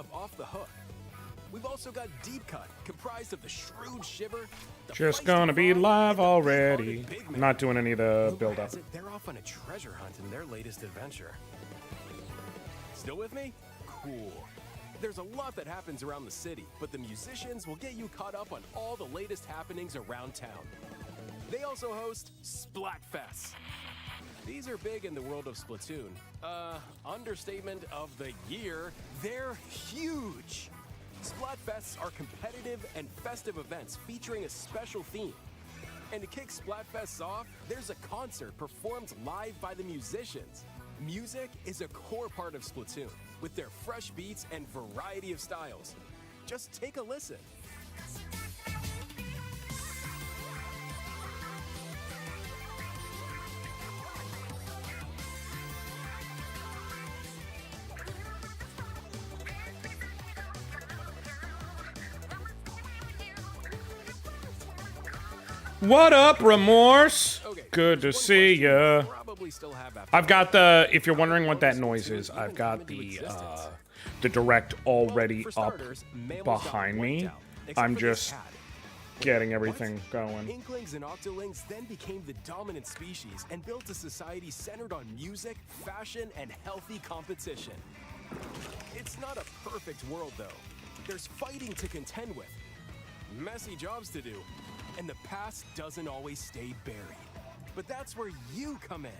of Off the Hook. We've also got Deep Cut, comprised of the Shrewd Shiver. The Just Feisty gonna be Fawn, live and the already. Big-Hearted Big Man. Not doing any of the Rumor build-up. has it They're off on a treasure hunt in their latest adventure. Still with me? Cool. There's a lot that happens around the city, but the musicians will get you caught up on all the latest happenings around town. They also host Splatfests. These are big in the world of Splatoon. Understatement of the year, they're huge. Splatfests are competitive and festive events featuring a special theme. And to kick Splatfests off, there's a concert performed live by the musicians. Music is a core part of Splatoon, with their fresh beats and variety of styles. Just take a listen. What up, Remorse? Okay, Good to there's one see question ya. you'll probably still have after I've got all. the, if you're wondering what that noise is, I've got the direct already For up starters, Mammals behind got me. wiped out, except I'm for this just cat. getting everything going. Inklings and Octolings then became the dominant species and built a society centered on music, fashion, and healthy competition. It's not a perfect world, though. There's fighting to contend with, messy jobs to do, and the past doesn't always stay buried. But that's where you come in.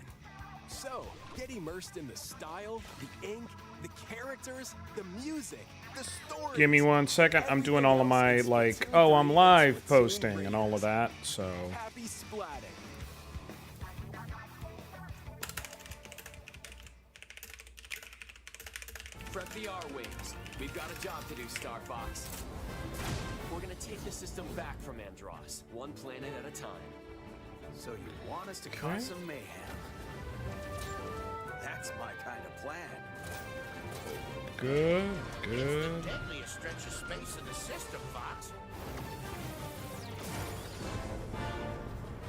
So, get immersed in the style, the ink, the characters, the music, the story. Give me 1 second. I'm doing all of my, like, oh, I'm live posting and all of that, so. Happy splatting. Prep the R-Wings. We've got a job to do, Star Fox. We're gonna take the system back from Andros, one planet at a time. So you want us to cause some mayhem? That's my kind of plan. Good, good. Deadly a stretch of space in the system, Fox.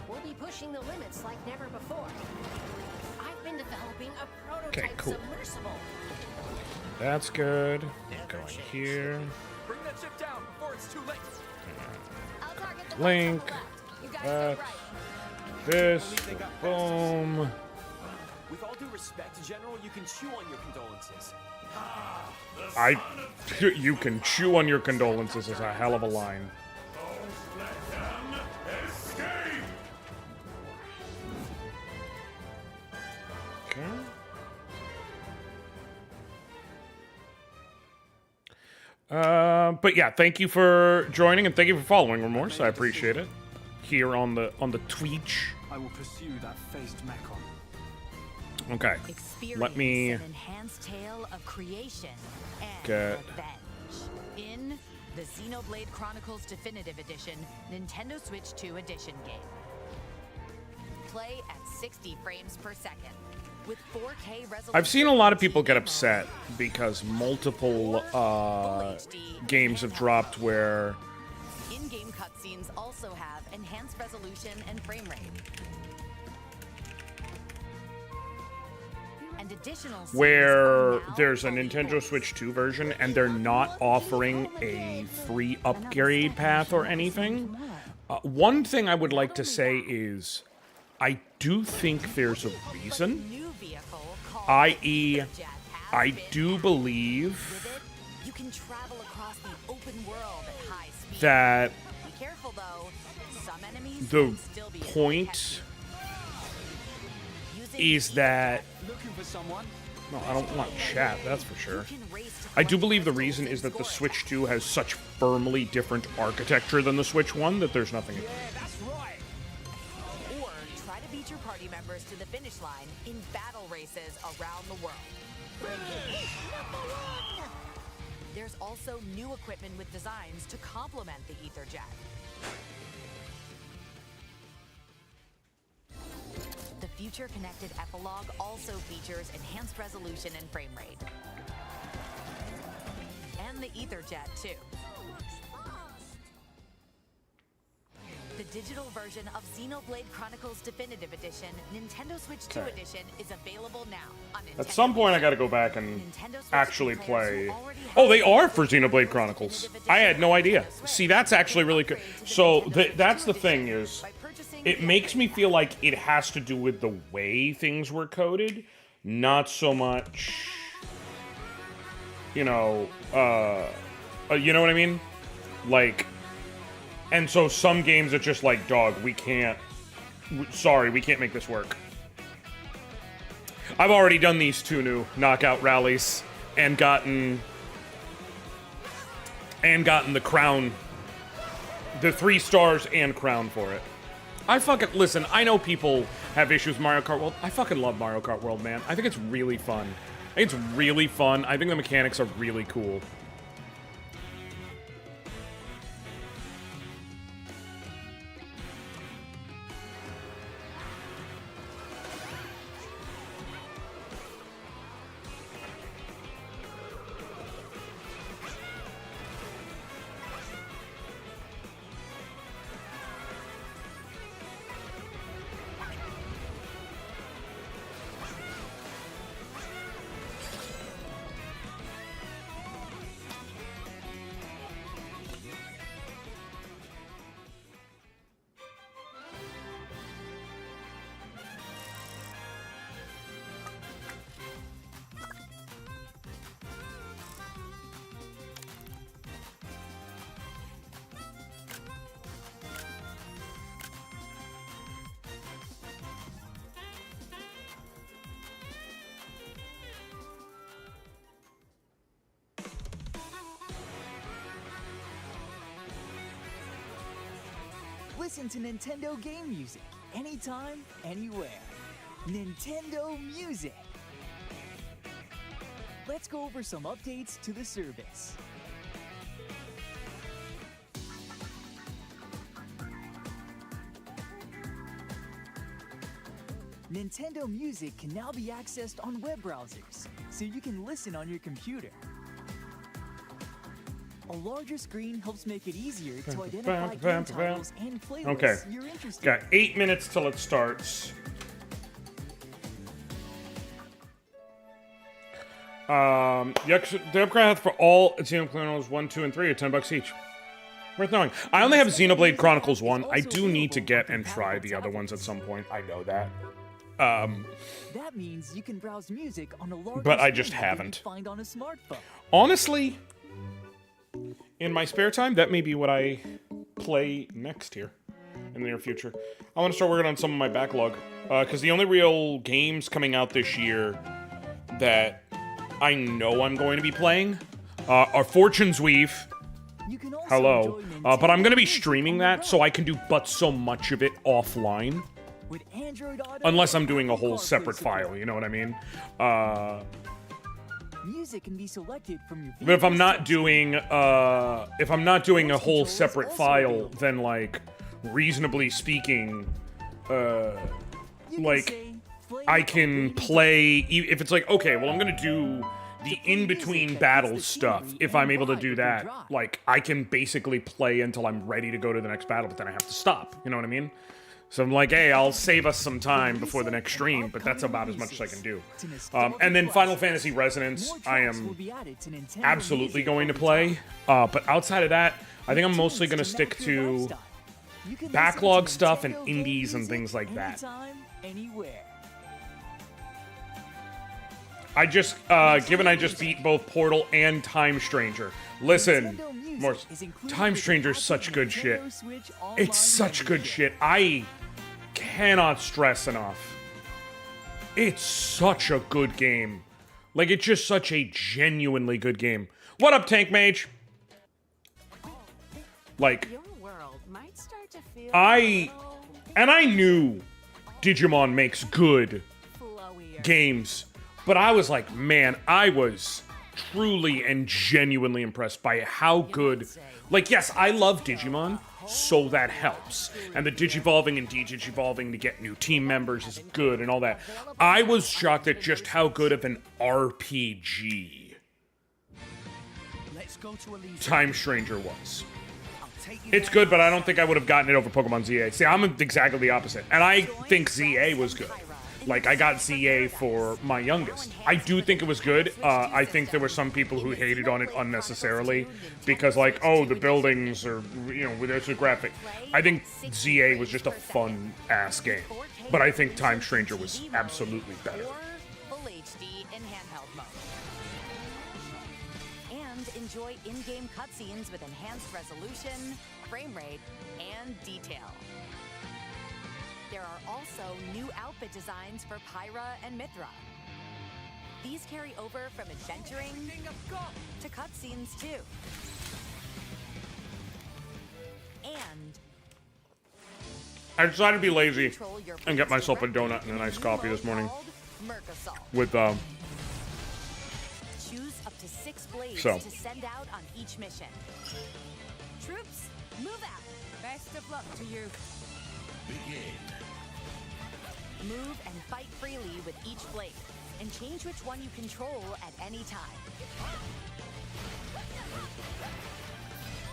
We'll be pushing the limits like never before. I've been developing a prototype Okay, cool. submersible. That's good. Going here. Bring that ship down before it's too late. I'll target the Link. box on the left. You guys That. go right. This. Boom. With all due respect, General, you can chew on your condolences. You can chew on your condolences is a hell of a line. Okay. But yeah, thank you for joining and thank you for following, Remorse. I appreciate it. Here on the Twitch. I will pursue that phased mechon. Okay. Let me Experience an enhanced tale of creation and get revenge in the Xenoblade Chronicles Definitive Edition Nintendo Switch 2 Edition game. Play at 60 frames per second with 4K resolution. I've seen a lot of people get upset because multiple games have dropped where In-game cutscenes also have enhanced resolution and frame rate. And additional scenes where are now there's a fully Nintendo voiced. Switch 2 version and they're not offering a free upgrade path or anything. One thing I would like to say is I do think there's a reason, New vehicle called i.e. Jet has I been do added. believe With it, you can travel across the open world at high speed. that Be careful though, some enemies the can still be point Using is the that Looking for someone? no, I don't want chat, that's for sure. you can race to I do collect believe the crystals reason and is that the score Switch 2 has such firmly different architecture than the Switch 1 that there's nothing. That's right. Or try to beat your party members to the finish line in battle races around the world. There's also new equipment with designs to complement the Ether Jet. The Future Connected Epilogue also features enhanced resolution and frame rate. And the Ether Jet, too. The digital version of Xenoblade Chronicles Definitive Edition, Nintendo Switch 2 Okay. Edition, is available now on Nintendo. At some point, I gotta go back and Nintendo Switch actually 2 players play. who already have Oh, they are the for Xenoblade Chronicles. I had no idea. See, that's actually really good. So that's the thing is, by purchasing it the makes me upgrade feel like it has to do with the way things were coded, not so much, you know what I mean? Like, and so some games are just like, dog, we can't make this work. I've already done these 2 new knockout rallies and gotten the crown, the 3 stars and crown for it. Listen, I know people have issues with Mario Kart World. I fucking love Mario Kart World, man. I think it's really fun. I think the mechanics are really cool. Listen to Nintendo game music anytime, anywhere. Nintendo Music. Let's go over some updates to the service. Nintendo Music can now be accessed on web browsers, so you can listen on your computer. A larger screen helps make it easier to identify game titles and playlists Okay. you're interested Got in. 8 minutes till it starts. The upgrade for all Xenoblade Chronicles 1, 2, and 3 are $10 each. Worth knowing. I only have Xenoblade Chronicles 1. I do need to get and try the other ones at some point. I know that. That means you can browse music on a larger But I screen just that you haven't. can find on a smartphone. Honestly, in my spare time, that may be what I play next here in the near future. I want to start working on some of my backlog. Because the only real games coming out this year that I know I'm going to be playing are Fortune's Weave. You can also Hello. enjoy But I'm going to be Nintendo Music streaming on the that, go so I can do but so much of it offline. with Android Auto Unless I'm and doing a Apple whole CarPlay separate support. file, you know what I mean? Music can be selected from your But if I'm not vehicle's doing a whole separate file, then like reasonably speaking, You can like, say, play I or can maybe play if it's like, okay, well I'm gonna do the in-between battle stuff. If I'm able to do that, like I can basically play until I'm ready to go to the next battle, but then I have to stop. You know what I mean? So I'm like, hey, I'll save us some time before the next stream, but that's about as much as I can do. And then Final Fantasy Resonance, more I tracks am will be added to Nintendo absolutely Music going to over play. time. But outside of that, I think I'm Tunes mostly going to to stick match your to lifestyle. You can listen backlog to stuff and Nintendo game indies and music things like that. anytime, anywhere. Given I just beat both Portal and Time Stranger. Listen, Nintendo Music Morse, is included Time with the Stranger's package such good shit. Nintendo Switch Online It's such good membership. shit. I cannot stress enough. It's such a good game. Like, it's just such a genuinely good game. What up, Tank Mage? Like, Your world might start to feel I knew Digimon makes good flowier. games, but I was like, man, I was truly and genuinely impressed by how good. Like, yes, I love Digimon, so that helps. And the Digivolving and Digivolving to get new team members is good and all that. I was shocked at just how good of an RPG Let's go to Elise. Time Stranger was. It's good, but I don't think I would have gotten it over Pokemon ZA. See, I'm exactly the opposite. And I think ZA was good. Like, I got ZA for my youngest. I do think it was good. I think there were some people who hated on it unnecessarily because, like, oh, the buildings are, you know, there's a graphic. I think ZA was just a fun-ass game. But I think Time Stranger was absolutely better. Full HD in handheld mode. And enjoy in-game cutscenes with enhanced resolution, frame rate, and detail. There are also new outfit designs for Pyra and Mithra. These carry over from adventuring to cutscenes too. And I decided to be lazy and get myself a donut and a nice coffee this morning with choose up to 6 blades So. to send out on each mission. Troops, move out. Best of luck to you. Move and fight freely with each blade, and change which one you control at any time.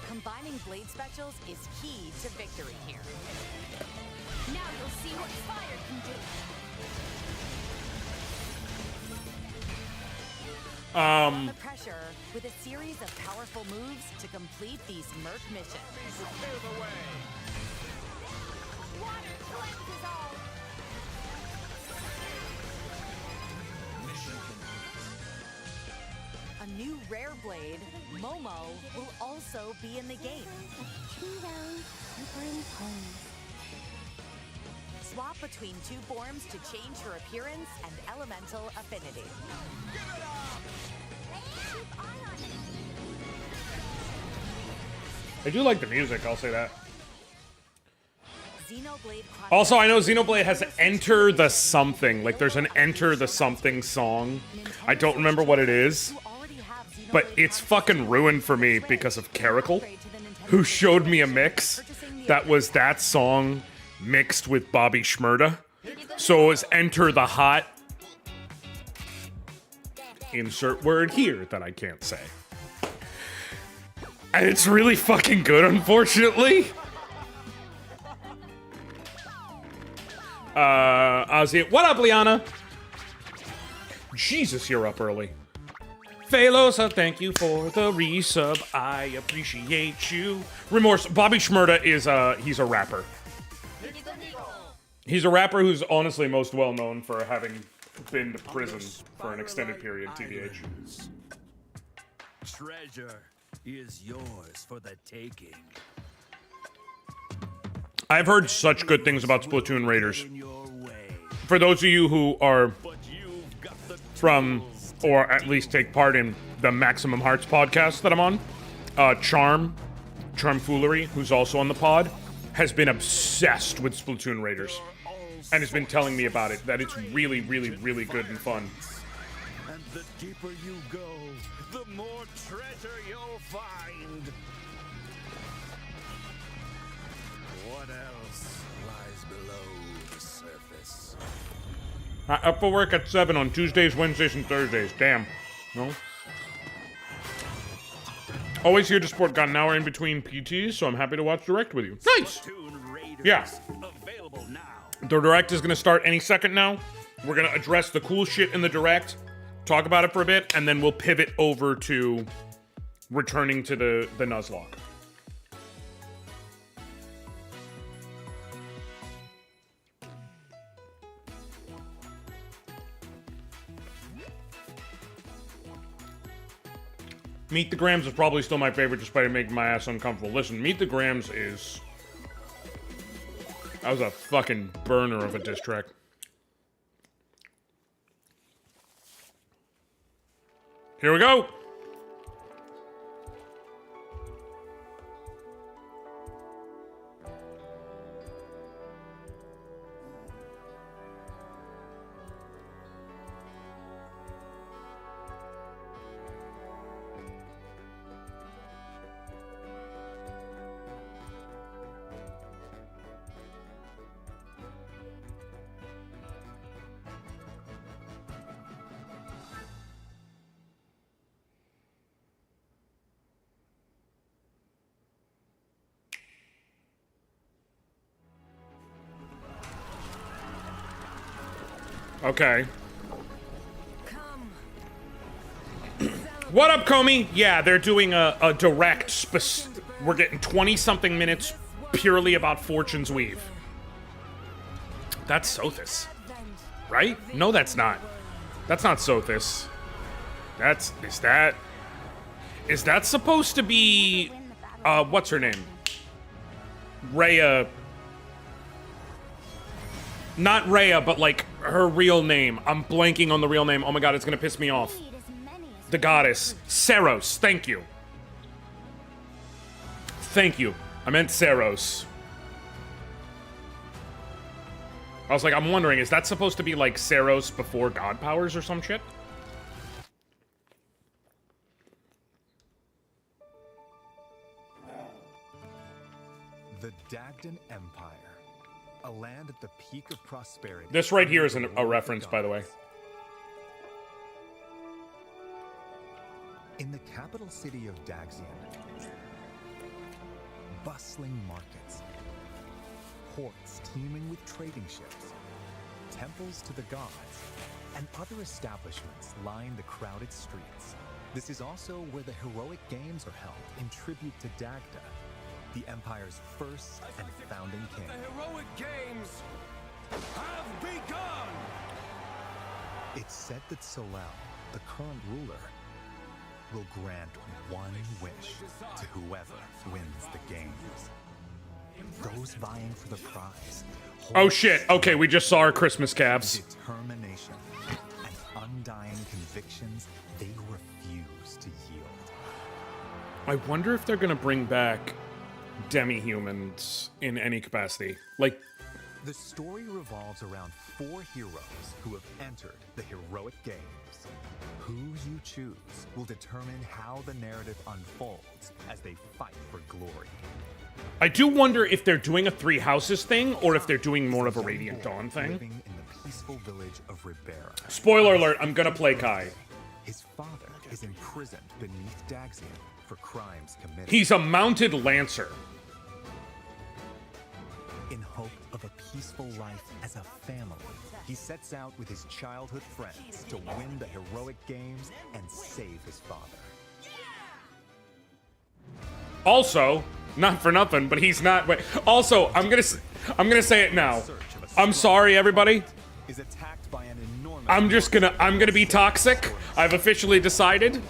Combining blade specials is key to victory here. Now you'll see what fire can do. The pressure with a series of powerful moves to complete these Merc missions. Water cleanses all. A new rare blade, Momo, will also be in the game. 2 rounds, different homes. Swap between 2 forms to change her appearance and elemental affinity. Keep eye on it. I do like the music, I'll say that. Xenoblade Chronicles. Also, I know Xenoblade has Enter the Something. Like, there's an Enter the Something song. I don't remember what it is, but it's fucking ruined for me because of Caracal, who showed me a mix that was that song mixed with Bobby Shmurda. So it was Enter the Hot. Insert word here that I can't say. And it's really fucking good, unfortunately. Ozzy, what up, Liana? Jesus, you're up early. Phelosa, thank you for the resub. I appreciate you. Remorse, Bobby Shmurda is he's a rapper. He's a rapper who's honestly most well known for having been to prison for an extended period, TBH. Treasure is yours for the taking. I've heard such good things about Splatoon Raiders. In your way, For those of you who are but you've got the from, or at least take part in, the Maximum Hearts podcast that I'm on, Charmfoolery, who's also on the pod, has been obsessed with Splatoon Raiders. And has been telling me about it, that it's really, really, really good and fun. And the deeper you go, the more treasure you'll find. What else lies below the surface? Up for work at 7 on Tuesdays, Wednesdays, and Thursdays. Damn. No? Always here to support. Got an hour in between PTs, so I'm happy to watch Direct with you. Nice! Splatoon Raiders Yeah. available now. The Direct is going to start any second now. We're going to address the cool shit in the Direct, talk about it for a bit, and then we'll pivot over to returning to the Nuzlocke. Meet the Grams is probably still my favorite, despite it making my ass uncomfortable. Listen, Meet the Grams is... That was a fucking burner of a diss track. Here we go! Okay. What up, Comey? Yeah, they're doing a direct. We're getting 20-something minutes purely about Fortune's Weave. That's Sothis, right? No, that's not. That's not Sothis. Is that supposed to be what's her name? Rhea. Not Rhea, but like her real name. I'm blanking on the real name. Oh my god, it's gonna piss me off. The goddess. Saros, thank you. Thank you. I meant Saros. I was like, I'm wondering, is that supposed to be like Saros before God powers or some shit? The Dagdan Empire. A land at the peak of prosperity. This right here is a reference, by the way. In the capital city of Daxian, bustling markets, ports teeming with trading ships, temples to the gods, and other establishments line the crowded streets. This is also where the heroic games are held in tribute to Dagda, the Empire's first and founding king. The heroic games have begun! It's said that Solel, the current ruler, will grant one wish to whoever wins the games. Those vying for the prize. Oh shit, okay, we just saw our Christmas calves. Determination and undying convictions they refuse to yield. I wonder if they're gonna bring back demi-humans in any capacity. Like, the story revolves around 4 heroes who have entered the heroic games. Who you choose will determine how the narrative unfolds as they fight for glory. I do wonder if they're doing a Three Houses thing or if they're doing more of a Radiant Dawn thing. Living in the peaceful village of Ribera. Spoiler alert, I'm gonna play Kai. His father is imprisoned beneath Daxian for crimes committed. He's a mounted lancer. In hope of a peaceful life as a family, he sets out with his childhood friends to win the heroic games and save his father. Also, not for nothing, but he's not. Wait, also, I'm gonna say it now. I'm sorry, everybody. Is attacked by an enormous I'm gonna be toxic. I've officially decided.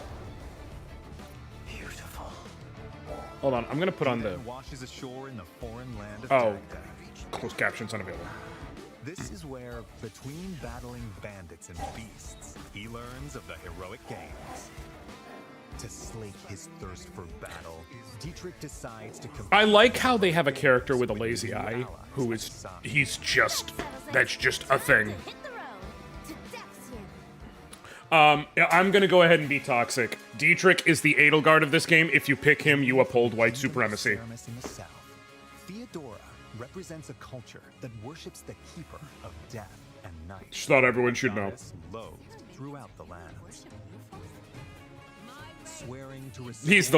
beautiful. Hold on, I'm gonna put on the Washes ashore in the foreign land of oh, Dagda. closed captions unavailable. This is where, between battling bandits and beasts, he learns of the heroic games. To slake his thirst for battle, Dietrich decides to compete. I like how they have a character with a lazy eye who is that's just a thing. I'm gonna go ahead and be toxic. Dietrich is the Edelgard of this game. If you pick him, you uphold white supremacy. In the south, Theodora represents a culture that worships the keeper of death and night. Just thought everyone should know. Loathed throughout the lands. Swearing to He's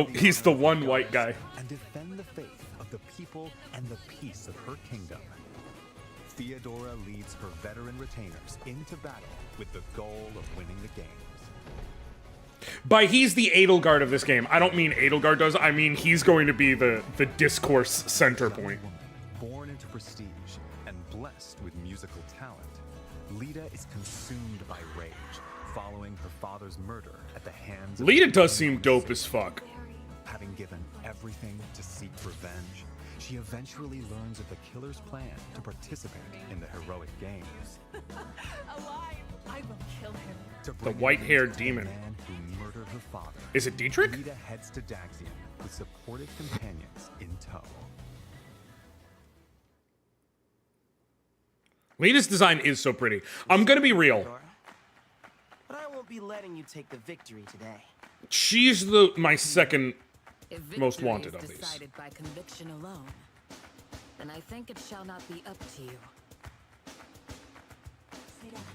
the one white guy. and defend the faith of the people and the peace of her kingdom. Theodora leads her veteran retainers into battle with the goal of winning the games. By he's the Edelgard of this game, I don't mean Edelgard does, I mean he's going to be the discourse center point. Born into prestige and blessed with musical talent, Lita is consumed by rage following her father's murder at the hands of Lita does seem dope as fuck. Having given everything to seek revenge, she eventually learns of the killer's plan to participate in the heroic games. Alive! I will kill him. To The bring white-haired revenge to demon. man who murdered her father. Is it Dietrich? Lita heads to Daxian with supportive companions in tow. Lita's design is so pretty. I'm gonna be real. But I won't be letting you take the victory today. She's my second most wanted of these. Decided by conviction alone, then I think it shall not be up to you.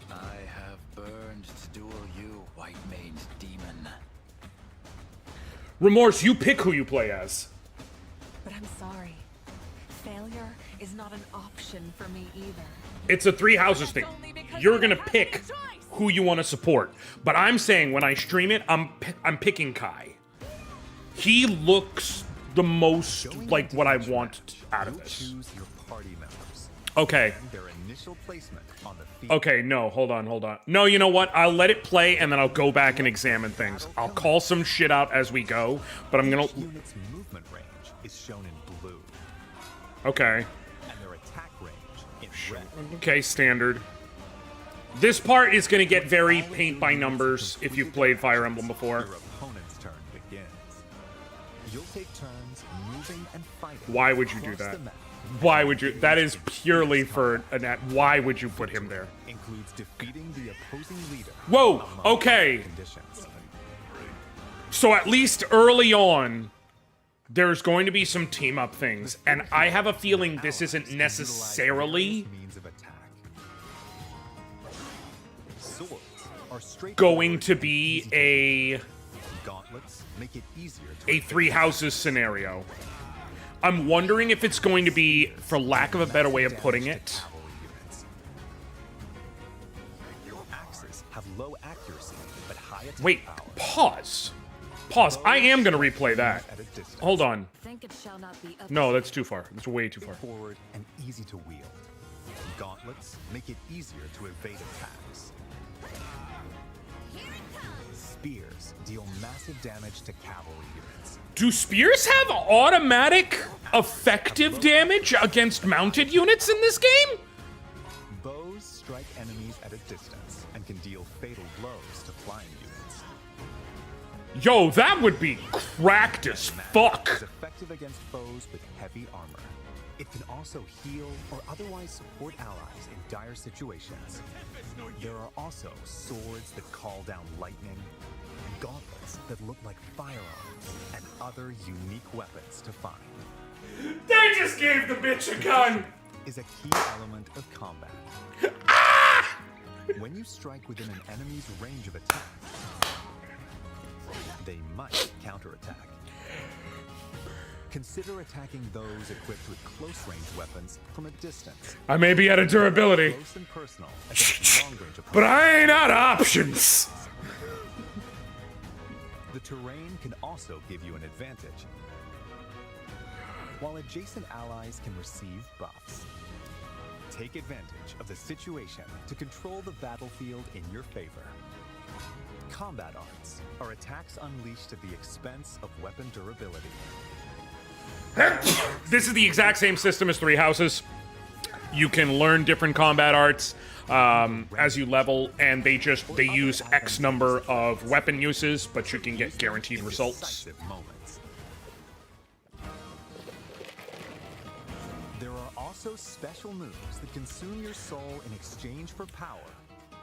I have burned to duel you, white-maned demon. Remorse, you pick who you play as. But I'm sorry. Failure is not an option for me either. It's a three houses thing. You're gonna pick who you want to support. But I'm saying when I stream it, I'm picking Kai. He looks the most like what I want out of this. Choose your party members. Okay. And their initial placement on the field. Okay, no, hold on. No, you know what? I'll let it play and then I'll go back and examine things. I'll call some shit out as we go, but I'm gonna... Each unit's movement range is shown in blue. Okay. And their attack range in red. Okay, standard. This part is gonna get very paint by numbers if you've played Fire Emblem before. Your opponent's turn begins. You'll take turns moving and fighting. Why would you do across that? the map. Why would you? That is purely for an ad. Why would you put him there? Includes defeating the opposing leader. Whoa, okay. Conditions. So at least early on, there's going to be some team up things, and I have a feeling this isn't necessarily Means of attack. Swords are straight going to be a gauntlets make it easier to a three houses scenario. I'm wondering if it's going to be, for lack of a better way of putting it, axes have low accuracy but high attack wait, power. pause. I am going to replay that. At a distance. Hold on. Think it shall not be up No, that's too far. That's way too far. Forward and easy to wield. Gauntlets make it easier to evade attacks. Spears deal massive damage to cavalry units. Do spears have automatic effective damage against mounted units in this game? Bows strike enemies at a distance and can deal fatal blows to flying units. Yo, that would be cracked as Is fuck. effective against foes with heavy armor. It can also heal or otherwise support allies in dire situations. There are also swords that call down lightning, gauntlets that look like firearms, and other unique weapons to find. They just gave the bitch a gun. Is a key element of combat. When you strike within an enemy's range of attack, they might counterattack. Consider attacking those equipped with close-range weapons from a distance. I may be out of durability, Close and personal against long-range but opponents. I ain't out of options. The terrain can also give you an advantage. While adjacent allies can receive buffs, take advantage of the situation to control the battlefield in your favor. Combat arts are attacks unleashed at the expense of weapon durability. This is the exact same system as Three Houses. You can learn different combat arts as you level, and they use X number of weapon uses, but you can get guaranteed results. Decisive moments. There are also special moves that consume your soul in exchange for power.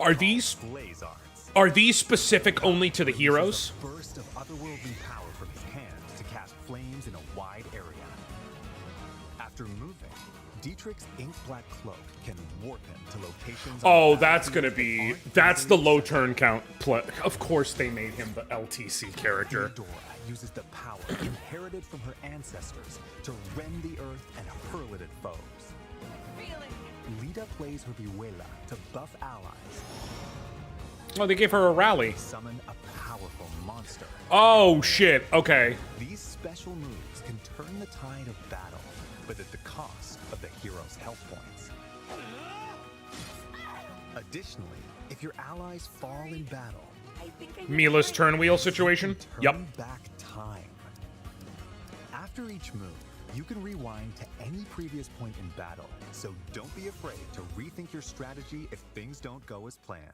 Are these Blaze arts. specific only to the heroes? A burst of otherworldly power from his hand to cast flames in a wide area. After moving, Dietrich's ink black cloak can warp him to locations. Oh, that's gonna be... That's the low turn count. Of course they made him the LTC character. Theodora uses the power inherited from her ancestors to rend the earth and hurl it at foes. Lita plays her Vihuela to buff allies. Oh, they gave her a rally. Summon a powerful monster. Oh, shit. Okay. These special moves can turn the tide of battle, but at the cost of the hero's health points. Additionally, if your allies fall in battle, Mila's turn wheel situation? turn Yup. back time. After each move, you can rewind to any previous point in battle, so don't be afraid to rethink your strategy if things don't go as planned.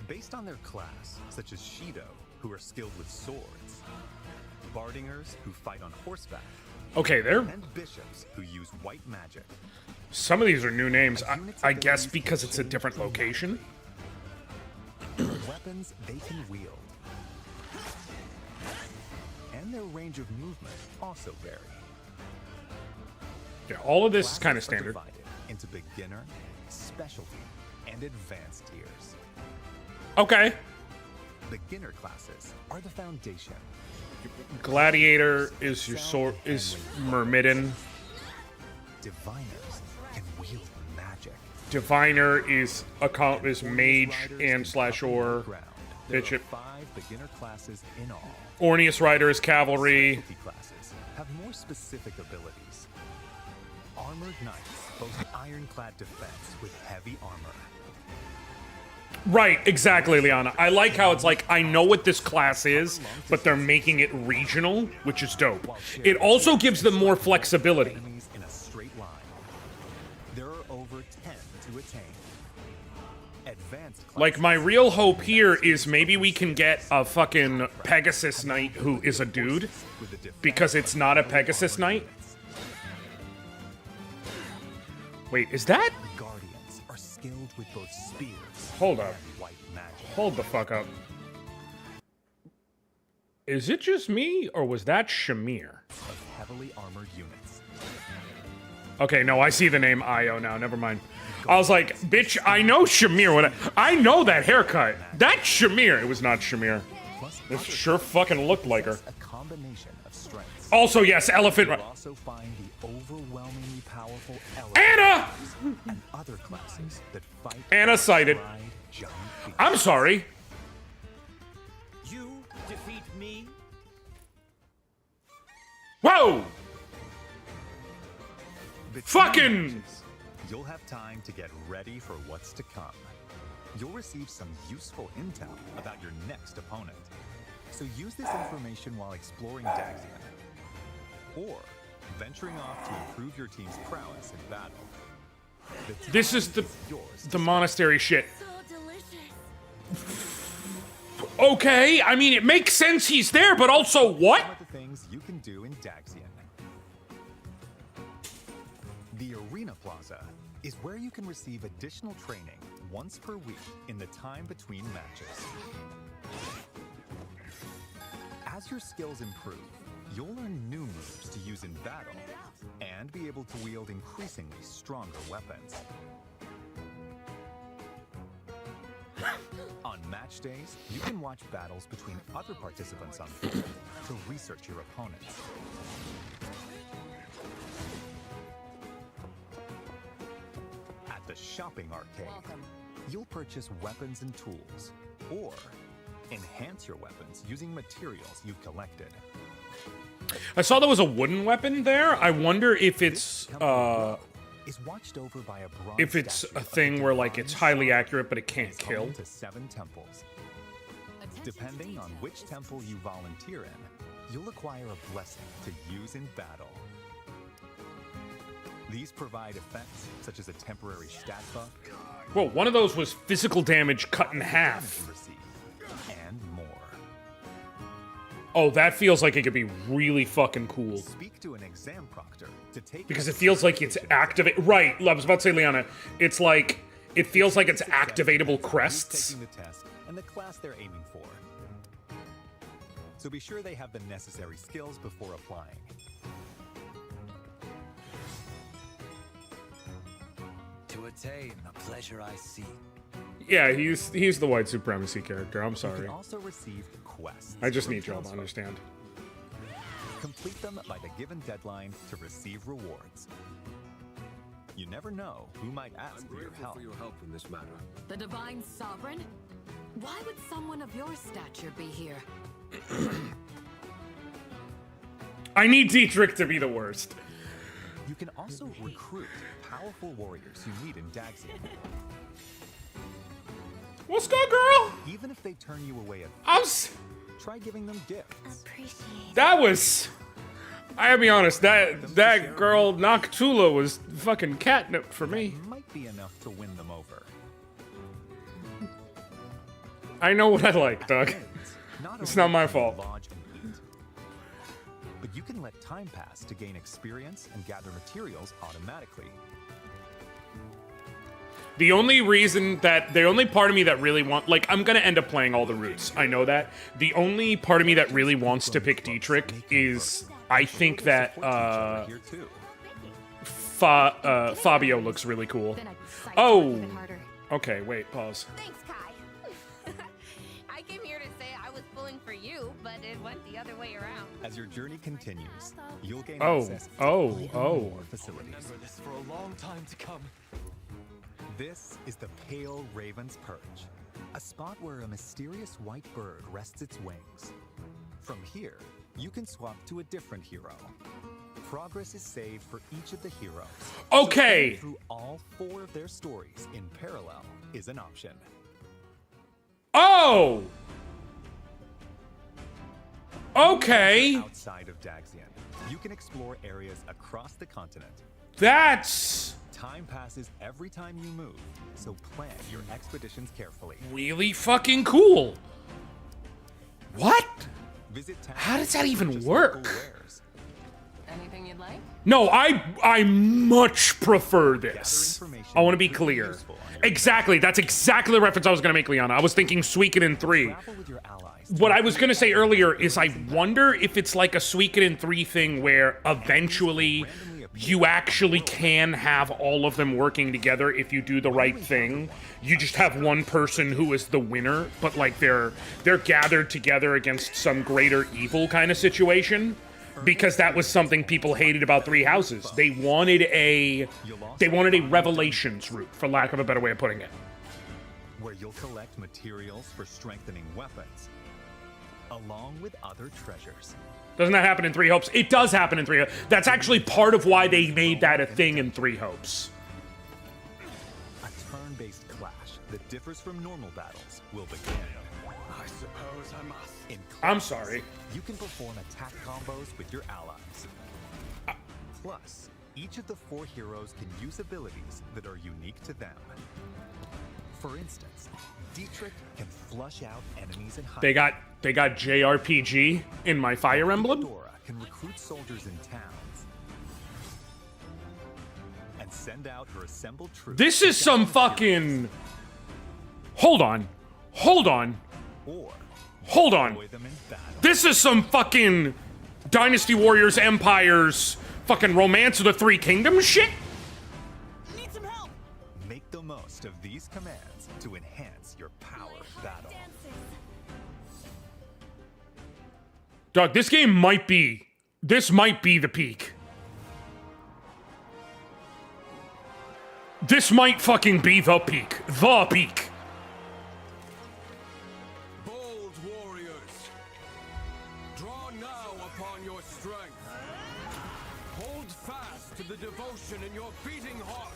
Based on their class, such as Shido, who are skilled with swords, Bardingers, who fight on horseback, Okay, there. and Bishops, who use white magic. Some of these are new names. I guess because it's a different location. The weapons they can wield and their range of movement also vary. Yeah, all of this is Classes kind of are standard. divided into beginner, specialty, and advanced tiers. Okay. Beginner classes are the foundation. Gladiator is your sword, is Myrmidon. Diviners can wield magic. Diviner is mage and /or bishop. 5 beginner classes in all. Orneus Rider is cavalry. Specialty classes have more specific abilities. Armored knights boast ironclad defense with heavy armor. Right, exactly, Liana. I like how it's like, I know what this class is, but they're making it regional, which is dope. It also gives them more flexibility. Enemies in a straight line. There are over 10 to attain. Advanced Like, my real hope here is maybe we can get a fucking Pegasus Knight who is a dude, because it's not a Pegasus Knight. Wait, is that? Guardians are skilled with both spears. Hold up. And white magic. Hold the fuck up. Is it just me, or was that Shamir? Of heavily armored units. Okay, no, I see the name Io now. Never mind. I was like, bitch, I know Shamir. I know that haircut. That's Shamir. It was not Shamir. It sure fucking looked like her. A combination of strengths. Also, yes, Elephant. You'll also find the overwhelmingly powerful Anna! and other classes that fight. Anna sighted. I'm sorry. You defeat me? Whoa! Between Fucking! matches, you'll have time to get ready for what's to come. You'll receive some useful intel about your next opponent. So use this information while exploring Daxian. Or venturing off to improve your team's prowess in battle. This is the monastery shit. Okay, I mean, it makes sense he's there, but also what? Some of the things you can do in Daxian. The Arena Plaza is where you can receive additional training once per week in the time between matches. As your skills improve, you'll learn new moves to use in battle and be able to wield increasingly stronger weapons. On match days, you can watch battles between other participants on field to research your opponents. At the shopping arcade, you'll purchase weapons and tools, or enhance your weapons using materials you've collected. I saw there was a wooden weapon there. I wonder if it's Is watched over by a bronze if it's statue a of thing the where like divine it's highly sun. accurate but it can't It's home kill. to 7 temples. Depending on which temple you volunteer in, you'll acquire a blessing to use in battle. These provide effects such as a temporary stat buff, Whoa, one of those was physical damage cut in half. and more. Oh, that feels like it could be really fucking cool. Speak to an exam proctor to take Because it feels like it's activate. Right, I was about to say, Liana. It's like it feels like it's activatable crests. taking the test and the class they're aiming for. So be sure they have the necessary skills before applying. To attain the pleasure I seek. Yeah, he's the white supremacy character. I'm You sorry. can also receive quests. I just from need y'all to townsfolk. understand. Complete them by the given deadline to receive rewards. You never know who might ask for your help. in this matter. The Divine Sovereign? Why would someone of your stature be here? I need Dietrich to be the worst. You can also recruit powerful warriors you meet in Daxian. What's good, girl? Even if they turn you away at I'm try giving them gifts. that was. I gotta be honest. That girl Noctula was fucking catnip for me. Might be enough to win them over. I know what I like, Doug. It's not my fault. Lodge and eat. But you can let time pass to gain experience and gather materials automatically. The only part of me that really I'm gonna end up playing all the routes. I know that. The only part of me that really wants to pick Dietrich is I think that Here too. Fabio looks really cool. Oh, okay. Wait, pause. Thanks, Kai. I came here to say you, but it went the other way around. As your journey continues, you'll gain Oh, access to oh, even oh. more facilities. Remember this for a long time to come. This is the Pale Raven's Perch, a spot where a mysterious white bird rests its wings. From here, you can swap to a different hero. Progress is saved for each of the heroes. Okay. So through all 4 of their stories in parallel is an option. Oh! Okay. Outside of Daxian, you can explore areas across the continent. That's Time passes every time you move, so plan your expeditions carefully. really fucking cool. What? Visit towns How does that even purchase work? local wares. Anything you'd like? No, I much prefer this. information I want to be that could be clear. useful on your Exactly. That's exactly the reference I was going to make, Liana. I was thinking Suikoden 3. Travel with your allies. What I was going to say earlier is I wonder if it's like a Suikoden 3 thing where eventually you actually can have all of them working together if you do the right thing. You just have one person who is the winner, but like they're gathered together against some greater evil kind of situation. Because that was something people hated about Three Houses. They wanted a Revelations route, for lack of a better way of putting it. Where you'll collect materials for strengthening weapons, along with other treasures. Doesn't that happen in Three Hopes? It does happen in Three Hopes. That's actually part of why they made that a thing in Three Hopes. A turn-based clash that differs from normal battles will begin. I suppose I must. In I'm clash, sorry. You can perform attack combos with your allies. Plus, each of the 4 heroes can use abilities that are unique to them. For instance, Dietrich can flush out enemies and hide. They got JRPG in my Fire Emblem. Dora can recruit soldiers in towns and send out her assembled troops. This is some fucking... Hold on. Hold on. Or Hold on. deploy them in battle. This is some fucking Dynasty Warriors Empires fucking Romance of the Three Kingdoms shit? Need some help! Make the most of these commands to enhance your power of battle. Dog, this game might be... This might be the peak. This might fucking be the peak. The peak. Bold warriors, draw now upon your strength. Hold fast to the devotion in your beating hearts.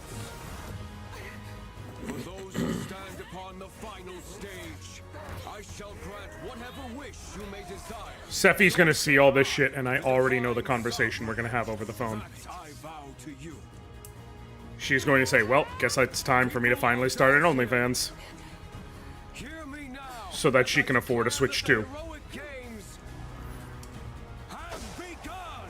For those who stand upon the final stage, I shall grant whatever wish you may desire. Sephi's gonna see all this shit, and I already know the conversation we're gonna have over the phone. That I vow to you. She's going to say, well, guess it's time for me to finally start an OnlyFans. Hear me now. So that she can afford a Switch too. Heroic games have begun.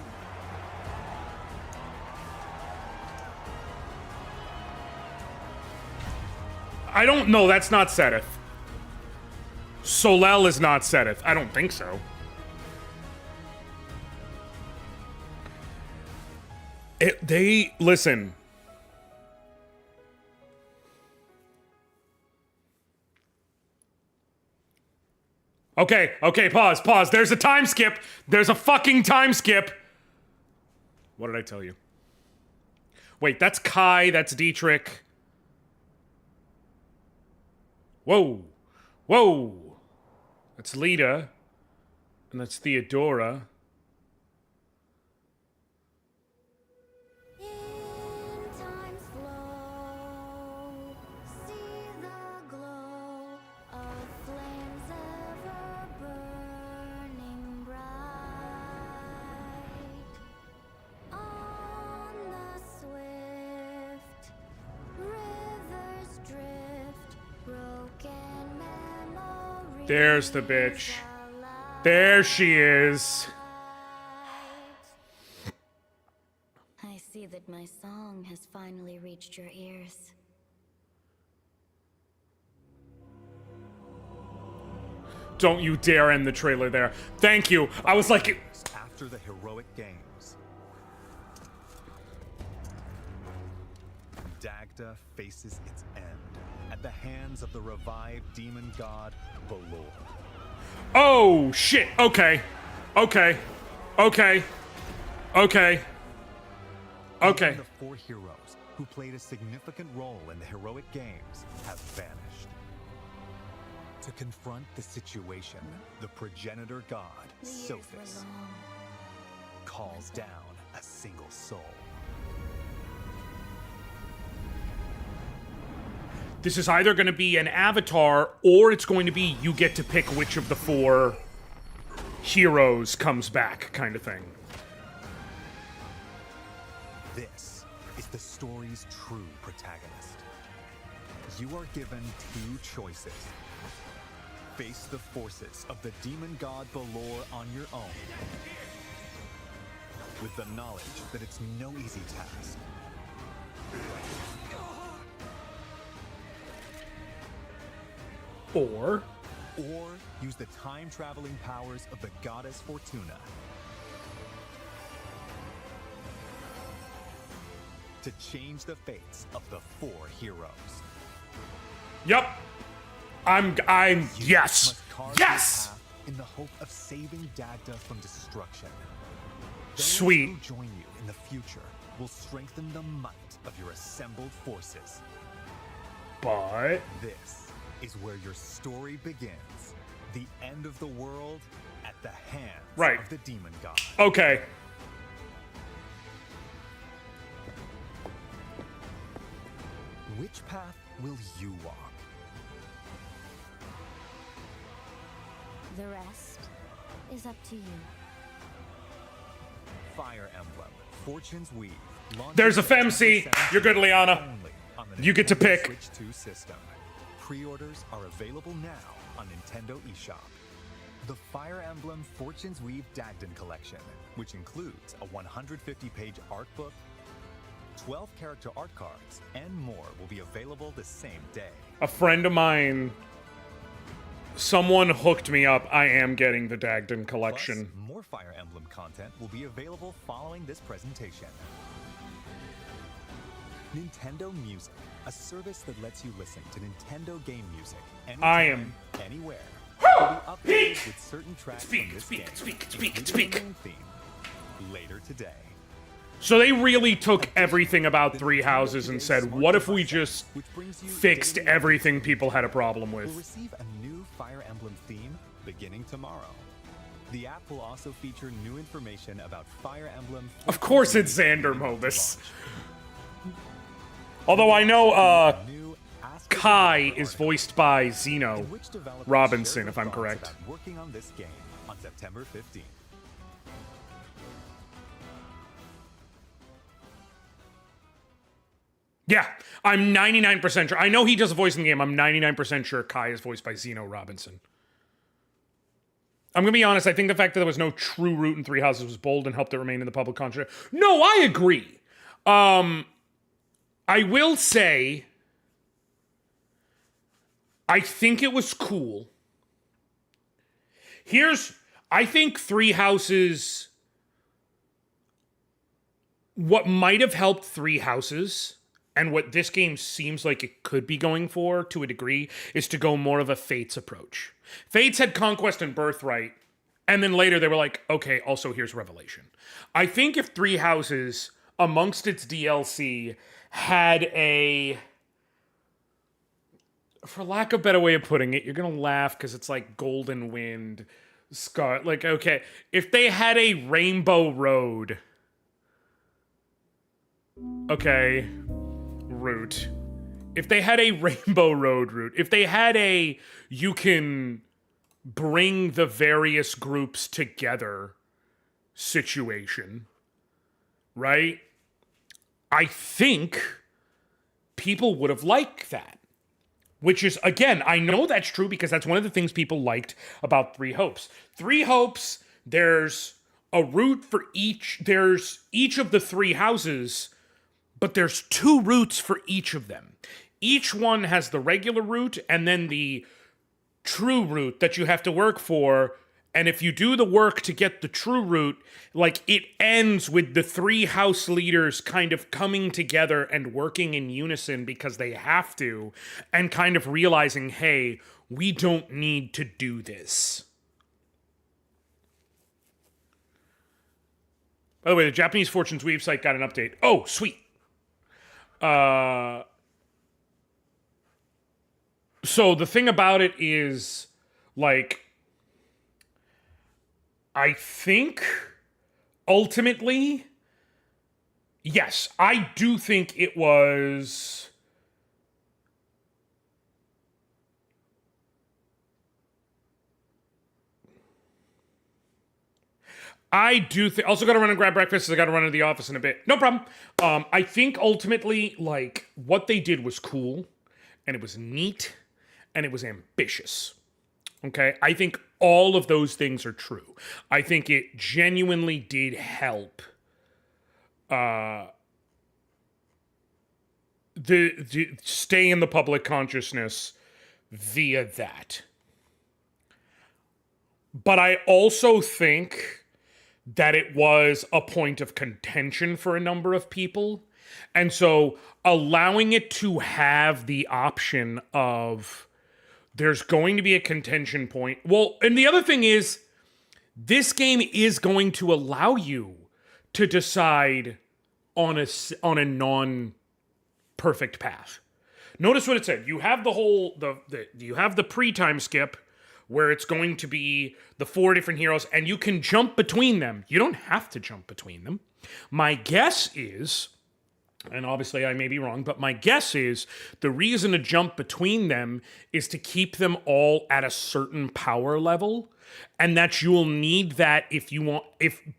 I don't know, that's not Seteth. Solel is not Seteth. I don't think so. Listen. Okay, pause. There's a time skip. There's a fucking time skip. What did I tell you? Wait, that's Kai, that's Dietrich. Whoa. That's Lita. And that's Theodora. There's the bitch. There she is. I see that my song has finally reached your ears. Don't you dare end the trailer there. Thank you. I was like... After the heroic games, Dagda faces its end at the hands of the revived demon god Balor. Oh, shit. Okay. Okay. Okay. Okay. Okay. Even the 4 heroes who played a significant role in the heroic games have vanished. To confront the situation, the progenitor god, Sophis, calls down a single soul. This is either going to be an avatar, or it's going to be you get to pick which of the 4 heroes comes back, kind of thing. This is the story's true protagonist. You are given 2 choices. Face the forces of the demon god Balor on your own, with the knowledge that it's no easy task. Or use the time-traveling powers of the goddess Fortuna to change the fates of the 4 heroes. Yep. I'm yes. Yes. In the hope of saving Dagda from destruction. Sweet. Those who join you in the future will strengthen the might of your assembled forces. But this is where your story begins. The end of the world at the hands of the demon god. Okay. Which path will you walk? The rest is up to you. Fire Emblem, Fortune's Weave. There's a FemC. You're good, Liana. You get to pick. Switch 2 system. Pre-orders are available now on Nintendo eShop. The Fire Emblem Fortune's Weave Dagden Collection, which includes a 150-page art book, 12 character art cards, and more, will be available the same day. A friend of mine, someone hooked me up. I am getting the Dagden collection. Plus, more Fire Emblem content will be available following this presentation. Nintendo Music, a service that lets you listen to Nintendo game music anytime, anywhere. Will be updated with certain tracks from this game, including the main theme, later today. So they really took everything about 3 Houses and said, what if we just fixed everything people had a problem We'll with? receive a new Fire Emblem theme beginning tomorrow. The app will also feature new information about Fire Emblem. Of course it's Xander Mobus. Although I know Kai is voiced by Zeno Robinson, if I'm correct. Working on this game on September 15th. Yeah, I'm 99% sure. I know he does a voice in the game. I'm 99% sure Kai is voiced by Zeno Robinson. I'm going to be honest. I think the fact that there was no true root in 3 Houses was bold and helped it remain in the public consciousness. No, I agree. I will say, I think it was cool. I think 3 Houses, what might have helped 3 Houses, and what this game seems like it could be going for, to a degree, is to go more of a Fates approach. Fates had Conquest and Birthright, and then later they were like, okay, also here's Revelation. I think if 3 Houses, amongst its DLC, had a, for lack of a better way of putting it, you're gonna laugh because it's like Golden Wind, Scar, like, okay, if they had a Rainbow Road, okay, route. If they had a Rainbow Road route, if they had a, you can bring the various groups together situation, right? I think people would have liked that. Which is, again, I know that's true because that's one of the things people liked about 3 Hopes. 3 Hopes, there's a route for each, there's each of the 3 houses, but there's 2 routes for each of them. Each one has the regular route and then the true route that you have to work for. And if you do the work to get the true route, like, it ends with the 3 house leaders kind of coming together and working in unison because they have to, and kind of realizing, hey, we don't need to do this. By the way, the Japanese Fortune's Weave site got an update. Oh, sweet. So the thing about it is, like, I think ultimately, yes, I do think it was. I do think. Also, got to run and grab breakfast. I got to run to the office in a bit. No problem. I think ultimately, like, what they did was cool, and it was neat, and it was ambitious. Okay? I think all of those things are true. I think it genuinely did help the stay in the public consciousness via that. But I also think that it was a point of contention for a number of people. And so allowing it to have the option of there's going to be a contention point. Well, and the other thing is, this game is going to allow you to decide on a non-perfect path. Notice what it said. You have the whole you have the pre-time skip where it's going to be the 4 different heroes, and you can jump between them. You don't have to jump between them. My guess is, and obviously I may be wrong, but my guess is the reason to jump between them is to keep them all at a certain power level, and that you'll need that if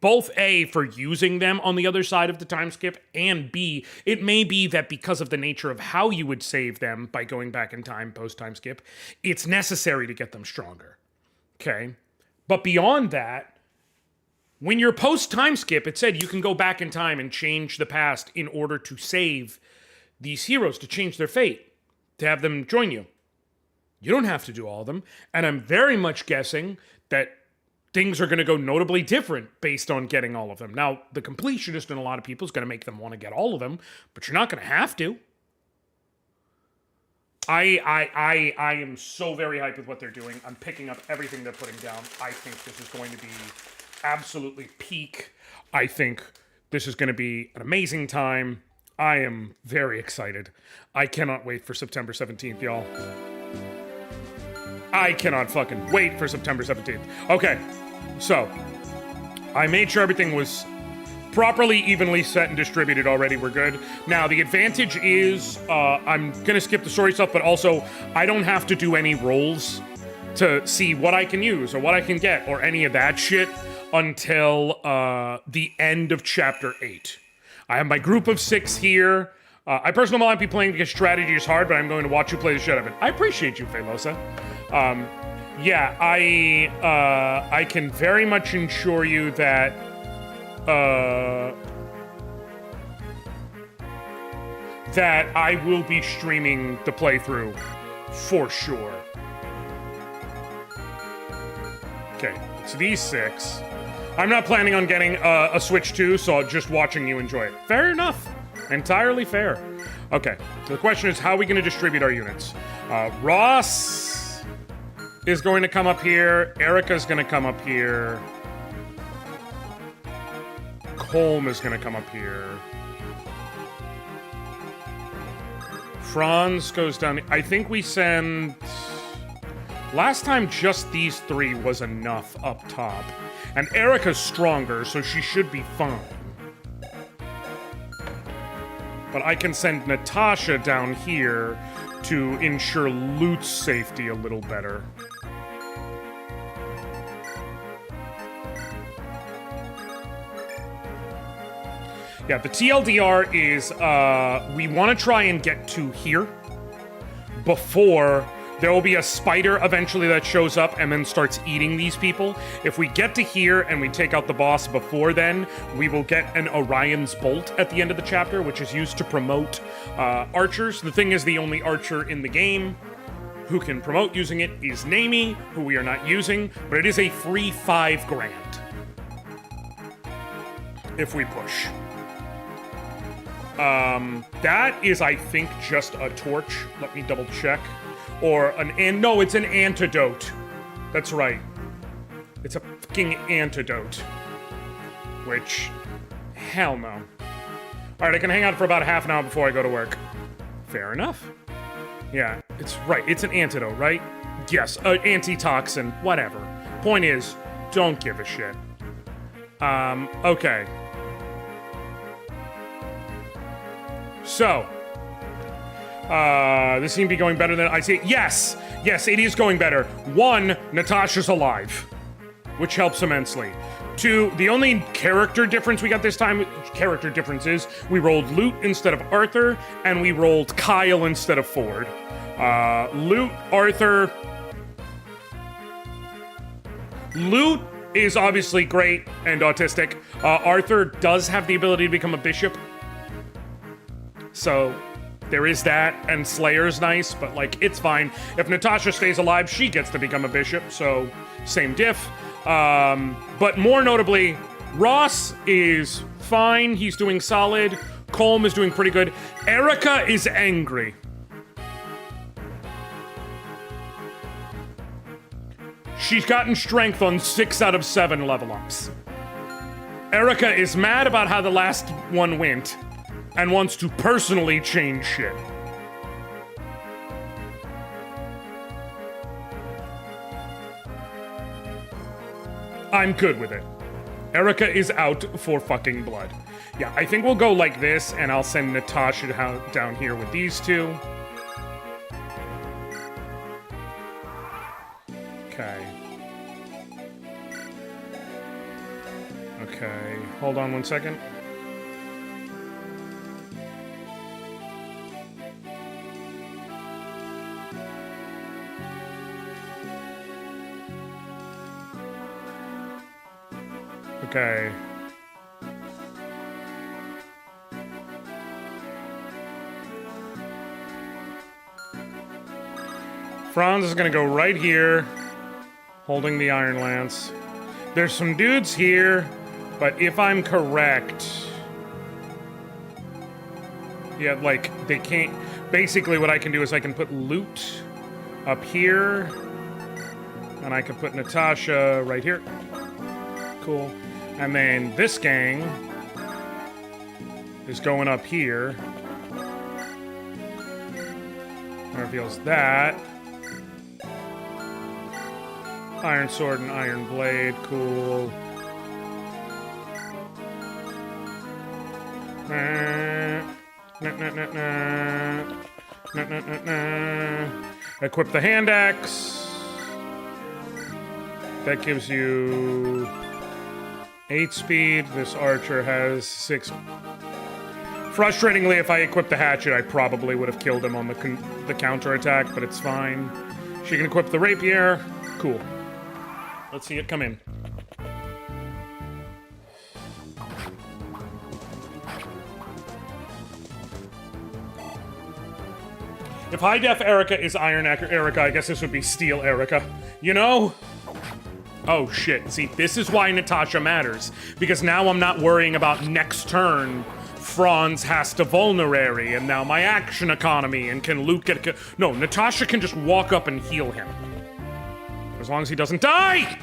both A, for using them on the other side of the time skip, and B, it may be that because of the nature of how you would save them by going back in time post-time skip, it's necessary to get them stronger. Okay? But beyond that, when you're post-time skip, it said you can go back in time and change the past in order to save these heroes, to change their fate, to have them join you. You don't have to do all of them, and I'm very much guessing that things are going to go notably different based on getting all of them. Now, the completionist in a lot of people is going to make them want to get all of them, but you're not going to have to. I am so very hyped with what they're doing. I'm picking up everything they're putting down. I think this is going to be absolutely peak. I think this is going to be an amazing time. I am very excited. I cannot wait for September 17th, y'all. I cannot fucking wait for September 17th. Okay, so I made sure everything was properly, evenly set and distributed already. We're good. Now, the advantage is I'm going to skip the story stuff, but also I don't have to do any rolls to see what I can use or what I can get or any of that shit until the end of Chapter 8. I have my group of 6 here. I personally might be playing because strategy is hard, but I'm going to watch you play the shit out of it. I appreciate you, Felosa. Yeah, I can very much assure you that that I will be streaming the playthrough for sure. Okay, so these 6. I'm not planning on getting a Switch 2, so just watching you enjoy it. Fair enough. Entirely fair. Okay, so the question is, how are we going to distribute our units? Ross is going to come up here. Eirika's going to come up here. Colm is going to come up here. Franz goes down. I think we send... Last time, just these 3 was enough up top. And Eirika's stronger, so she should be fine. But I can send Natasha down here to ensure Loot's safety a little better. Yeah, the TLDR is we want to try and get to here before there will be a spider eventually that shows up and then starts eating these people. If we get to here and we take out the boss before then, we will get an Orion's Bolt at the end of the chapter, which is used to promote archers. The thing is, the only archer in the game who can promote using it is Nami, who we are not using, but it is a free 5 grand if we push. That is, I think, just a torch. Let me double check. Or no, it's an antidote. That's right. It's a fucking antidote. which, hell no. Alright, I can hang out for about half an hour before I go to work. Fair enough. Yeah, it's right. It's an antidote, right? Yes, antitoxin, whatever. Point is, don't give a shit. Okay. So, this seems to be going better than I see. Yes! Yes, it is going better. 1, Natasha's alive, which helps immensely. 2, the only character difference we got this time, is we rolled Lute instead of Arthur, and we rolled Kyle instead of Ford. Lute is obviously great and autistic. Arthur does have the ability to become a bishop. So, there is that, and Slayer's nice, but, like, it's fine. If Natasha stays alive, she gets to become a bishop, so same diff. But more notably, Ross is fine. He's doing solid. Colm is doing pretty good. Eirika is angry. She's gotten strength on 6 out of 7 level ups. Eirika is mad about how the last one went and wants to personally change shit. I'm good with it. Eirika is out for fucking blood. Yeah, I think we'll go like this, and I'll send Natasha down here with these two. Okay. Okay, hold on 1 second. Okay. Franz is gonna go right here, holding the Iron Lance. There's some dudes here, but if I'm correct... Yeah, like, they can't... Basically, what I can do is I can put Lute up here, and I can put Natasha right here. Cool. And then this gang is going up here. Reveals that. Iron Sword and Iron Blade, cool. Equip the hand axe. That gives you 8 speed. This archer has 6. Frustratingly, if I equipped the hatchet, I probably would have killed him on the counterattack, but it's fine. She can equip the rapier. Cool. Let's see it come in. If High Def Eirika is Iron Eirika, I guess this would be Steel Eirika. You know? Oh shit, see, this is why Natasha matters. Because now I'm not worrying about next turn. Franz has to vulnerary, and now my action economy, and can Luke get... No, Natasha can just walk up and heal him. As long as he doesn't die!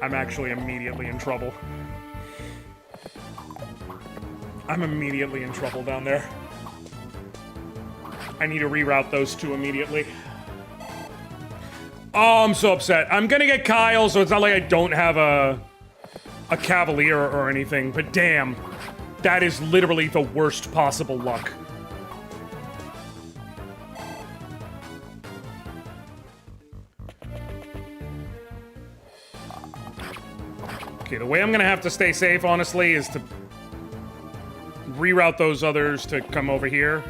I'm actually immediately in trouble. I'm immediately in trouble down there. I need to reroute those two immediately. Oh, I'm so upset. I'm gonna get Kyle, so it's not like I don't have a Cavalier or anything, but damn. That is literally the worst possible luck. Okay, the way I'm gonna have to stay safe, honestly, is to reroute those others to come over here.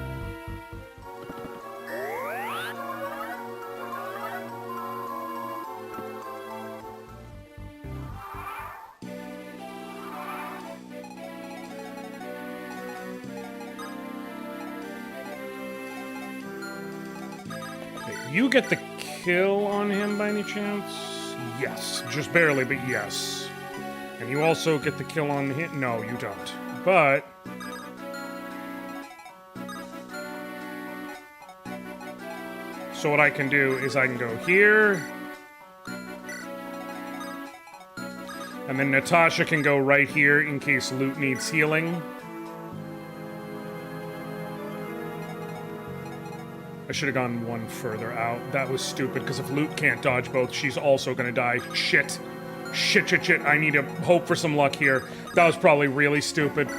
You get the kill on him by any chance? Yes. Just barely, but yes. And you also get the kill on him? No, you don't. But... So what I can do is I can go here. And then Natasha can go right here in case Loot needs healing. I should have gone one further out. That was stupid, because if Loot can't dodge both, she's also gonna die. Shit. Shit, shit, shit. I need to hope for some luck here. That was probably really stupid.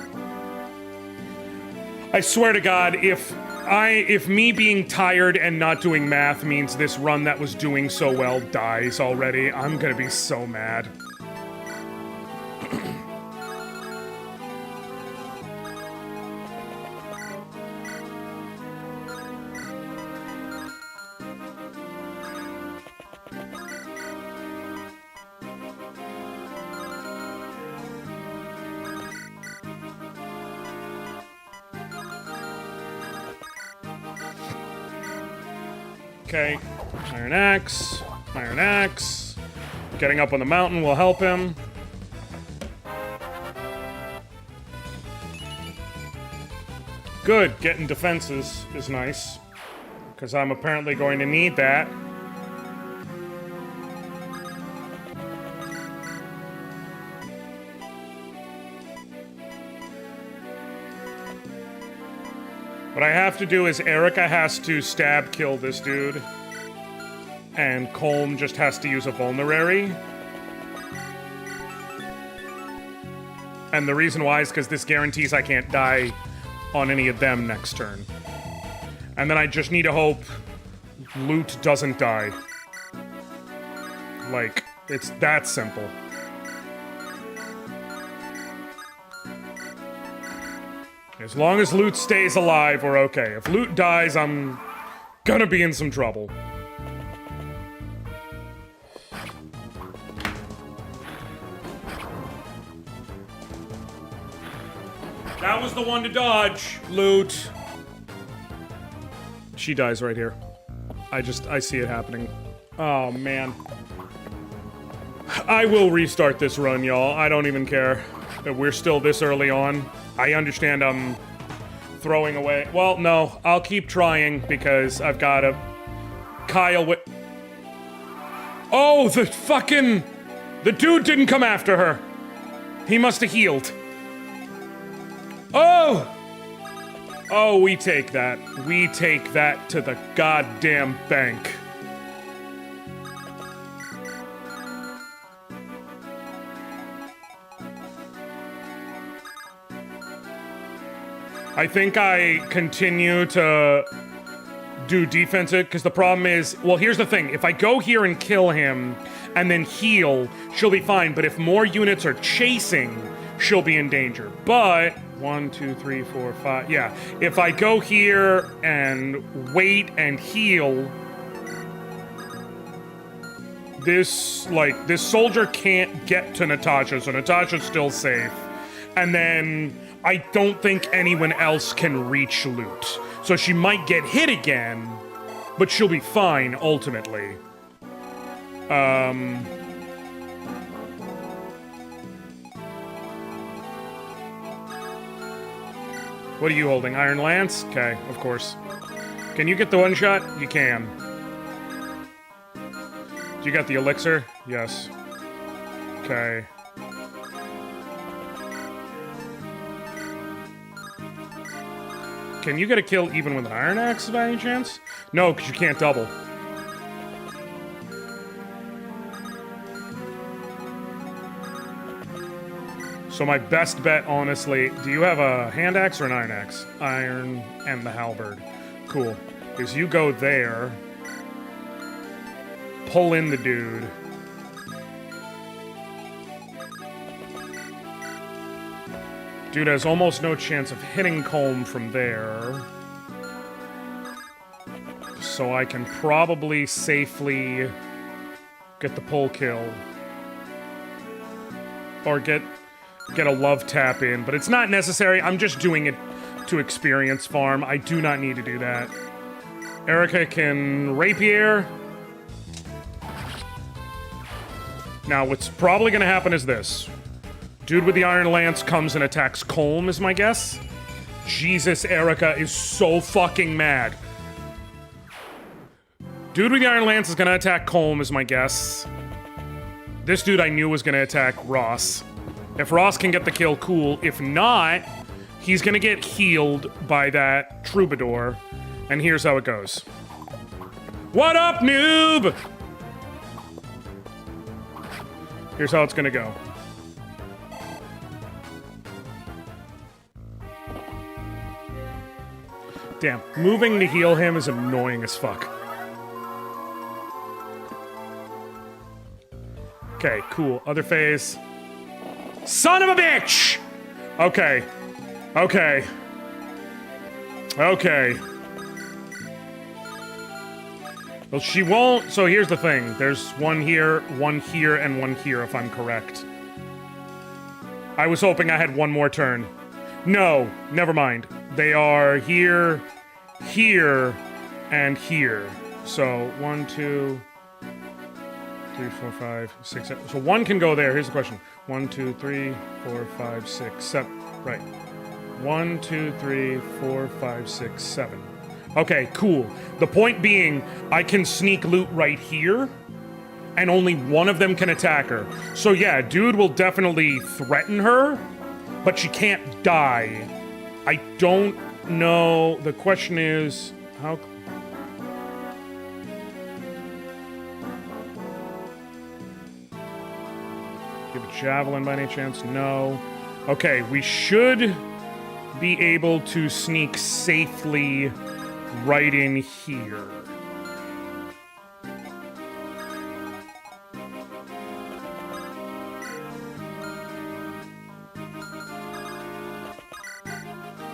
I swear to God, if me being tired and not doing math means this run that was doing so well dies already, I'm gonna be so mad. Okay, Iron Axe, Iron Axe. Getting up on the mountain will help him. Good, getting defenses is nice, because I'm apparently going to need that. What I have to do is Eirika has to stab kill this dude. And Colm just has to use a vulnerary. And the reason why is because this guarantees I can't die on any of them next turn. And then I just need to hope Loot doesn't die. Like, it's that simple. As long as Loot stays alive, we're okay. If Loot dies, I'm gonna be in some trouble. That was the one to dodge, Loot. She dies right here. I see it happening. Oh, man. I will restart this run, y'all. I don't even care that we're still this early on. I understand I'm throwing away. Well, no, I'll keep trying because I've got a Kyle with. Oh, the dude didn't come after her. He must have healed. Oh! Oh, we take that. We take that to the goddamn bank. I think I continue to do defensive, because the problem is, well, here's the thing. If I go here and kill him and then heal, she'll be fine. But if more units are chasing, she'll be in danger. But 1, 2, 3, 4, 5. Yeah, if I go here and wait and heal, this soldier can't get to Natasha, so Natasha's still safe. And then I don't think anyone else can reach Loot. So she might get hit again, but she'll be fine ultimately. What are you holding? Iron Lance? Okay, of course. Can you get the one shot? You can. You got the elixir? Yes. Okay. Can you get a kill even with an Iron Axe by any chance? No, because you can't double. So my best bet, honestly, do you have a hand axe or an iron axe? Iron and the halberd. Cool. Is you go there, pull in the dude. Dude has almost no chance of hitting Colm from there. So I can probably safely get the pull kill. Or get a love tap in, but it's not necessary. I'm just doing it to experience farm. I do not need to do that. Eirika can rapier. Now, what's probably going to happen is this. Dude with the Iron Lance comes and attacks Colm, is my guess. Jesus, Eirika is so fucking mad. Dude with the Iron Lance is gonna attack Colm, is my guess. This dude I knew was gonna attack Ross. If Ross can get the kill, cool. If not, he's gonna get healed by that Troubadour. And here's how it goes. What up, noob? Here's how it's gonna go. Damn, moving to heal him is annoying as fuck. Okay, cool. Other phase. Son of a bitch! Okay. Okay. Okay. Well, she won't. So here's the thing. There's one here, and one here, if I'm correct. I was hoping I had one more turn. No, never mind. They are here, here, and here. So 1, 2, 3, 4, 5, 6, 7. So one can go there. Here's the question. 1, 2, 3, 4, 5, 6, 7. Right. 1, 2, 3, 4, 5, 6, 7. Okay, cool. The point being, I can sneak loot right here, and only one of them can attack her. So yeah, dude will definitely threaten her, but she can't die. I don't know. The question is, how... Give a javelin by any chance? No. Okay, we should be able to sneak safely right in here.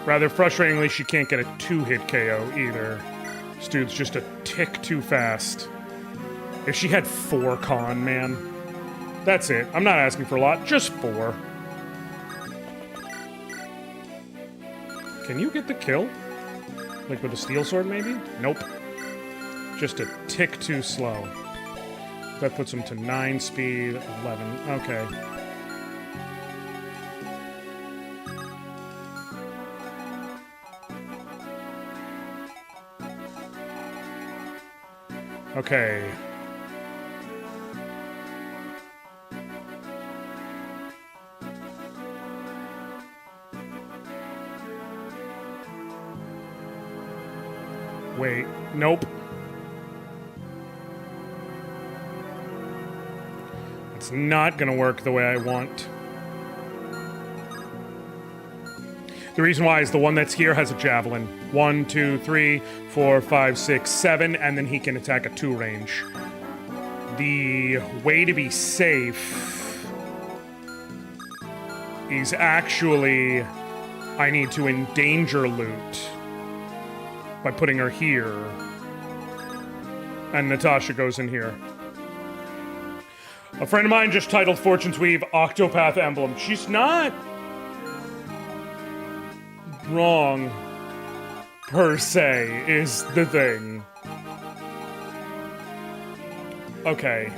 Rather frustratingly, she can't get a 2-hit KO either. This dude's just a tick too fast. If she had 4 con, man. That's it. I'm not asking for a lot, just 4. Can you get the kill? Like with a steel sword, maybe? Nope. Just a tick too slow. That puts him to 9 speed, 11. Okay. Okay. Wait, nope. It's not gonna work the way I want. The reason why is the one that's here has a javelin. 1, 2, 3, 4, 5, 6, 7, and then he can attack at 2 range. The way to be safe is actually I need to endanger loot by putting her here. And Natasha goes in here. A friend of mine just titled Fortune's Weave Octopath Emblem. She's not wrong, per se, is the thing. Okay.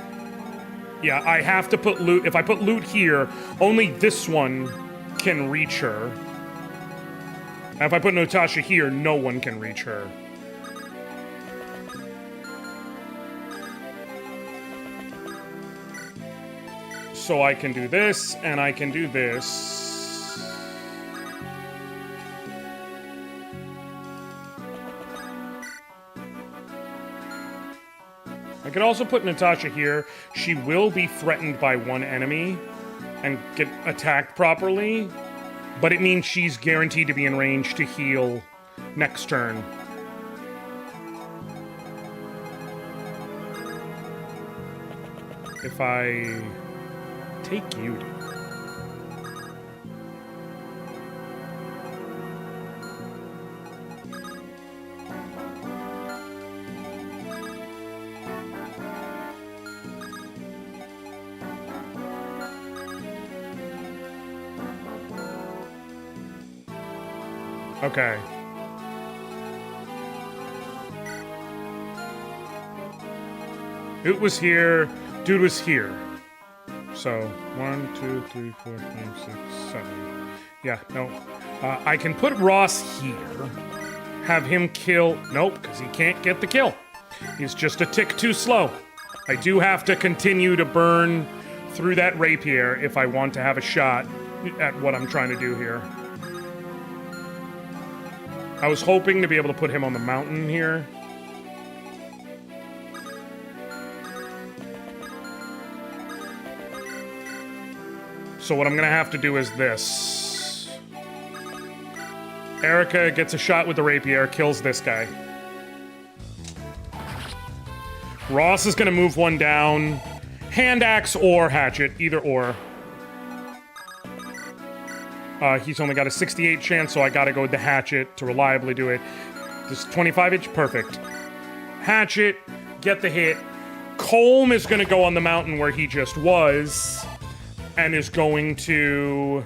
Yeah, I have to put loot. If I put loot here, only this one can reach her. And if I put Natasha here, no one can reach her. So I can do this, and I can do this. I could also put Natasha here. She will be threatened by one enemy and get attacked properly. But it means she's guaranteed to be in range to heal next turn. If I take you... Okay. It was here. Dude was here. So, 1, 2, 3, 4, 5, 6, 7. Yeah, no. I can put Ross here. Have him kill... Nope, because he can't get the kill. He's just a tick too slow. I do have to continue to burn through that rapier if I want to have a shot at what I'm trying to do here. I was hoping to be able to put him on the mountain here. So what I'm gonna have to do is this. Eirika gets a shot with the rapier, kills this guy. Ross is gonna move one down. Hand axe or hatchet, either or. He's only got a 68 chance, so I gotta go with the hatchet to reliably do it. This 25 inch, perfect. Hatchet, get the hit. Colm is gonna go on the mountain where he just was, and is going to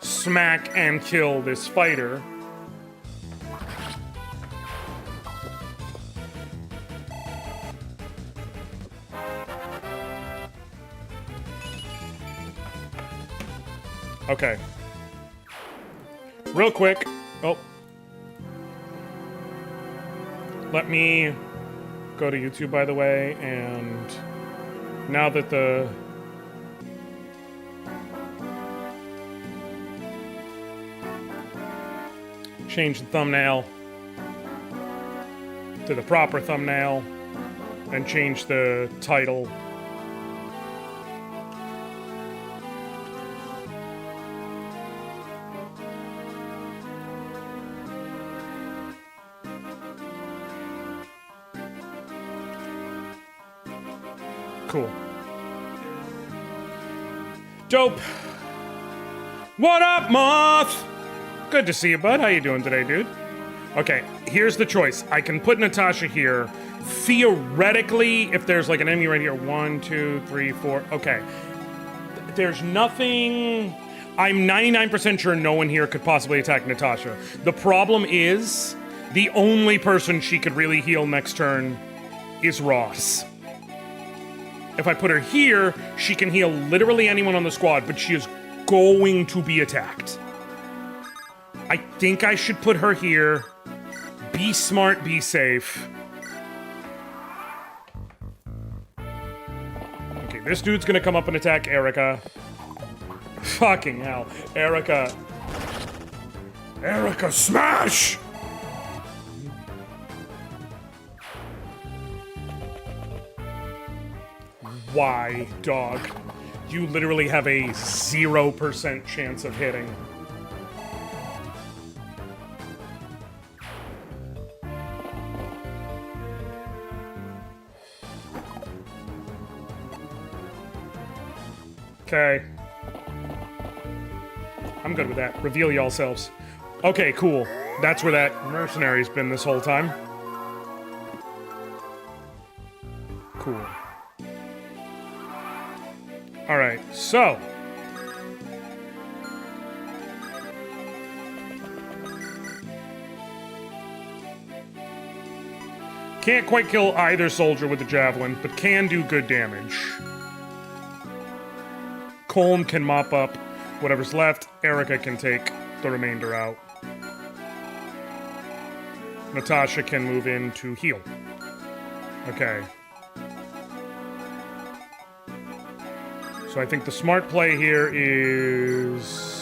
smack and kill this fighter. Okay. Real quick. Oh. Let me go to YouTube, by the way, and now that the... change the thumbnail to the proper thumbnail and change the title. Cool. Dope. What up, Moth? Good to see you, bud. How you doing today, dude? Okay, here's the choice. I can put Natasha here. Theoretically, if there's like an enemy right here, 1, 2, 3, 4. Okay. There's nothing... I'm 99% sure no one here could possibly attack Natasha. The problem is, the only person she could really heal next turn is Ross. If I put her here, she can heal literally anyone on the squad, but she is going to be attacked. I think I should put her here. Be smart, be safe. Okay, this dude's gonna come up and attack Eirika. Fucking hell. Eirika. Eirika, smash! Why, dog? You literally have a 0% chance of hitting. Okay. I'm good with that. Reveal yourselves. Okay, cool. That's where that mercenary's been this whole time. Cool. Alright, so. Can't quite kill either soldier with the javelin, but can do good damage. Colm can mop up whatever's left. Eirika can take the remainder out. Natasha can move in to heal. Okay. So I think the smart play here is...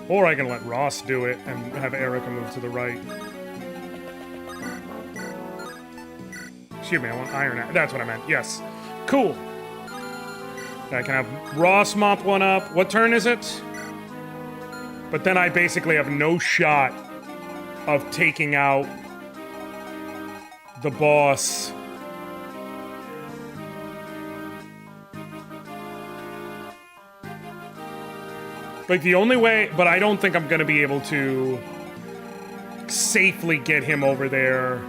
Or I can let Ross do it and have Eirika move to the right. Excuse me, I want Iron Axe. That's what I meant. Yes. Cool. I can have Ross mop one up. What turn is it? But then I basically have no shot of taking out the boss. Like, the only way... But I don't think I'm going to be able to safely get him over there.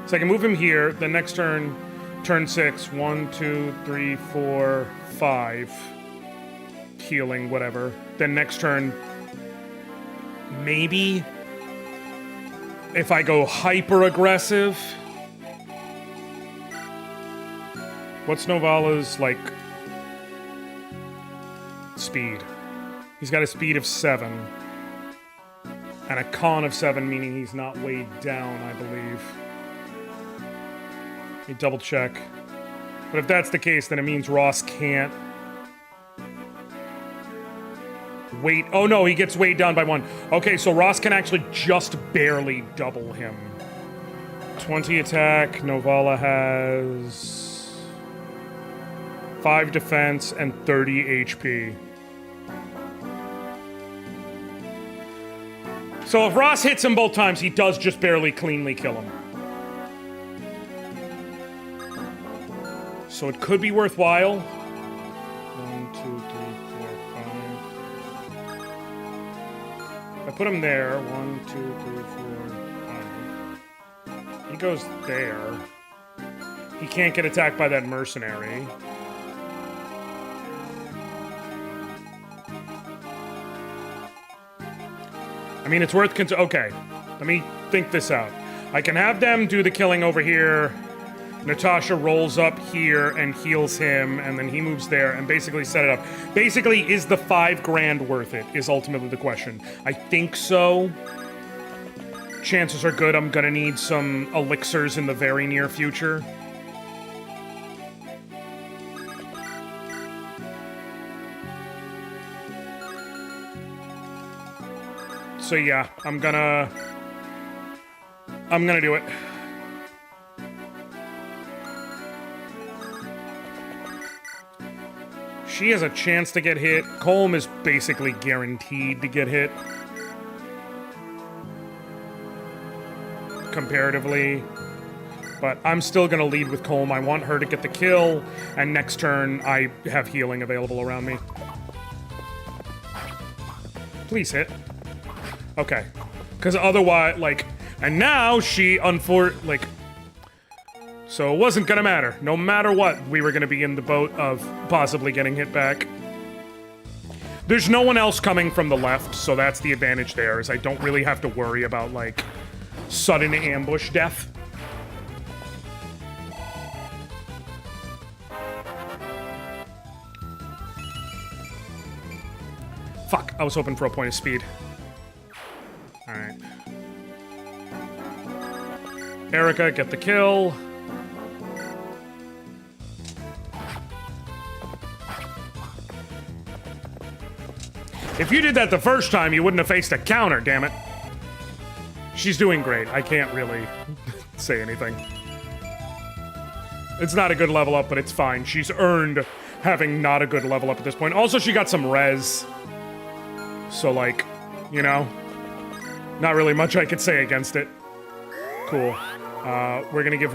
So I can move him here. The next turn, turn 6. 1, 2, 3, 4, 5. Healing, whatever. Then next turn, maybe if I go hyper aggressive, what's Novala's, like, speed? He's got a speed of 7. And a con of 7, meaning he's not weighed down, I believe. Let me double check. But if that's the case, then it means Ross can't weight. Oh no, he gets weighed down by 1. Okay, so Ross can actually just barely double him. 20 attack. Novala has 5 defense and 30 HP. So if Ross hits him both times, he does just barely cleanly kill him. So it could be worthwhile. 1, 2, 3, 4, 5. I put him there. 1, 2, 3, 4, 5. He goes there. He can't get attacked by that mercenary. I mean, it's worth okay, let me think this out. I can have them do the killing over here. Natasha rolls up here and heals him, and then he moves there and basically set it up. Basically, is the $5 grand worth it, is ultimately the question. I think so. Chances are good I'm gonna need some elixirs in the very near future. So yeah, I'm gonna do it. She has a chance to get hit. Colm is basically guaranteed to get hit. Comparatively. But I'm still gonna lead with Colm. I want her to get the kill, and next turn I have healing available around me. Please hit. Okay, because otherwise, like, and now she, like, so it wasn't gonna matter. No matter what, we were gonna be in the boat of possibly getting hit back. There's no one else coming from the left, so that's the advantage there, is I don't really have to worry about, like, sudden ambush death. Fuck, I was hoping for a point of speed. Alright. Eirika, get the kill. If you did that the first time, you wouldn't have faced a counter, damn it. She's doing great. I can't really say anything. It's not a good level up, but it's fine. She's earned having not a good level up at this point. Also, she got some res. So, like, you know, not really much I could say against it. Cool. We're gonna have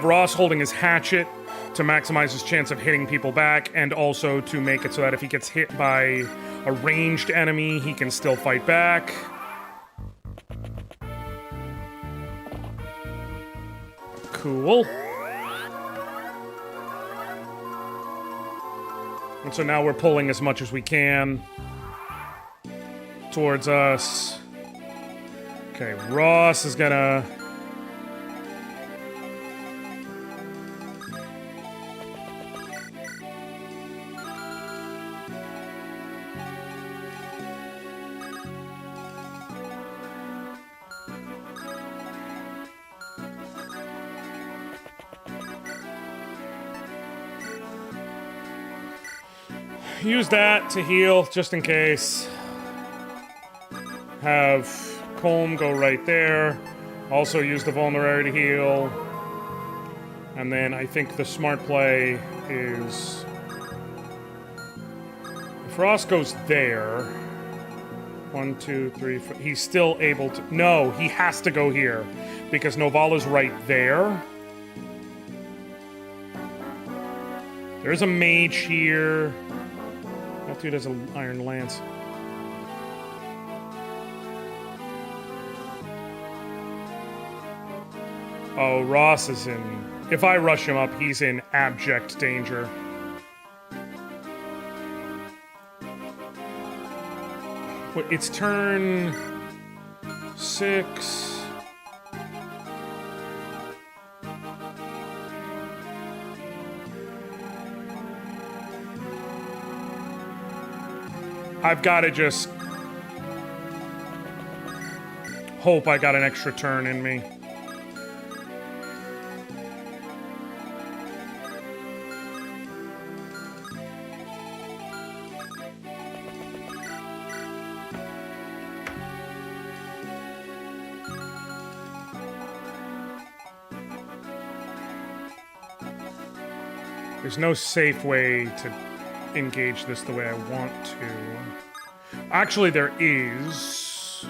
Ross holding his hatchet to maximize his chance of hitting people back, and also to make it so that if he gets hit by a ranged enemy, he can still fight back. Cool. And so now we're pulling as much as we can towards us. Okay, Ross is gonna... use that to heal, just in case. Have Colm go right there. Also use the vulnerability to heal. And then I think the smart play is... if Ross goes there... 1, 2, 3, 4... he's still able to... no, he has to go here. Because Novala's right there. There's a mage here. That dude has an iron lance. Oh, Ross is in... if I rush him up, he's in abject danger. It's turn 6. I've got to just hope I got an extra turn in me. There's no safe way to engage this the way I want to. Actually, there is.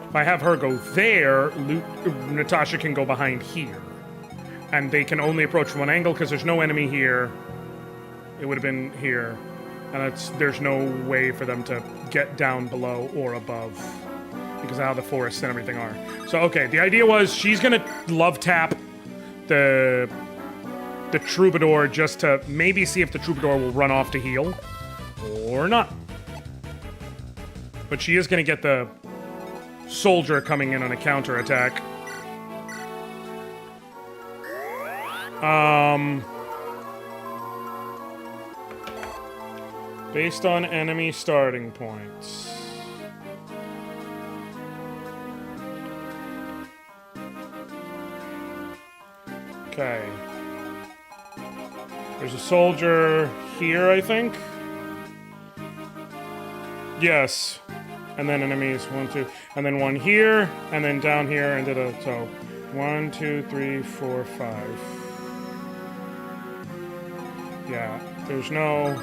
If I have her go there, Natasha can go behind here. And they can only approach from one angle because there's no enemy here. It would have been here. And there's no way for them to get down below or above because of how the forests and everything are. So, okay, the idea was she's going to love tap the troubadour just to maybe see if the troubadour will run off to heal or not. But she is going to get the soldier coming in on a counterattack. Based on enemy starting points. Okay. There's a soldier here, I think. Yes. And then enemies, 1, 2. And then one here, and then down here into the... So, 1, 2, 3, 4, 5. Yeah, there's no...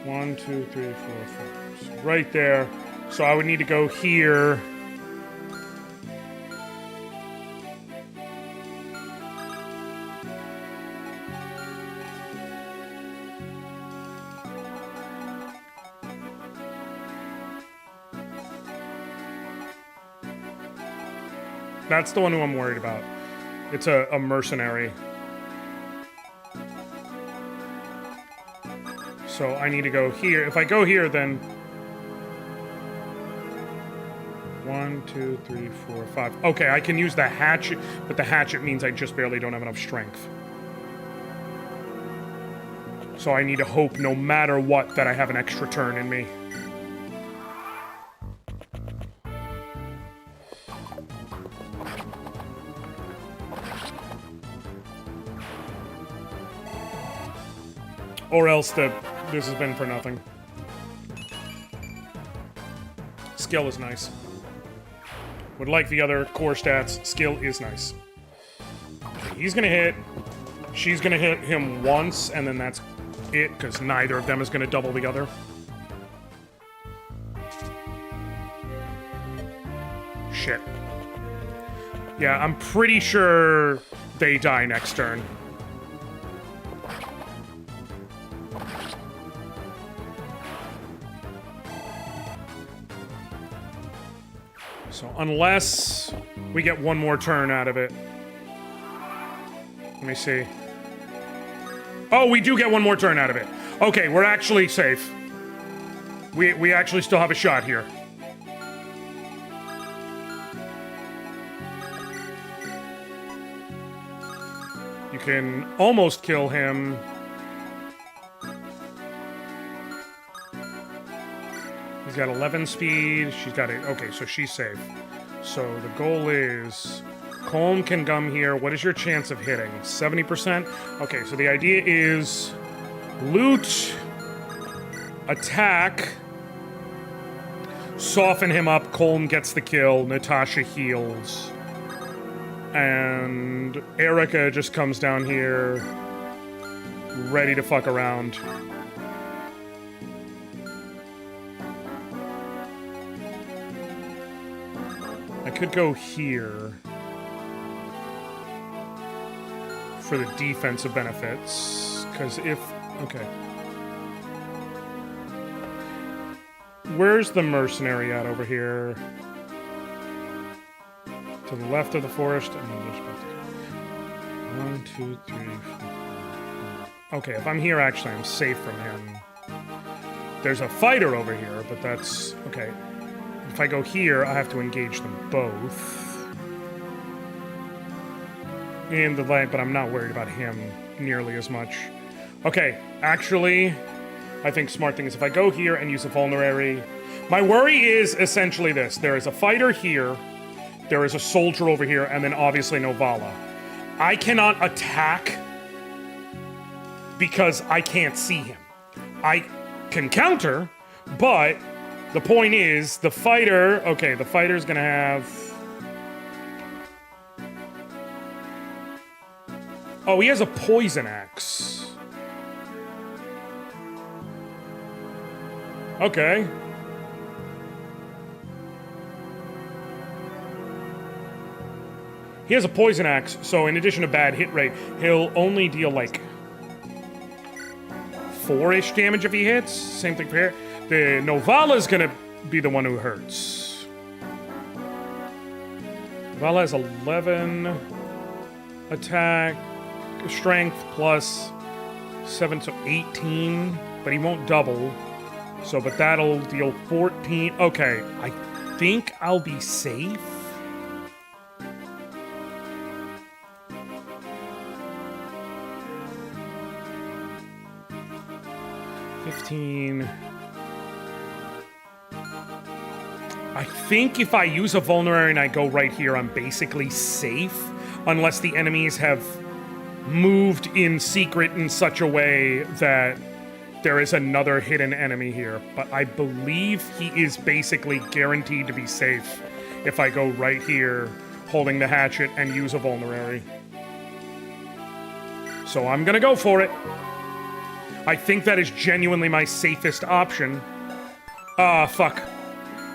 1, 2, 3, 4, 5. So right there. So I would need to go here. That's the one who I'm worried about. It's a mercenary. So I need to go here. If I go here, then... 1, 2, 3, 4, 5. Okay, I can use the hatchet, but the hatchet means I just barely don't have enough strength. So I need to hope, no matter what, that I have an extra turn in me. Or else this has been for nothing. Skill is nice. Would like the other core stats. Skill is nice. Okay, he's gonna hit. She's gonna hit him once, and then that's it, because neither of them is gonna double the other. Shit. Yeah, I'm pretty sure they die next turn. So unless we get one more turn out of it. Let me see. Oh, we do get one more turn out of it. Okay, we're actually safe. We actually still have a shot here. You can almost kill him. He's got 11 speed. She's got 8. Okay, so she's safe. So the goal is... Colm can come here. What is your chance of hitting? 70%? Okay, so the idea is... Loot. Attack. Soften him up. Colm gets the kill. Natasha heals. And Eirika just comes down here. Ready to fuck around. I could go here for the defensive benefits, because if... Okay. Where's the mercenary at over here? To the left of the forest, and then just... 1, 2, 3, 4. Okay, if I'm here, actually, I'm safe from him. There's a fighter over here, but that's... Okay. If I go here, I have to engage them both. in the light, but I'm not worried about him nearly as much. Okay, actually, I think smart thing is if I go here and use a vulnerary... My worry is essentially this. There is a fighter here, there is a soldier over here, and then obviously Novala. I cannot attack because I can't see him. I can counter, but the point is, the fighter... Okay, the fighter's gonna have... Oh, he has a poison axe. Okay. He has a poison axe, so in addition to bad hit rate, he'll only deal like 4-ish damage if he hits. Same thing for here. The Novala's gonna be the one who hurts. Novala has 11 attack, strength plus 7, so 18, but he won't double. So, but that'll deal 14. Okay, I think I'll be safe. I think if I use a vulnerary and I go right here, I'm basically safe, unless the enemies have moved in secret in such a way that there is another hidden enemy here. But I believe he is basically guaranteed to be safe if I go right here, holding the hatchet, and use a vulnerary. So I'm gonna go for it. I think that is genuinely my safest option. Fuck.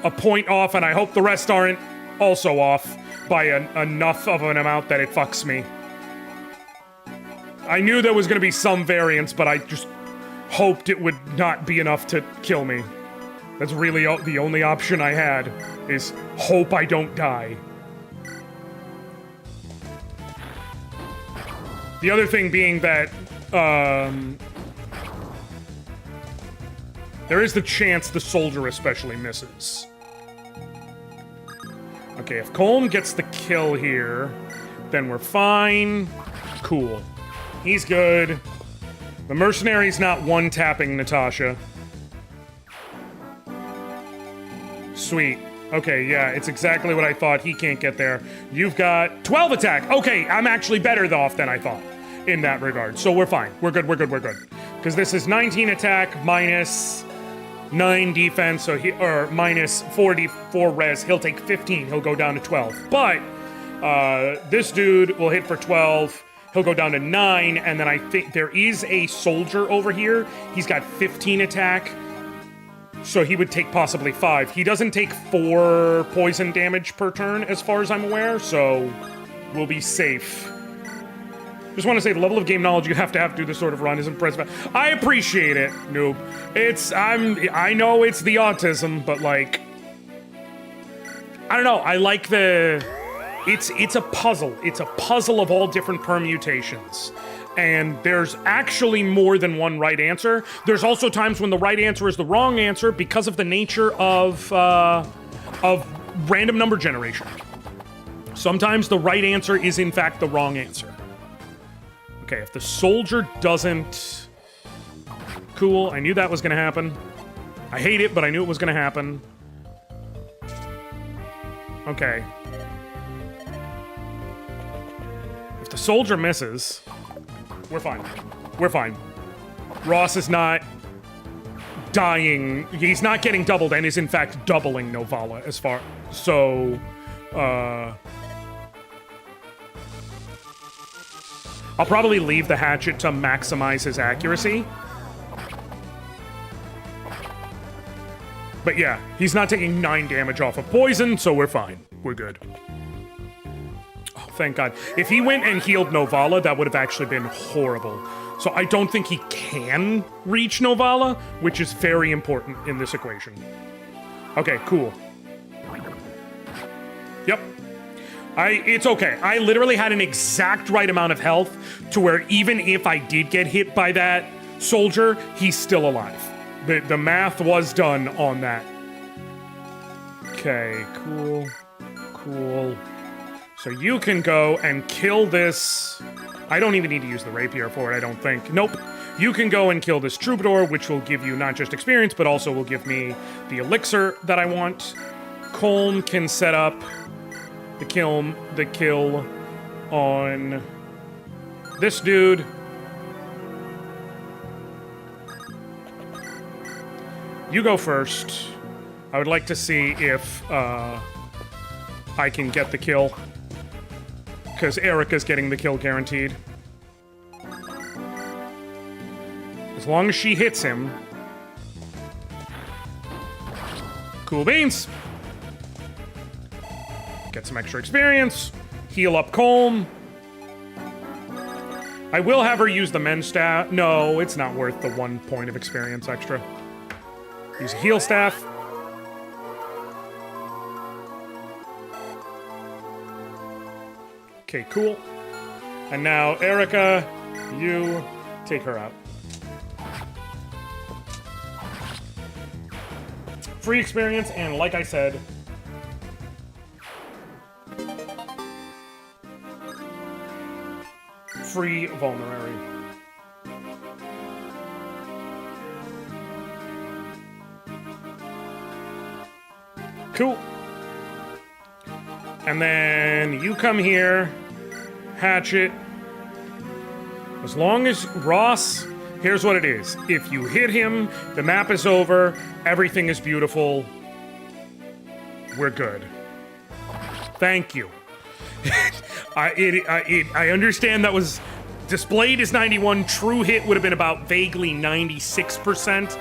A point off, and I hope the rest aren't also off by enough of an amount that it fucks me. I knew there was gonna be some variance, but I just hoped it would not be enough to kill me. That's really the only option I had, is hope I don't die. The other thing being that, there is the chance the soldier especially misses. Okay, if Colm gets the kill here, then we're fine. Cool. He's good. The mercenary's not one-tapping Natasha. Sweet. Okay, yeah, it's exactly what I thought. He can't get there. You've got 12 attack. Okay, I'm actually better off than I thought in that regard. So we're fine. We're good, we're good, we're good. Because this is 19 attack minus 9 defense, so or minus 44 res. He'll take 15. He'll go down to 12. But this dude will hit for 12. He'll go down to 9, and then I think there is a soldier over here. He's got 15 attack, so he would take possibly 5. He doesn't take 4 poison damage per turn, as far as I'm aware, so we'll be safe. Just want to say, the level of game knowledge you have to do this sort of run is impressive. I appreciate it, noob. I know it's the autism, but like, I don't know, I like the... It's a puzzle. It's a puzzle of all different permutations. And there's actually more than one right answer. There's also times when the right answer is the wrong answer because of the nature of random number generation. Sometimes the right answer is in fact the wrong answer. Okay, if the soldier doesn't... Cool, I knew that was gonna happen. I hate it, but I knew it was gonna happen. Okay. If the soldier misses, we're fine. We're fine. Ross is not dying. He's not getting doubled and is in fact doubling Novala as far... So, I'll probably leave the hatchet to maximize his accuracy. But yeah, he's not taking 9 damage off of poison, so we're fine. We're good. Oh, thank God. If he went and healed Novala, that would have actually been horrible. So I don't think he can reach Novala, which is very important in this equation. Okay, cool. Yep. It's okay. I literally had an exact right amount of health to where even if I did get hit by that soldier, he's still alive. The math was done on that. Okay, cool. Cool. So you can go and kill this. I don't even need to use the rapier for it, I don't think. Nope. You can go and kill this troubadour, which will give you not just experience, but also will give me the elixir that I want. Colm can set up the kill on this dude. You go first. I would like to see if I can get the kill. Because Eirika's getting the kill guaranteed. As long as she hits him. Cool beans. Get some extra experience. Heal up Colm. I will have her use the men's staff. No, it's not worth the 1 point of experience extra. Use a heal staff. Okay, cool. And now, Eirika, you take her out. Free experience, and like I said, free vulnerary. Cool. And then you come here, hatchet. As long as Ross, here's what it is. If you hit him, the map is over, everything is beautiful. We're good. Thank you. I understand that was displayed as 91. True hit would have been about vaguely 96%.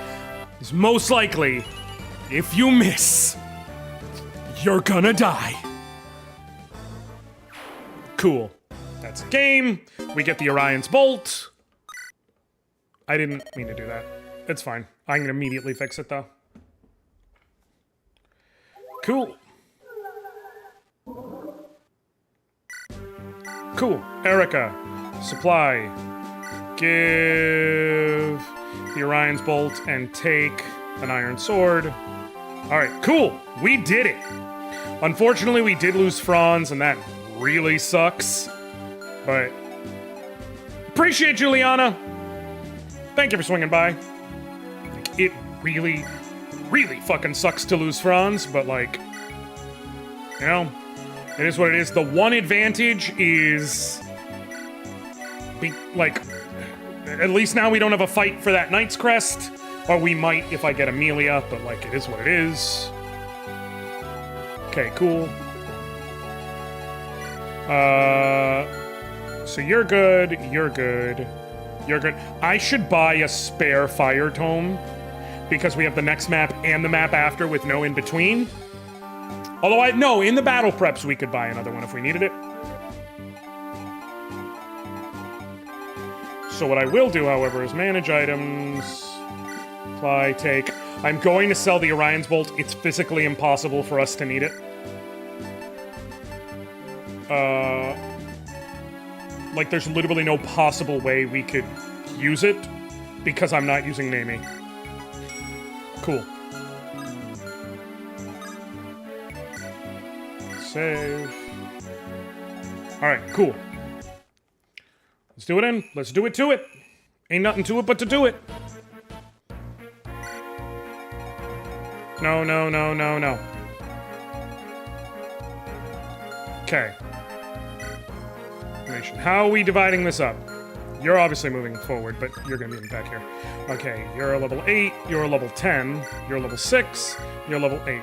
Is most likely, if you miss, you're gonna die. Cool. That's a game. We get the Orion's Bolt. I didn't mean to do that. It's fine. I'm gonna immediately fix it, though. Cool. Cool. Eirika. Supply. Give the Orion's Bolt and take an iron sword. Alright, cool. We did it. Unfortunately, we did lose Franz, and that really sucks. But appreciate Juliana. Thank you for swinging by. Like, it really, really fucking sucks to lose Franz, but like, you know, it is what it is. The one advantage is, at least now we don't have a fight for that Knight's Crest, or we might if I get Amelia, but like, it is what it is. Okay, cool. So you're good, you're good, you're good. I should buy a spare fire tome because we have the next map and the map after with no in between. Although no, in the battle preps we could buy another one if we needed it. So what I will do, however, is manage items, apply, take. I'm going to sell the Orion's Bolt. It's physically impossible for us to need it. Like, there's literally no possible way we could use it because I'm not using Nami. Cool. Save. Alright, cool. Let's do it in. Let's do it to it. Ain't nothing to it but to do it. No, no, no, no, no. Okay. How are we dividing this up? You're obviously moving forward, but you're gonna be back here. Okay, you're a level 8, you're a level 10, you're a level 6, you're level 8.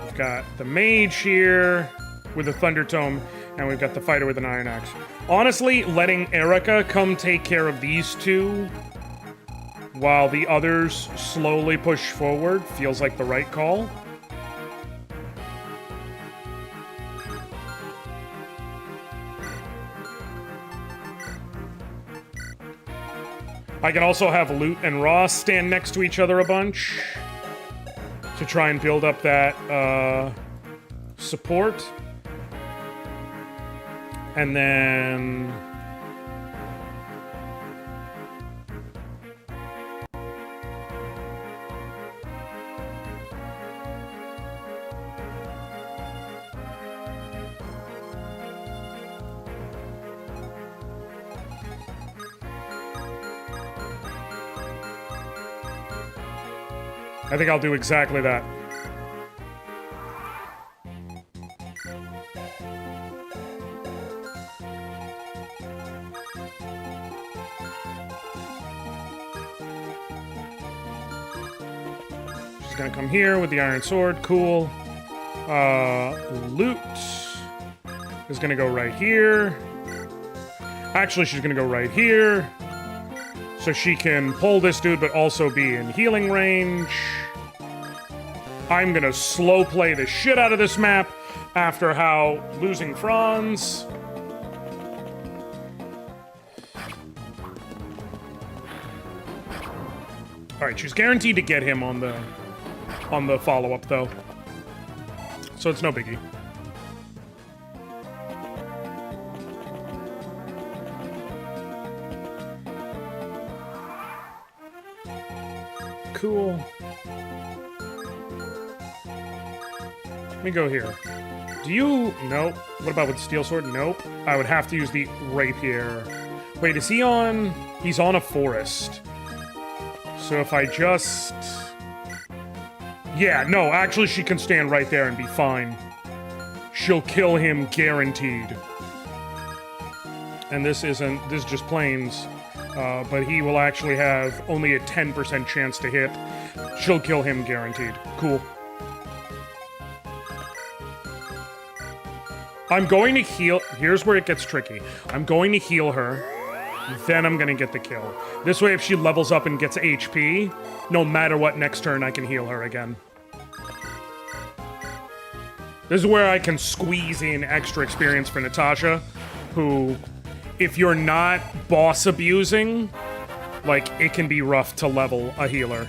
We've got the mage here with a thunder tome, and we've got the fighter with an iron axe. Honestly, letting Eirika come take care of these two while the others slowly push forward feels like the right call. I can also have Lute and Ross stand next to each other a bunch to try and build up that support. And then I think I'll do exactly that. She's gonna come here with the iron sword. Cool. Loot is gonna go right here. Actually, she's gonna go right here. So she can pull this dude, but also be in healing range. I'm gonna slow play the shit out of this map after how losing Franz. Alright, she's guaranteed to get him on the follow-up, though. So it's no biggie. Cool. Let me go here. Do you... Nope. What about with steel sword? Nope. I would have to use the rapier. Wait, is he on... He's on a forest. So if I just... Yeah, no, actually she can stand right there and be fine. She'll kill him guaranteed. And this isn't... This is just plains. But he will actually have only a 10% chance to hit. She'll kill him guaranteed. Cool. I'm going to heal... Here's where it gets tricky. I'm going to heal her. Then I'm going to get the kill. This way, if she levels up and gets HP, no matter what, next turn I can heal her again. This is where I can squeeze in extra experience for Natasha, who... If you're not boss abusing, like, it can be rough to level a healer.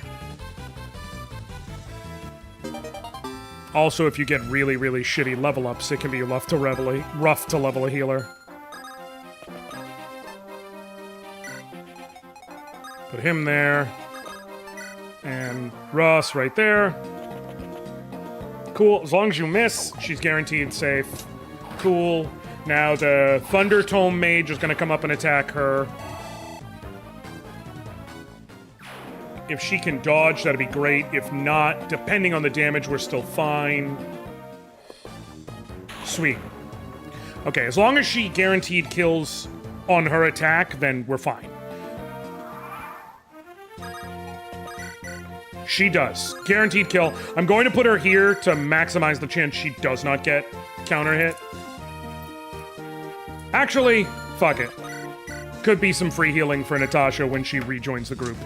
Also, if you get really, really shitty level ups, it can be rough to level a healer. Put him there. And Ross right there. Cool. As long as you miss, she's guaranteed safe. Cool. Now the Thunder Tome Mage is going to come up and attack her. If she can dodge, that'd be great. If not, depending on the damage, we're still fine. Sweet. Okay, as long as she guaranteed kills on her attack, then we're fine. She does. Guaranteed kill. I'm going to put her here to maximize the chance she does not get counter hit. Actually, fuck it. Could be some free healing for Natasha when she rejoins the group.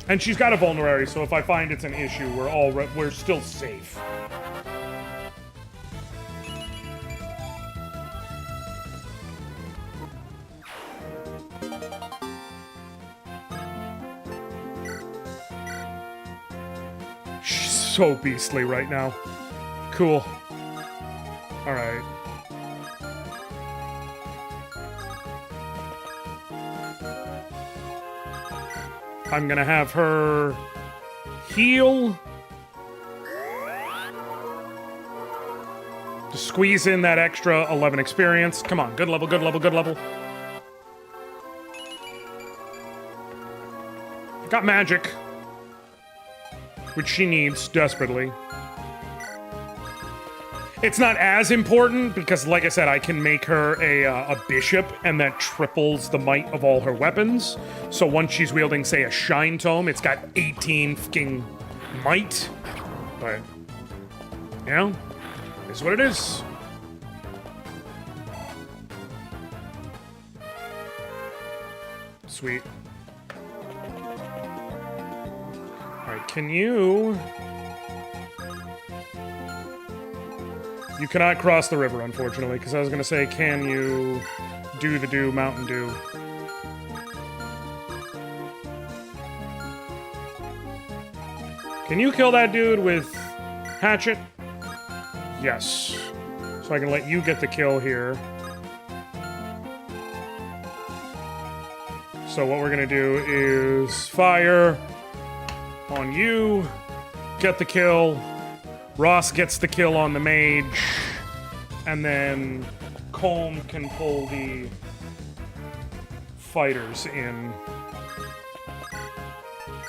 And she's got a vulnerary, so if I find it's an issue, we're still safe. She's so beastly right now. Cool. Alright. I'm gonna have her heal. Just squeeze in that extra 11 experience. Come on, good level, good level, good level. Got magic, which she needs desperately. It's not as important because, like I said, I can make her a bishop, and that triples the might of all her weapons. So once she's wielding, say, a Shine Tome, it's got 18 fucking might. But, you know, it's what it is. Sweet. Alright, can you... You cannot cross the river, unfortunately, because I was going to say, can you do the Mountain Dew? Can you kill that dude with hatchet? Yes. So I can let you get the kill here. So what we're going to do is fire on you, get the kill. Ross gets the kill on the mage, and then Colm can pull the fighters in.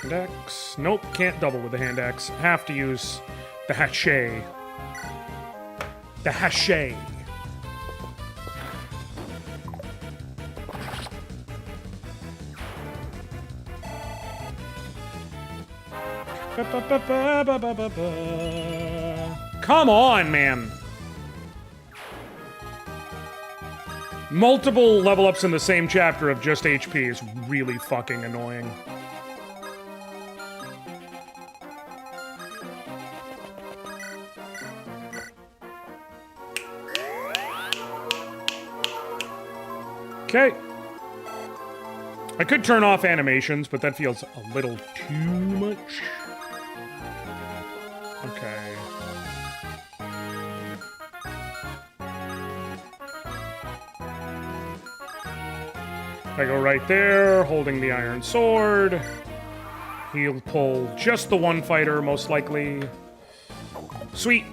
Hand axe. Nope, can't double with the hand axe. Have to use the hachet. The hachet. Come on, man. Multiple level ups in the same chapter of just HP is really fucking annoying. Okay. I could turn off animations, but that feels a little too much. Okay. I go right there, holding the iron sword. He'll pull just the one fighter, most likely. Sweet.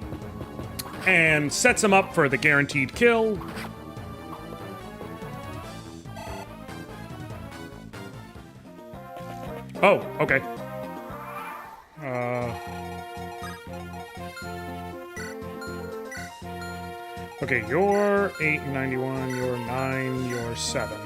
And sets him up for the guaranteed kill. Oh, okay. Okay, you're 891, you're 9, you're 7.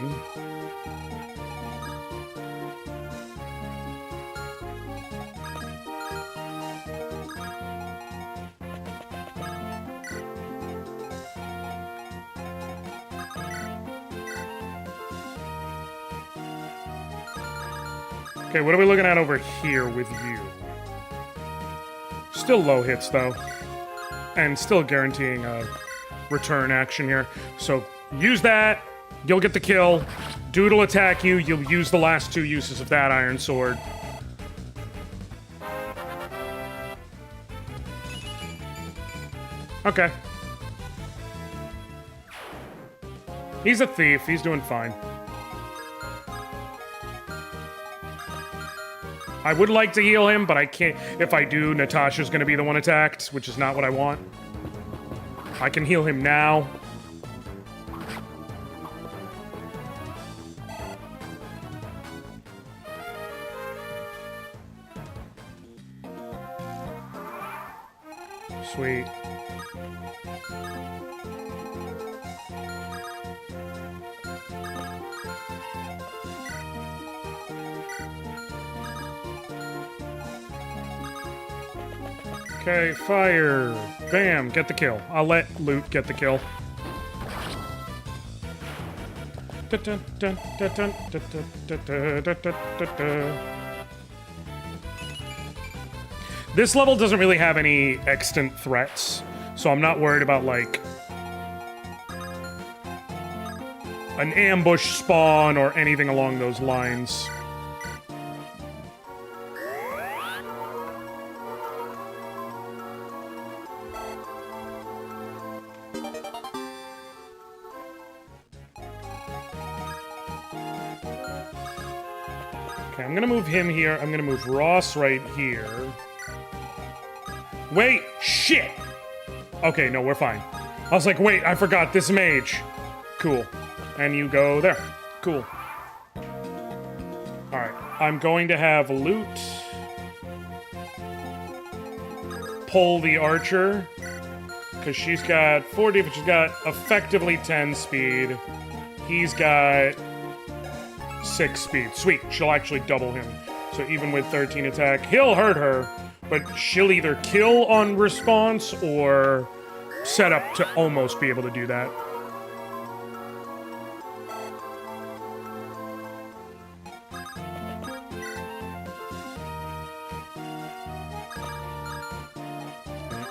Okay, what are we looking at over here with you? Still low hits, though. And still guaranteeing a return action here. So, use that. You'll get the kill. Dude will attack you. You'll use the last two uses of that iron sword. Okay. He's a thief. He's doing fine. I would like to heal him, but I can't. If I do, Natasha's going to be the one attacked, which is not what I want. I can heal him now. Sweet. Okay, fire. Bam, get the kill. I'll let Loot get the kill. This level doesn't really have any extant threats, so I'm not worried about, like, an ambush spawn or anything along those lines. Okay, I'm gonna move him here. I'm gonna move Ross right here. Wait! Shit! Okay, no, we're fine. I was like, wait, I forgot this mage. Cool. And you go there. Cool. Alright, I'm going to have Loot pull the archer. Because she's got 40, but she's got effectively 10 speed. He's got 6 speed. Sweet, she'll actually double him. So even with 13 attack, he'll hurt her, but she'll either kill on response or set up to almost be able to do that.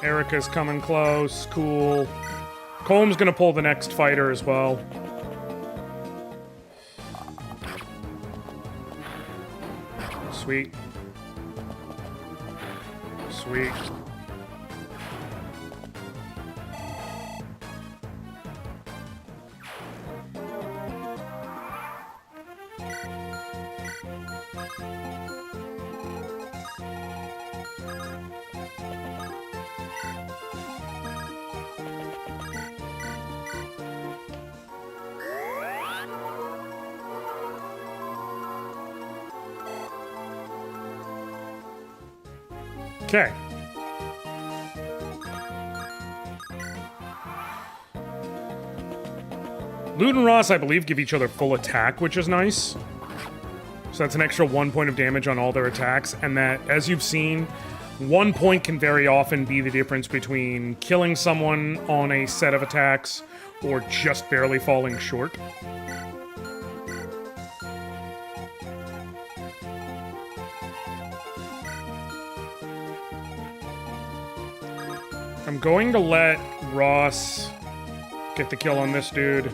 Eirika's coming close. Cool. Colm's gonna pull the next fighter as well. Sweet. Sweet. Okay. Lute and Ross, I believe, give each other full attack, which is nice. So that's an extra 1 point of damage on all their attacks, and that, as you've seen, 1 point can very often be the difference between killing someone on a set of attacks or just barely falling short. I'm going to let Ross get the kill on this dude,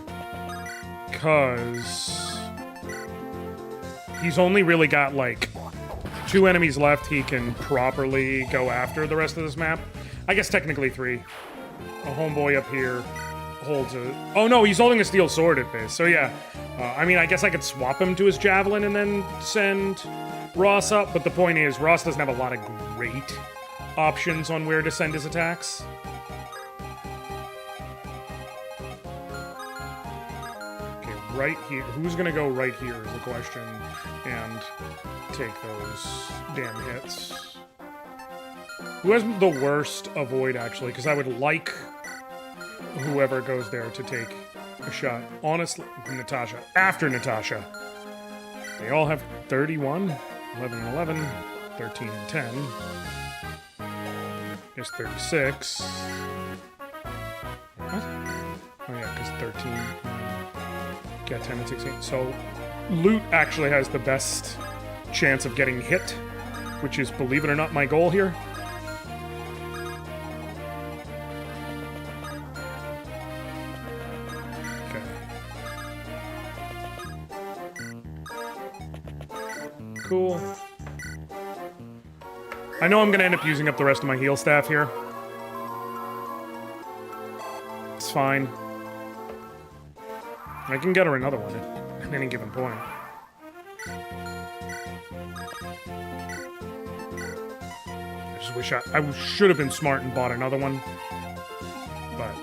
because he's only really got, like, 2 enemies left he can properly go after the rest of this map. I guess technically 3. A homeboy up here holds a... Oh no, he's holding a steel sword at this. So yeah, I mean, I guess I could swap him to his javelin and then send Ross up, but the point is, Ross doesn't have a lot of great options on where to send his attacks. Okay, right here. Who's gonna go right here is the question, and take those damn hits. Who has the worst avoid, actually? Because I would like whoever goes there to take a shot. Honestly, Natasha. After Natasha. They all have 31, 11 and 11, 13 and 10. There's 36. What? Oh yeah, because 13. Got 10 and 16. So, Lute actually has the best chance of getting hit, which is, believe it or not, my goal here. Okay. Cool. I know I'm going to end up using up the rest of my heal staff here. It's fine. I can get her another one at any given point. I just wish I should have been smart and bought another one. But...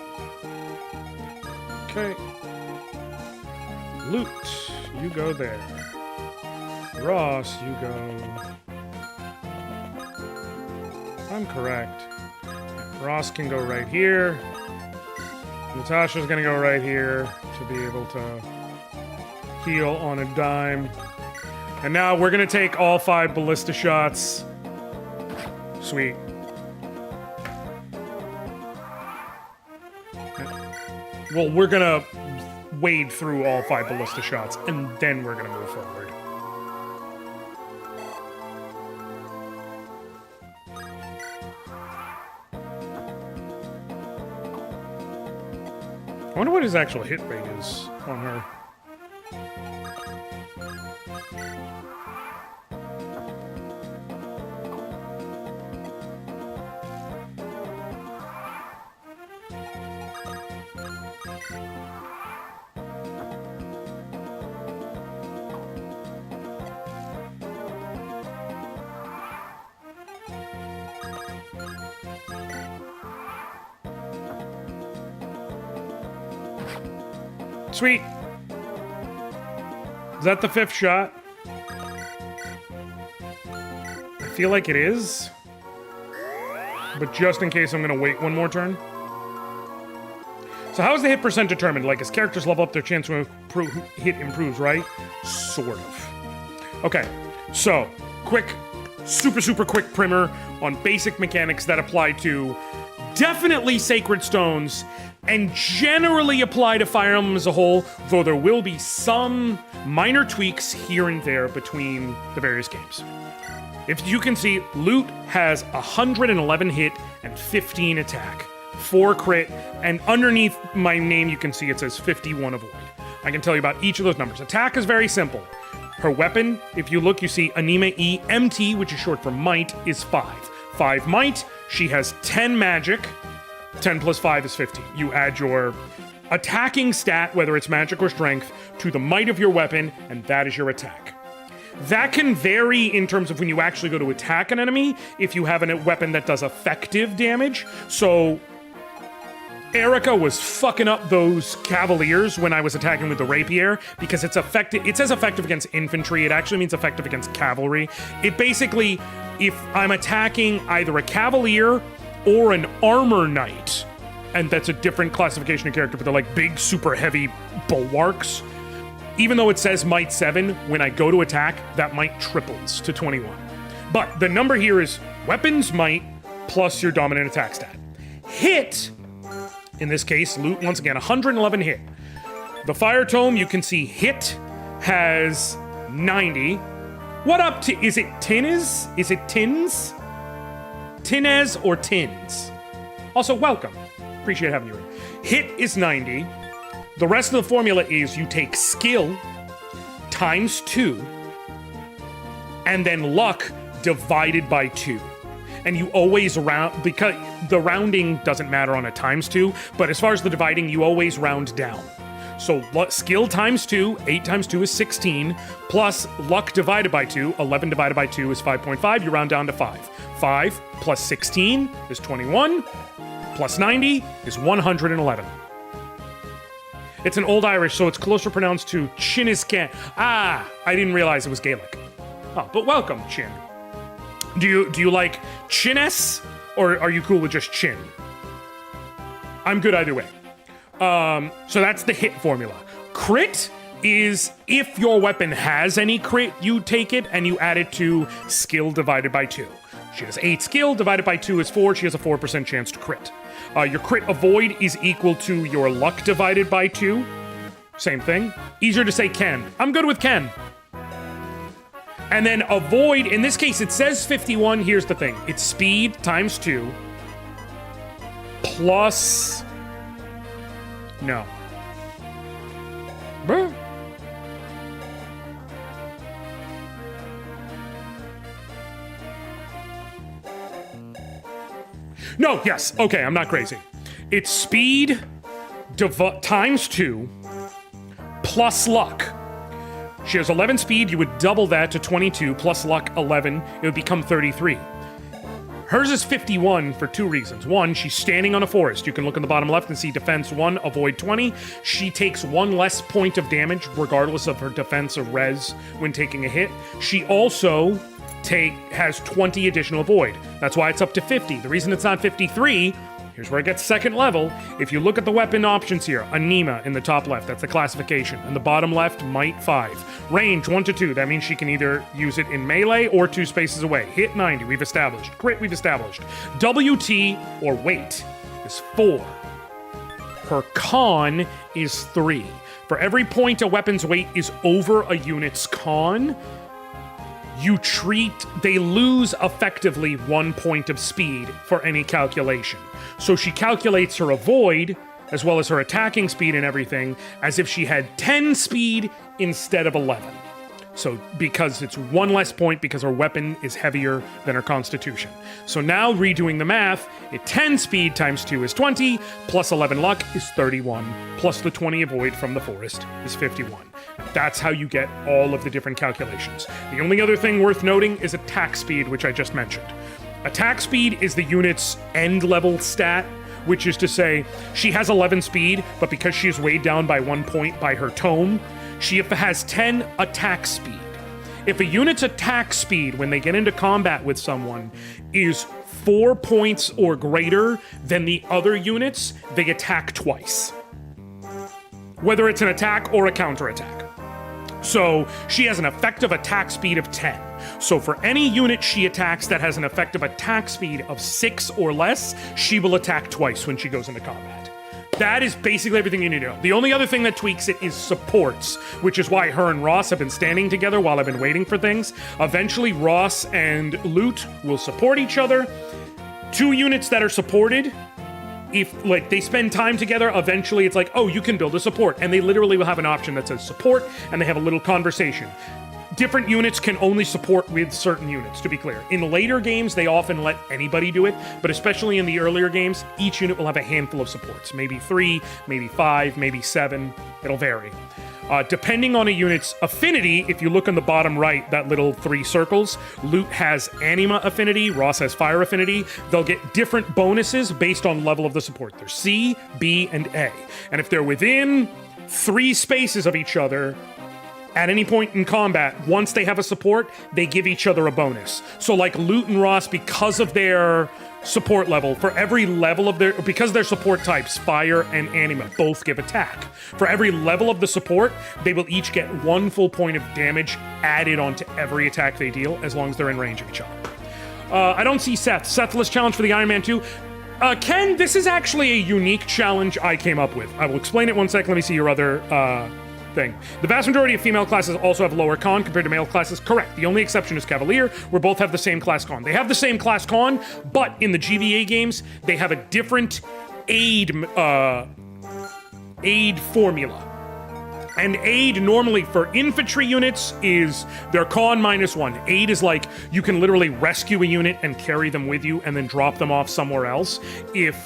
Okay. Lute, you go there. Ross, you go... I'm correct. Ross can go right here. Natasha's gonna go right here to be able to heal on a dime. And now we're gonna take all 5 ballista shots. Sweet. Well, we're gonna wade through all 5 ballista shots, and then we're gonna move forward. I wonder what his actual hit rate is on her. Sweet. Is that the 5th shot? I feel like it is. But just in case, I'm going to wait one more turn. So how is the hit percent determined? Like, as characters level up, their chance to hit improves, right? Sort of. Okay, so, quick, super quick primer on basic mechanics that apply to definitely Sacred Stones and generally apply to Fire Emblem as a whole, though there will be some minor tweaks here and there between the various games. If you can see, Lute has 111 hit and 15 attack, 4 crit, and underneath my name you can see it says 51 avoid. I can tell you about each of those numbers. Attack is very simple. Her weapon, if you look, you see Anima E MT, which is short for might, is 5. 5 might, she has 10 magic, 10 plus 5 is 15. You add your attacking stat, whether it's magic or strength, to the might of your weapon, and that is your attack. That can vary in terms of when you actually go to attack an enemy, if you have a weapon that does effective damage. So, Eirika was fucking up those cavaliers when I was attacking with the rapier because it's effective. It says effective against infantry. It actually means effective against cavalry. It basically, if I'm attacking either a cavalier or an armor knight, and that's a different classification of character, but they're like big, super heavy bulwarks. Even though it says might 7, when I go to attack, that might triples to 21. But the number here is weapons might plus your dominant attack stat. Hit, in this case, loot, once again, 111 hit. The Fire Tome, you can see hit has 90. What up to, is it Tines? Is it Tins? Tinez or Tins? Also, welcome. Appreciate having you here. Hit is 90. The rest of the formula is you take skill times 2 and then luck divided by 2. And you always round, because the rounding doesn't matter on a times 2, but as far as the dividing, you always round down. So skill times 2, 8 times 2 is 16, plus luck divided by 2, 11 divided by 2 is 5.5, you round down to 5. 5 plus 16 is 21, plus 90 is 111. It's an Old Irish, so it's closer pronounced to Chiniscan. Ah, I didn't realize it was Gaelic. Oh, but welcome, Chin. Do you like Chines, or are you cool with just Chin? I'm good either way. So that's the hit formula. Crit is if your weapon has any crit, you take it and you add it to skill divided by 2. She has 8 skill, divided by 2 is 4, she has a 4% chance to crit. Your crit avoid is equal to your luck divided by 2. Same thing. Easier to say Ken. I'm good with Ken. And then avoid, in this case, it says 51. Here's the thing. It's speed times 2 plus... No. Bruh. No, yes. Okay, I'm not crazy. It's speed times 2 plus luck. She has 11 speed, you would double that to 22, plus luck 11, it would become 33. Hers is 51 for 2 reasons. One, she's standing on a forest. You can look in the bottom left and see defense 1, avoid 20. She takes 1 less point of damage, regardless of her defense or res when taking a hit. She also has 20 additional avoid. That's why it's up to 50. The reason it's not 53, here's where it gets second level. If you look at the weapon options here, Anima in the top left, that's the classification. In the bottom left, Might 5. Range 1 to 2, that means she can either use it in melee or 2 spaces away. Hit 90, we've established. Crit, we've established. WT, or weight, is 4. Her con is 3. For every point a weapon's weight is over a unit's con, they lose effectively 1 point of speed for any calculation. So she calculates her avoid, as well as her attacking speed and everything, as if she had 10 speed instead of 11. So because it's 1 less point because her weapon is heavier than her constitution. So now redoing the math, 10 speed times 2 is 20, plus 11 luck is 31, plus the 20 avoid from the forest is 51. That's how you get all of the different calculations. The only other thing worth noting is attack speed, which I just mentioned. Attack speed is the unit's end level stat, which is to say she has 11 speed, but because she is weighed down by 1 point by her tome, she has 10 attack speed. If a unit's attack speed when they get into combat with someone is 4 points or greater than the other units, they attack twice. Whether it's an attack or a counterattack. So she has an effective attack speed of 10. So for any unit she attacks that has an effective attack speed of 6 or less, she will attack twice when she goes into combat. That is basically everything you need to know. The only other thing that tweaks it is supports, which is why her and Ross have been standing together while I've been waiting for things. Eventually, Ross and Loot will support each other. 2 units that are supported, if like they spend time together, eventually it's like, oh, you can build a support. And they literally will have an option that says support, and they have a little conversation. Different units can only support with certain units, to be clear. In later games, they often let anybody do it, but especially in the earlier games, each unit will have a handful of supports. Maybe 3, maybe 5, maybe 7. It'll vary. Depending on a unit's affinity, if you look on the bottom right, that little 3 circles, Loot has Anima affinity, Ross has Fire affinity. They'll get different bonuses based on level of the support. There's C, B, and A. And if they're within 3 spaces of each other, at any point in combat, once they have a support, they give each other a bonus. So like Loot and Ross, because of their support level, for every level of their, because their support types, Fire and Anima, both give attack. For every level of the support, they will each get 1 full point of damage added onto every attack they deal, as long as they're in range of each other. I don't see Seth. Sethless challenge for the Iron Man 2. Ken, this is actually a unique challenge I came up with. I will explain it 1 sec. Let me see your other thing. The vast majority of female classes also have lower con compared to male classes. Correct. The only exception is Cavalier, where both have the same class con. They have the same class con, but in the GVA games, they have a different aid formula. And aid normally for infantry units is their con -1. Aid is like you can literally rescue a unit and carry them with you and then drop them off somewhere else if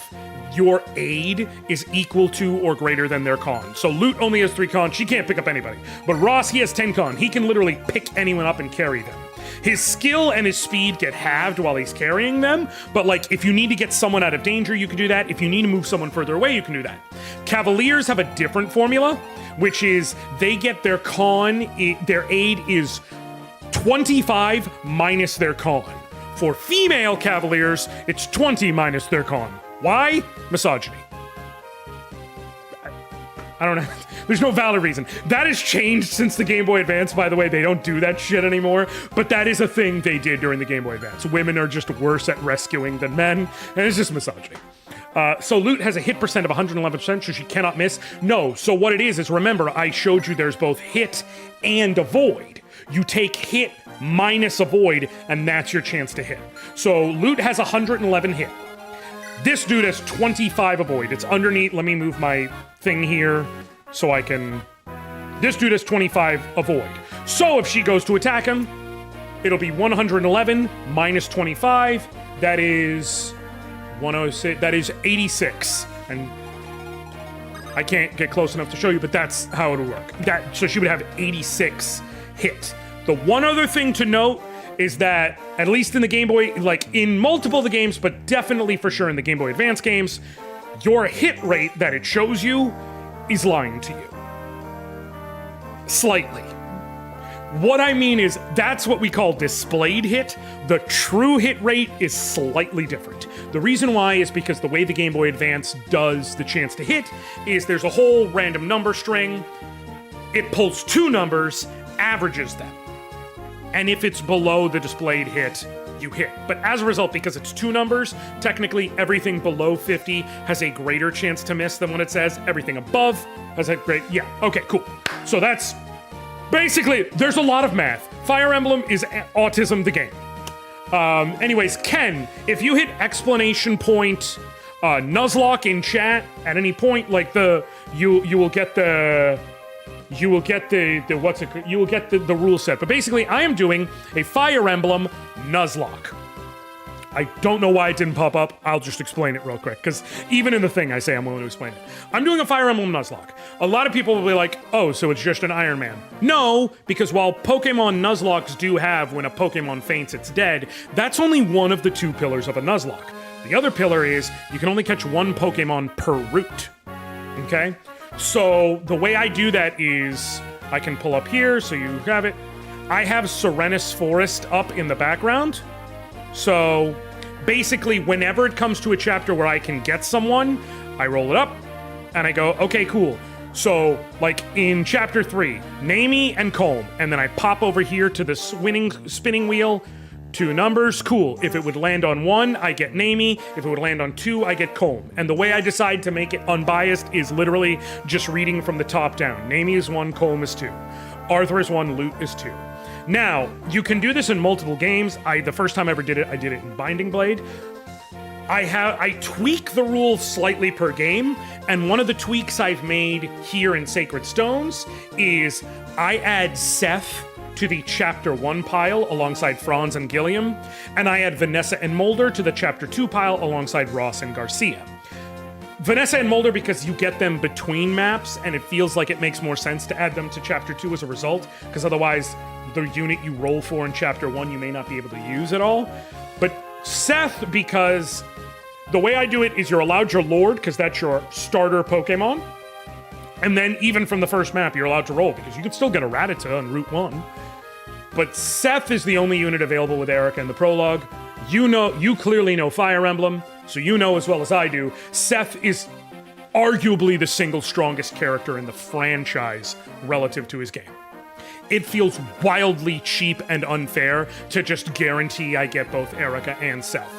your aid is equal to or greater than their con. So Loot only has 3 con, she can't pick up anybody. But Ross, he has 10 con, he can literally pick anyone up and carry them. His skill and his speed get halved while he's carrying them, but like if you need to get someone out of danger, you can do that. If you need to move someone further away, you can do that. Cavaliers have a different formula, which is they get their con, their aid is 25 minus their con. For female Cavaliers, it's 20 minus their con. Why? Misogyny. I don't know. There's no valid reason. That has changed since the Game Boy Advance, by the way. They don't do that shit anymore. But that is a thing they did during the Game Boy Advance. Women are just worse at rescuing than men. And it's just misogyny. So Loot has a hit percent of 111%, so she cannot miss. No, so what it is remember, I showed you there's both hit and avoid. You take hit minus avoid, and that's your chance to hit. So Loot has 111 hit. This dude has 25 avoid. It's underneath. Let me move my thing here so I can... This dude has 25 avoid. So if she goes to attack him, it'll be 111 minus 25. That is 106. That is 86. And I can't get close enough to show you, but that's how it would work. So she would have 86 hit. The one other thing to note is that, at least in the Game Boy, like in multiple of the games, but definitely for sure in the Game Boy Advance games, your hit rate that it shows you is lying to you. Slightly. What I mean is, that's what we call displayed hit. The true hit rate is slightly different. The reason why is because the way the Game Boy Advance does the chance to hit is there's a whole random number string. It pulls 2 numbers, averages them. And if it's below the displayed hit, you hit. But as a result, because it's 2 numbers, technically everything below 50 has a greater chance to miss than what it says. Everything above has a great... Yeah, okay, cool. So that's... Basically, there's a lot of math. Fire Emblem is autism the game. Anyways, Ken, if you hit exclamation point Nuzlocke in chat at any point, like you will get the rule set. But basically, I am doing a Fire Emblem Nuzlocke. I don't know why it didn't pop up. I'll just explain it real quick, because even in the thing I say I'm willing to explain it. I'm doing a Fire Emblem Nuzlocke. A lot of people will be like, oh, so it's just an Iron Man. No, because while Pokemon Nuzlockes do have when a Pokemon faints, it's dead, that's only one of the 2 pillars of a Nuzlocke. The other pillar is you can only catch 1 Pokemon per route. Okay? So the way I do that is I can pull up here so you have it. I have Serenus Forest up in the background. So basically, whenever it comes to a chapter where I can get someone, I roll it up and I go, okay, cool. So like in chapter 3, Namie and Colm, and then I pop over here to the spinning wheel, 2 numbers, cool. If it would land on 1, I get Namie. If it would land on 2, I get Colm. And the way I decide to make it unbiased is literally just reading from the top down. Namie is 1, Colm is 2. Arthur is 1, Lute is 2. Now, you can do this in multiple games. The first time I ever did it, I did it in Binding Blade. I tweak the rules slightly per game, and one of the tweaks I've made here in Sacred Stones is I add Seth to the Chapter 1 pile alongside Franz and Gilliam, and I add Vanessa and Mulder to the Chapter 2 pile alongside Ross and Garcia. Vanessa and Mulder, because you get them between maps, and it feels like it makes more sense to add them to Chapter 2 as a result, because otherwise the unit you roll for in Chapter 1 you may not be able to use at all. But Seth, because the way I do it is you're allowed your Lord, because that's your starter Pokemon, and then even from the first map you're allowed to roll, because you can still get a Rattata on Route 1. But Seth is the only unit available with Eirika in the prologue. You clearly know Fire Emblem, so you know as well as I do, Seth is arguably the single strongest character in the franchise relative to his game. It feels wildly cheap and unfair to just guarantee I get both Eirika and Seth.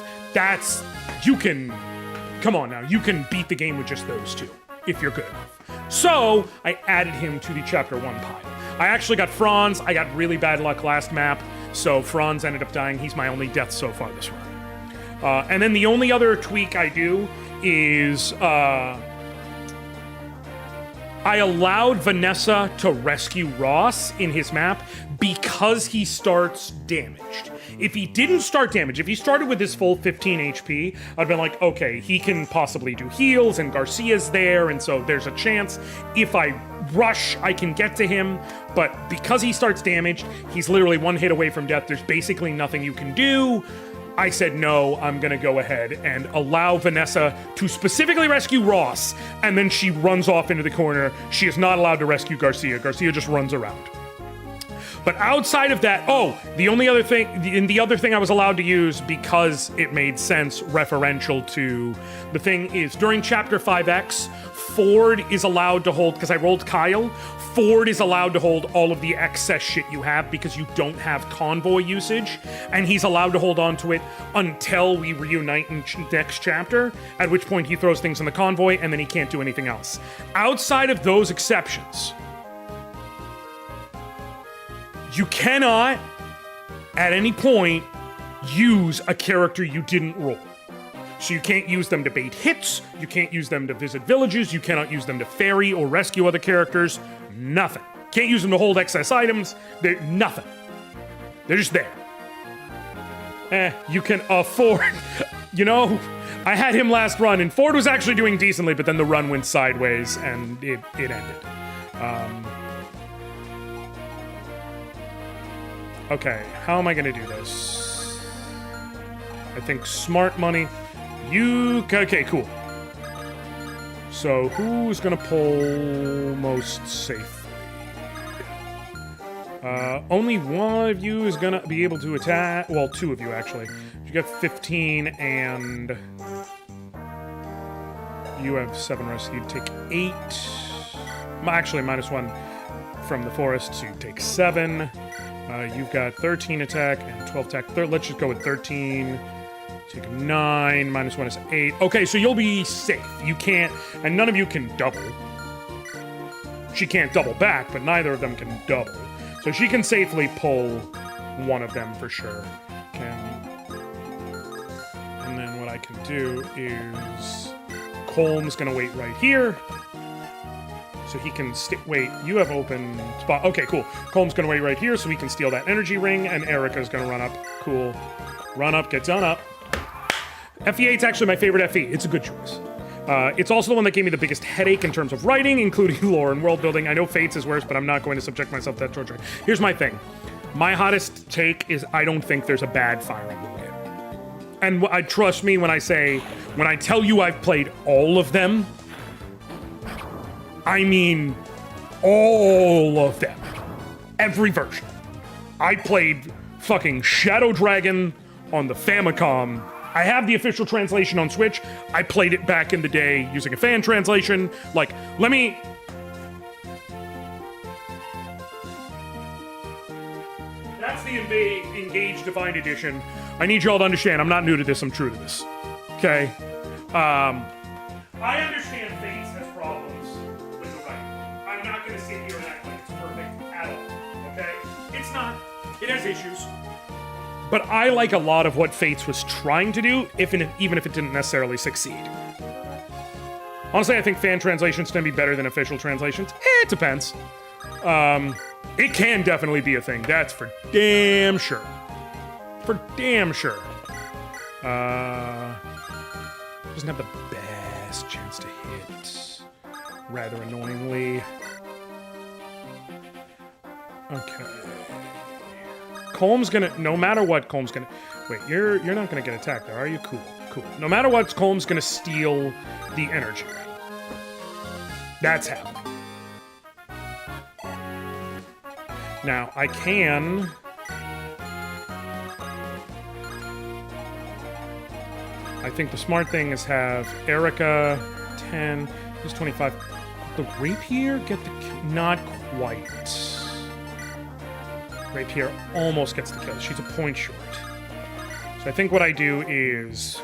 Come on now, you can beat the game with just those two, if you're good enough. So, I added him to the Chapter 1 pile. I actually got Franz. I got really bad luck last map, so Franz ended up dying. He's my only death so far this run. And then the only other tweak I do is I allowed Vanessa to rescue Ross in his map because he starts damaged. If he didn't start damaged, if he started with his full 15 HP, I'd been like, okay, he can possibly do heals, and Garcia's there, and so there's a chance if I rush, I can get to him. But because he starts damaged, he's literally one hit away from death. There's basically nothing you can do. I said, no, I'm going to go ahead and allow Vanessa to specifically rescue Ross, and then she runs off into the corner. She is not allowed to rescue Garcia. Garcia just runs around. But outside of that, the other thing I was allowed to use because it made sense referential to the thing is during Chapter 5X, Ford is allowed to hold, because I rolled Kyle, Ford is allowed to hold all of the excess shit you have because you don't have convoy usage, and he's allowed to hold on to it until we reunite in next chapter, at which point he throws things in the convoy and then he can't do anything else. Outside of those exceptions, you cannot, at any point, use a character you didn't roll. So you can't use them to bait hits, you can't use them to visit villages, you cannot use them to ferry or rescue other characters, nothing. Can't use them to hold excess items, they're nothing. They're just there. You can afford, I had him last run, and Ford was actually doing decently, but then the run went sideways, and it ended. Okay, how am I gonna do this? I think smart money. Okay, cool. So who's gonna pull most safely? Only one of you is gonna be able to attack. Well, two of you actually. You got 15 and you have 7 rest. You'd take 8. Actually, -1 from the forest, so you take 7. You've got 13 attack and 12 attack. Let's just go with 13. Take 9. -1 is 8. Okay, so you'll be safe. You can't, and none of you can double. She can't double back, but neither of them can double. So she can safely pull one of them for sure. And then what I can do is Colm's gonna wait right here. So he can wait, you have open spot. Okay, cool. Colm's gonna wait right here so he can steal that energy ring, and Eirika's gonna run up. Cool. Run up, get done up. FE8's actually my favorite FE. It's a good choice. It's also the one that gave me the biggest headache in terms of writing, including lore and world building. I know Fates is worse, but I'm not going to subject myself to that torture. Here's my thing. My hottest take is I don't think there's a bad Fire Emblem game. And trust me when I tell you I've played all of them, I mean all of them. Every version. I played fucking Shadow Dragon on the Famicom. I have the official translation on Switch. I played it back in the day using a fan translation. Like, That's the Engage Divine Edition. I need y'all to understand, I'm not new to this, I'm true to this. Okay? I understand Fates has problems with the writing. I'm not gonna sit here and act like it's perfect at all. Okay? It's not. It has issues. But I like a lot of what Fates was trying to do, even if it didn't necessarily succeed. Honestly, I think fan translations tend to be better than official translations. It depends. It can definitely be a thing. That's for damn sure. For damn sure. Doesn't have the best chance to hit. rather annoyingly. Okay. Colm's gonna, no matter what, Colm's gonna, wait, you're not gonna get attacked there, are you? Cool, cool. No matter what, Colm's gonna steal the energy. That's happening. Now, I can... I think the smart thing is have Eirika 10, who's 25. The rapier get the kill? Not quite. Rapier almost gets the kill. She's a point short. So I think what I do is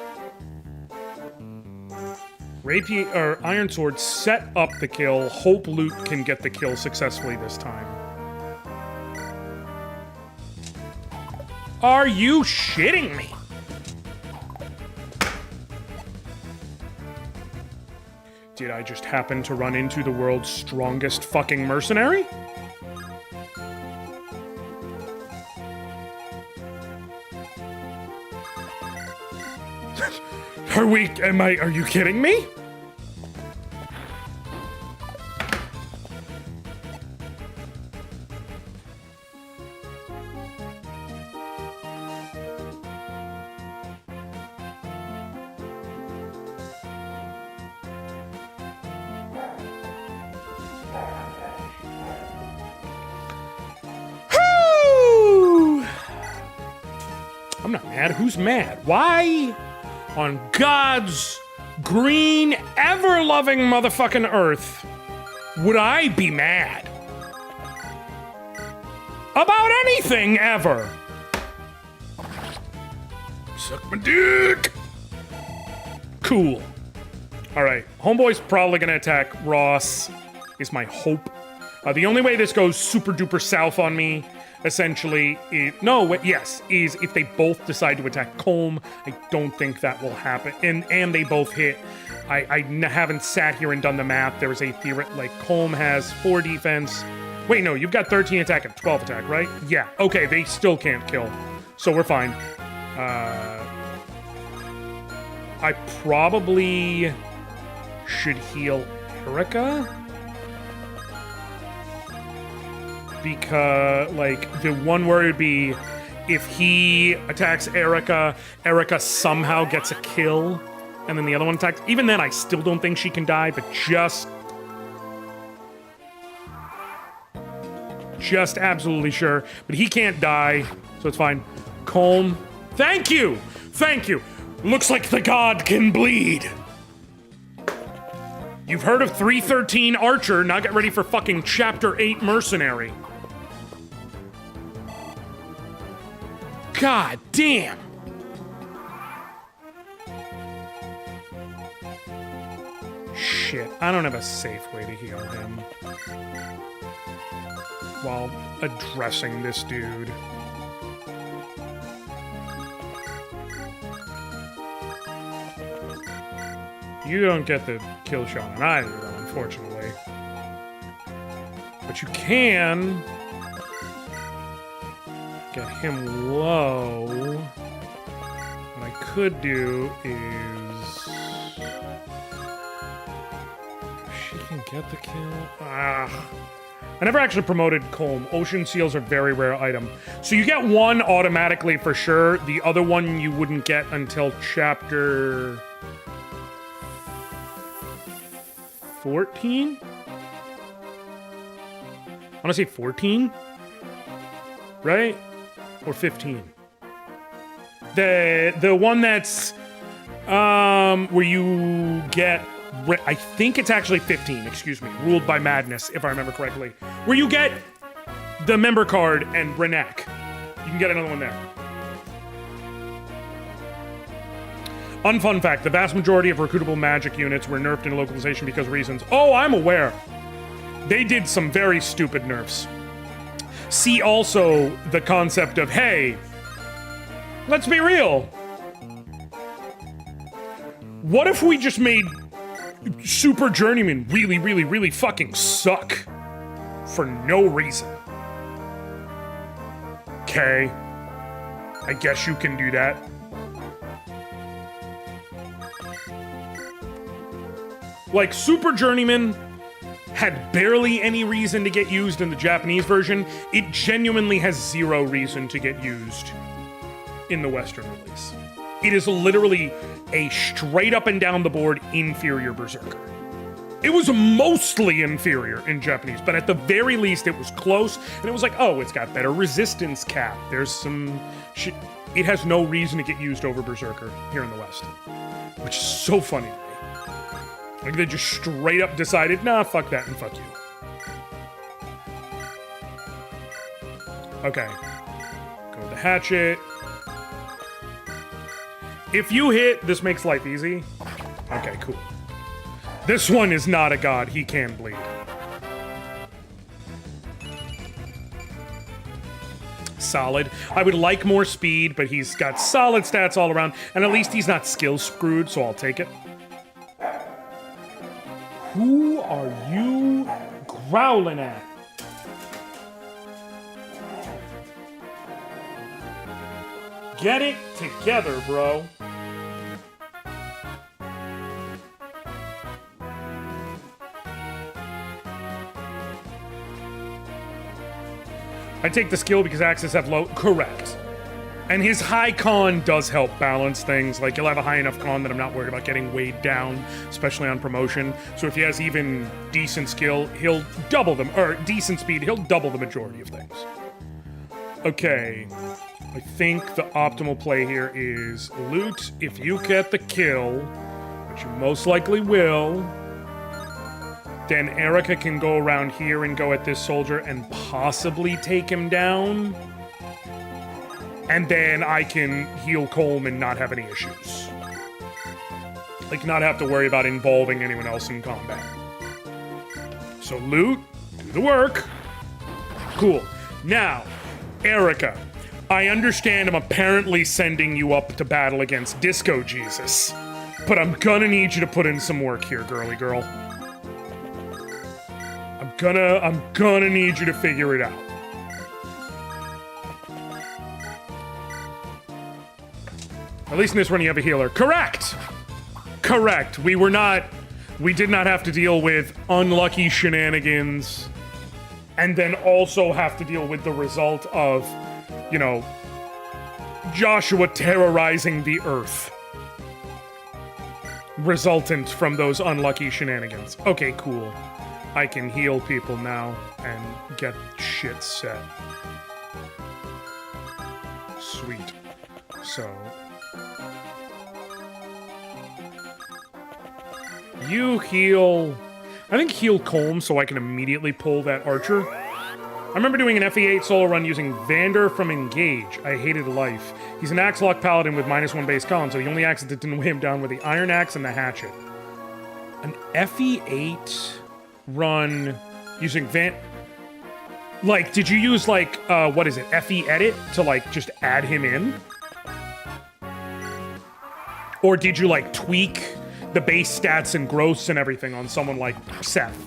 Rapier or Iron Sword set up the kill. Hope Luke can get the kill successfully this time. Are you shitting me? Did I just happen to run into the world's strongest fucking mercenary? Are you kidding me? I'm not mad. Who's mad? Why on God's green, ever-loving motherfucking earth would I be mad about anything ever? Suck my dick. Cool. All right. Homeboy's probably going to attack Ross, is my hope. The only way this goes super duper south on me, essentially, is if they both decide to attack Colm. I don't think that will happen. And they both hit. I haven't sat here and done the math. There is a theory, like, Colm has 4 defense. Wait, no, you've got 13 attack and 12 attack, right? Yeah, okay, they still can't kill. So we're fine. I probably should heal Eirika. Because, like, the one worry would be if he attacks Eirika, Eirika somehow gets a kill, and then the other one attacks. Even then, I still don't think she can die, but just absolutely sure. But he can't die, so it's fine. Colm, thank you! Thank you! Looks like the god can bleed. You've heard of 313 Archer, now get ready for fucking Chapter 8 Mercenary. God damn! Shit, I don't have a safe way to heal him while addressing this dude. You don't get the kill shot on either, though, unfortunately. But you can get him low. What I could do is... she can get the kill. I never actually promoted Colm. Ocean seals are a very rare item. So you get one automatically for sure. The other one you wouldn't get until chapter 14? I want to say 14? Right? Or 15? The one that's where you get, I think it's actually 15, excuse me, Ruled by Madness, if I remember correctly. Where you get the member card and Renek. You can get another one there. Unfun fact, the vast majority of recruitable magic units were nerfed in localization because of reasons. Oh, I'm aware. They did some very stupid nerfs. See also the concept of, hey, let's be real. What if we just made Super Journeyman really, really, really fucking suck for no reason? Okay. I guess you can do that. Like, Super Journeyman had barely any reason to get used in the Japanese version. It genuinely has zero reason to get used in the Western release. It is literally a straight up and down the board inferior Berserker. It was mostly inferior in Japanese, but at the very least it was close, and it was like, oh, it's got better resistance cap. There's some shit. It has no reason to get used over Berserker here in the West, which is so funny to me. Like, they just straight up decided, nah, fuck that and fuck you. Okay. Go with the hatchet. If you hit, this makes life easy. Okay, cool. This one is not a god. He can bleed. Solid. I would like more speed, but he's got solid stats all around, and at least he's not skill screwed, so I'll take it. Who are you growling at? Get it together, bro. I take the skill because axes have low... Correct. And his high con does help balance things. Like, he'll have a high enough con that I'm not worried about getting weighed down, especially on promotion. So if he has even decent skill, he'll double them. Or decent speed, he'll double the majority of things. Okay. I think the optimal play here is loot. If you get the kill, which you most likely will, then Eirika can go around here and go at this soldier and possibly take him down. And then I can heal Colm and not have any issues. Like, not have to worry about involving anyone else in combat. So loot, do the work. Cool. Now, Eirika, I understand I'm apparently sending you up to battle against Disco Jesus, but I'm gonna need you to put in some work here, girly girl. I'm gonna need you to figure it out. At least in this run you have a healer. Correct! Correct. We did not have to deal with unlucky shenanigans and then also have to deal with the result of, you know, Joshua terrorizing the earth. Resultant from those unlucky shenanigans. Okay, cool. I can heal people now and get shit set. Sweet. So... you heal... I think heal Colm so I can immediately pull that archer. I remember doing an FE8 solo run using Vander from Engage. I hated life. He's an axe lock paladin with -1 base con, so the only axes that didn't weigh him down were the iron axe and the hatchet. An FE8 run using like, did you use, like, what is it, FE edit to, like, just add him in? Or did you, like, tweak the base stats and growths and everything on someone like Seth?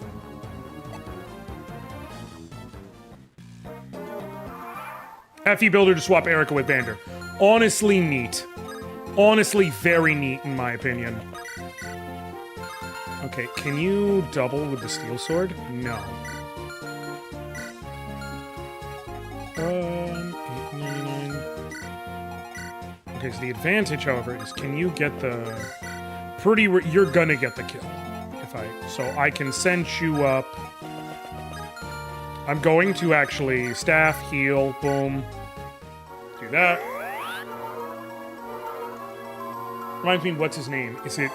FE builder to swap Eirika with Vander. Honestly neat. Honestly very neat in my opinion. Okay, can you double with the steel sword? No. 899. Okay, so the advantage, however, is can you get the... you're gonna get the kill. So I can send you up. I'm going to actually staff, heal, boom. Do that. Reminds me, what's his name? Is it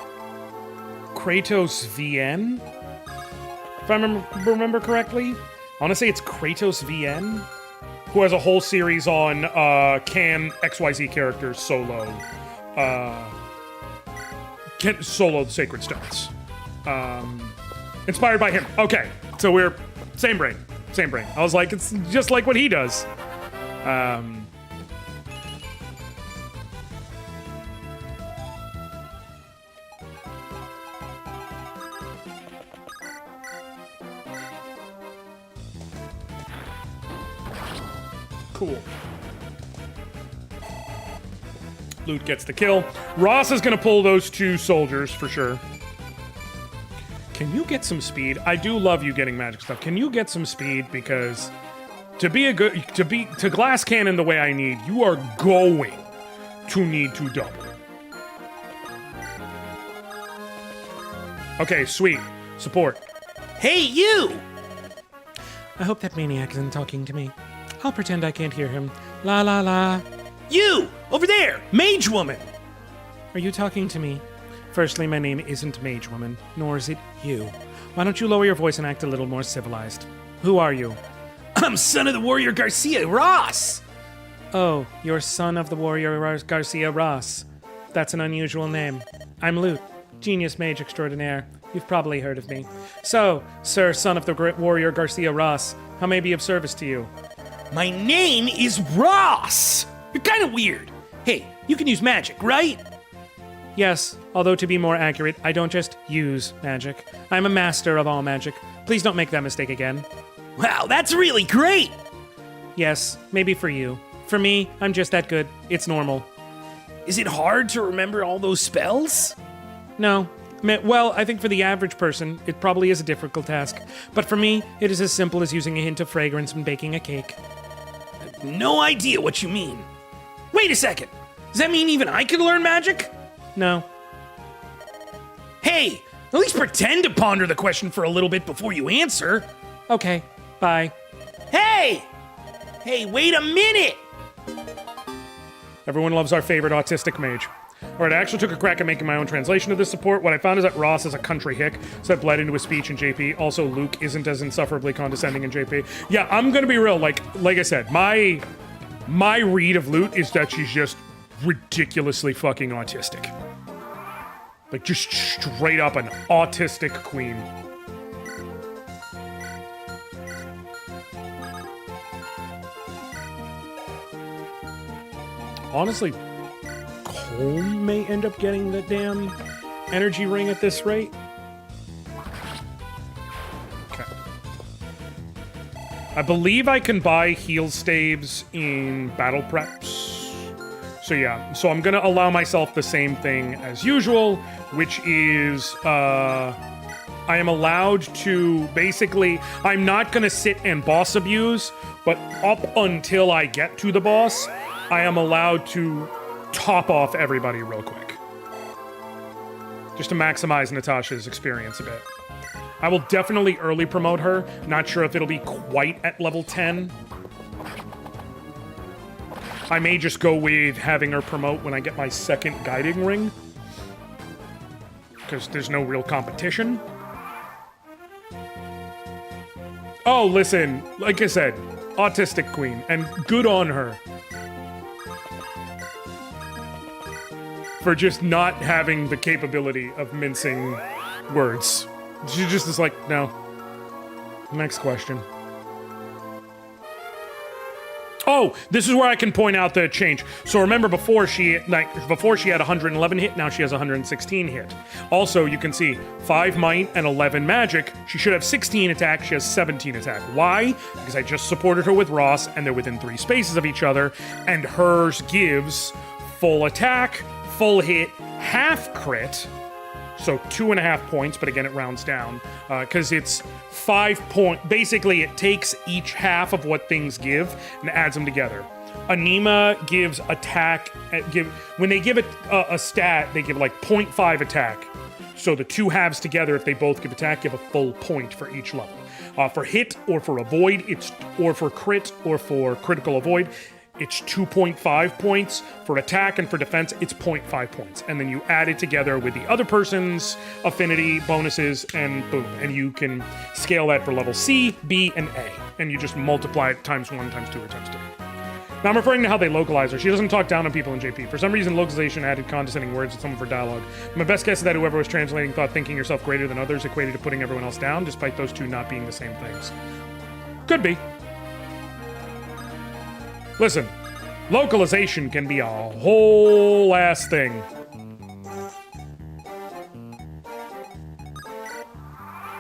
Kratos VN? If I remember correctly? I want to say it's Kratos VN, who has a whole series on can XYZ characters solo. Solo the Sacred Stones. Inspired by him. Okay, so we're same brain. Same brain. I was like, it's just like what he does. Cool. Loot gets the kill. Ross is going to pull those two soldiers for sure. Can you get some speed? I do love you getting magic stuff. Can you get some speed? Because to glass cannon the way I need, you are going to need to double. Okay, sweet. Support. Hey, you! I hope that maniac isn't talking to me. I'll pretend I can't hear him. La la la. You! Over there! Mage woman! Are you talking to me? Firstly, my name isn't Mage Woman, nor is it you. Why don't you lower your voice and act a little more civilized? Who are you? I'm son of the warrior Garcia Ross! Oh, you're son of the warrior Garcia Ross. That's an unusual name. I'm Lute, genius mage extraordinaire. You've probably heard of me. So, sir, son of the warrior Garcia Ross, how may I be of service to you? My name is Ross! You're kind of weird. Hey, you can use magic, right? Yes, although to be more accurate, I don't just use magic. I'm a master of all magic. Please don't make that mistake again. Wow, that's really great! Yes, maybe for you. For me, I'm just that good. It's normal. Is it hard to remember all those spells? No. Well, I think for the average person, it probably is a difficult task. But for me, it is as simple as using a hint of fragrance when baking a cake. I have no idea what you mean. Wait a second! Does that mean even I can learn magic? No. Hey! At least pretend to ponder the question for a little bit before you answer. Okay, bye. Hey! Hey, wait a minute! Everyone loves our favorite autistic mage. Alright, I actually took a crack at making my own translation of this support. What I found is that Ross is a country hick, so that bled into his speech in JP. Also, Luke isn't as insufferably condescending in JP. Yeah, I'm gonna be real, like I said, my read of Lute is that she's just ridiculously fucking autistic. Like, just straight up an autistic queen. Honestly, Colm may end up getting the damn energy ring at this rate. Okay. I believe I can buy heal staves in battle preps. So yeah, so I'm gonna allow myself the same thing as usual, which is, I am allowed to, basically, I'm not gonna sit and boss abuse, but up until I get to the boss, I am allowed to top off everybody real quick. Just to maximize Natasha's experience a bit. I will definitely early promote her, not sure if it'll be quite at level 10. I may just go with having her promote when I get my second guiding ring. Because there's no real competition. Oh, listen, like I said, autistic queen, and good on her. For just not having the capability of mincing words. She just is like, no. Next question. Oh, this is where I can point out the change. So remember before she had 111 hit, now she has 116 hit. Also, you can see 5 might and 11 magic. She should have 16 attack, she has 17 attack. Why? Because I just supported her with Ross, and they're within 3 spaces of each other, and hers gives full attack, full hit, half crit, so 2.5 points, but again, it rounds down, because it's 5 point. Basically, it takes each half of what things give and adds them together. Anima gives attack, when they give it a stat, they give like 0.5 attack. So the 2 halves together, if they both give attack, give a full point for each level. For hit or for avoid, or for crit or for critical avoid, it's 2.5 points. For attack and for defense, it's 0.5 points. And then you add it together with the other person's affinity, bonuses, and boom. And you can scale that for level C, B, and A. And you just multiply it times 1, times 2, or times 3. Now I'm referring to how they localize her. She doesn't talk down on people in JP. For some reason, localization added condescending words to some of her dialogue. My best guess is that whoever was translating thought thinking yourself greater than others equated to putting everyone else down, despite those two not being the same things. Could be. Listen, localization can be a whole ass thing.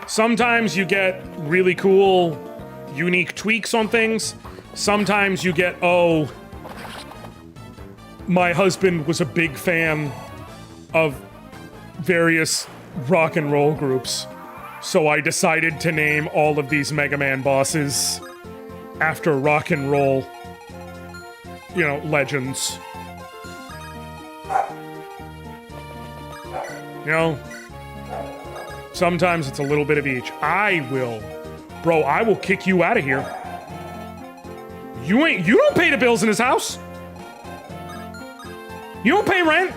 Sometimes you get really cool, unique tweaks on things. Sometimes you get, oh, my husband was a big fan of various rock and roll groups, So I decided to name all of these Mega Man bosses after rock and roll, you know, legends. You know, sometimes it's a little bit of each. I will kick you out of here. You don't pay the bills in his house. You don't pay rent.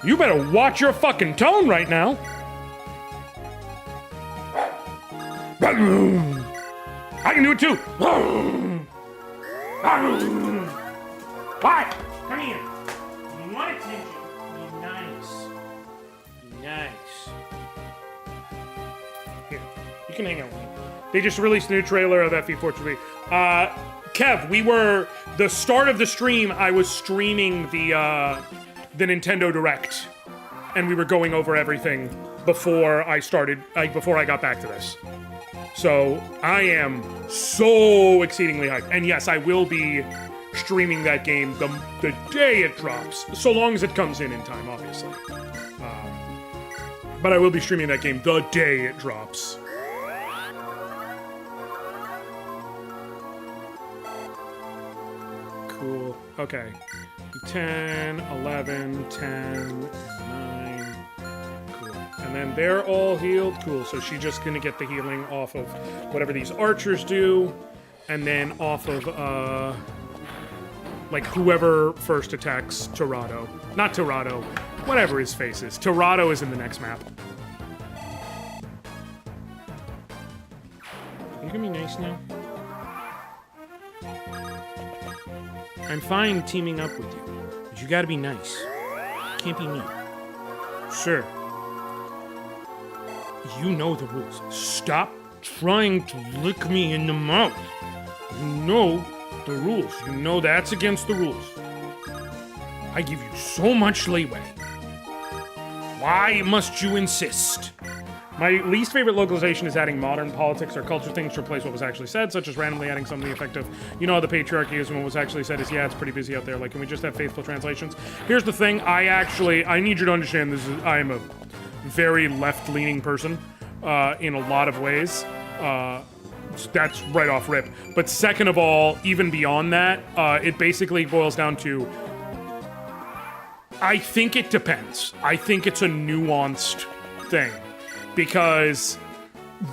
You better watch your fucking tone right now. I can do it too. What? Come here. You want attention? Be nice. Be nice. Here, you can hang out with me. They just released a new trailer of FE423. Kev, the start of the stream, I was streaming the Nintendo Direct, and we were going over everything before I got back to this. So I am so exceedingly hyped. And yes, I will be streaming that game the day it drops, so long as it comes in time, obviously. But I will be streaming that game the day it drops. Cool. Okay. 10, 11, 10, 9. Cool. And then they're all healed. Cool. So she's just gonna get the healing off of whatever these archers do. And then off of, like, whoever first attacks Torado. Not Torado. Whatever his face is. Torado is in the next map. You gonna be nice now? I'm fine teaming up with you, but you gotta be nice. Can't be mean. Sure. You know the rules. Stop trying to lick me in the mouth. You know the rules. You know that's against the rules. I give you so much leeway. Why must you insist? My least favorite localization is adding modern politics or culture things to replace what was actually said, such as randomly adding something effective. You know how the patriarchy is when what was actually said is, yeah, it's pretty busy out there. Like, can we just have faithful translations? Here's the thing. I need you to understand this. I am a very left-leaning person in a lot of ways. That's right off rip. But second of all, even beyond that, it basically boils down to, I think it depends. I think it's a nuanced thing. Because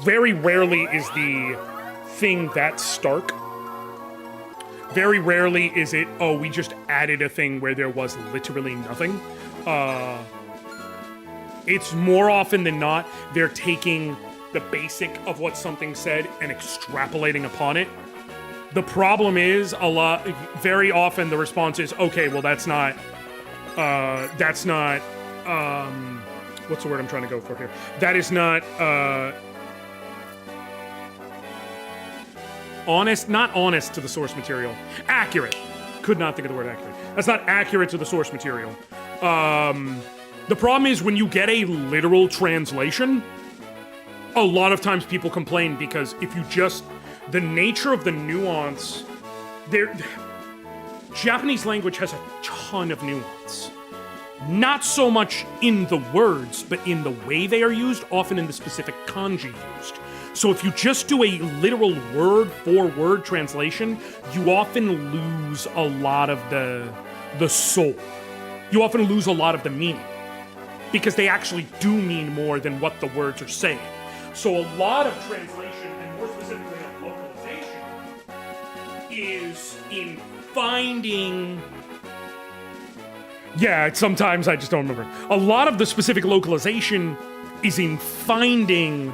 very rarely is the thing that stark. Very rarely is it, oh, we just added a thing where there was literally nothing. It's more often than not, they're taking the basic of what something said and extrapolating upon it. The problem is, very often the response is, okay, well, that's not, what's the word I'm trying to go for here? That is not, not honest to the source material. Accurate. Could not think of the word accurate. That's not accurate to the source material. The problem is when you get a literal translation, a lot of times people complain because if you just, the nature of the nuance, Japanese language has a ton of nuance. Not so much in the words, but in the way they are used, often in the specific kanji used. So if you just do a literal word-for-word translation, you often lose a lot of the soul. You often lose a lot of the meaning. Because they actually do mean more than what the words are saying. So a lot of translation, and more specifically of localization, is in finding... Yeah, sometimes I just don't remember. A lot of the specific localization is in finding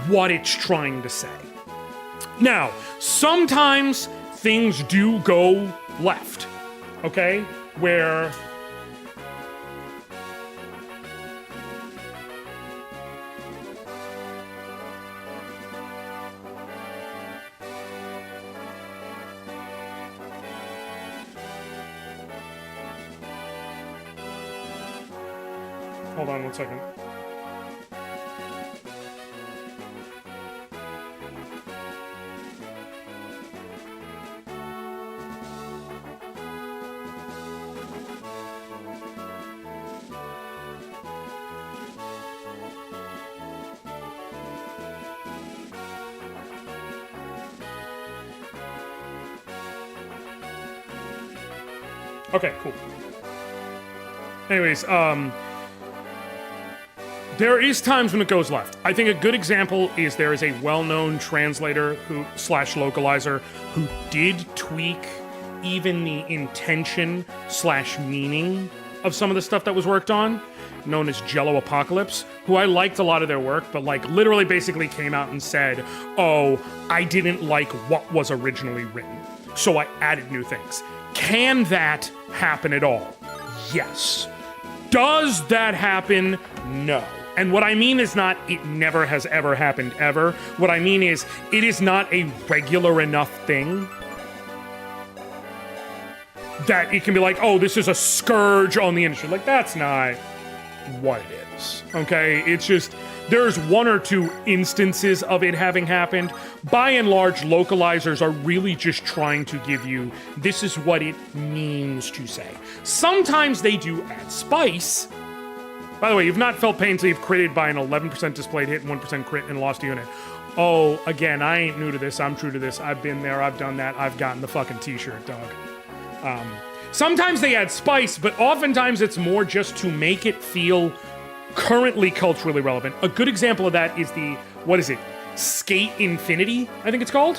what it's trying to say. Now, sometimes things do go left, okay? Where... Hold on 1 second. Okay, cool. Anyways, there is times when it goes left. I think a good example is there is a well-known translator who / localizer who did tweak even the intention / meaning of some of the stuff that was worked on, known as Jello Apocalypse, who I liked a lot of their work, but like literally basically came out and said, oh, I didn't like what was originally written, so I added new things. Can that happen at all? Yes. Does that happen? No. And what I mean is not it never has ever happened ever. What I mean is it is not a regular enough thing that it can be like, oh, this is a scourge on the industry. Like, that's not what it is, okay? It's just, there's one or two instances of it having happened. By and large, localizers are really just trying to give you, this is what it means to say. Sometimes they do add spice. By the way, you've not felt pain until you've critted by an 11% displayed hit and 1% crit and lost a unit. Oh, again, I ain't new to this. I'm true to this. I've been there. I've done that. I've gotten the fucking t-shirt, dog. Sometimes they add spice, but oftentimes it's more just to make it feel currently culturally relevant. A good example of that is the, what is it? Skate Infinity, I think it's called?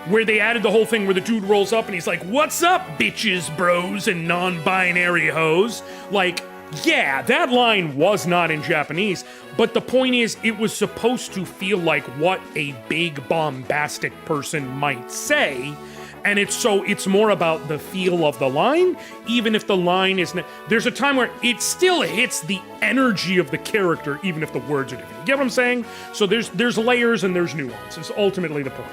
Where they added the whole thing where the dude rolls up and he's like, what's up, bitches, bros, and non-binary hoes? Like, yeah, that line was not in Japanese, but the point is it was supposed to feel like what a big bombastic person might say. And it's more about the feel of the line, even if the line isn't. There's a time where it still hits the energy of the character, even if the words are different. You get what I'm saying? So there's layers and there's nuance. It's ultimately the point.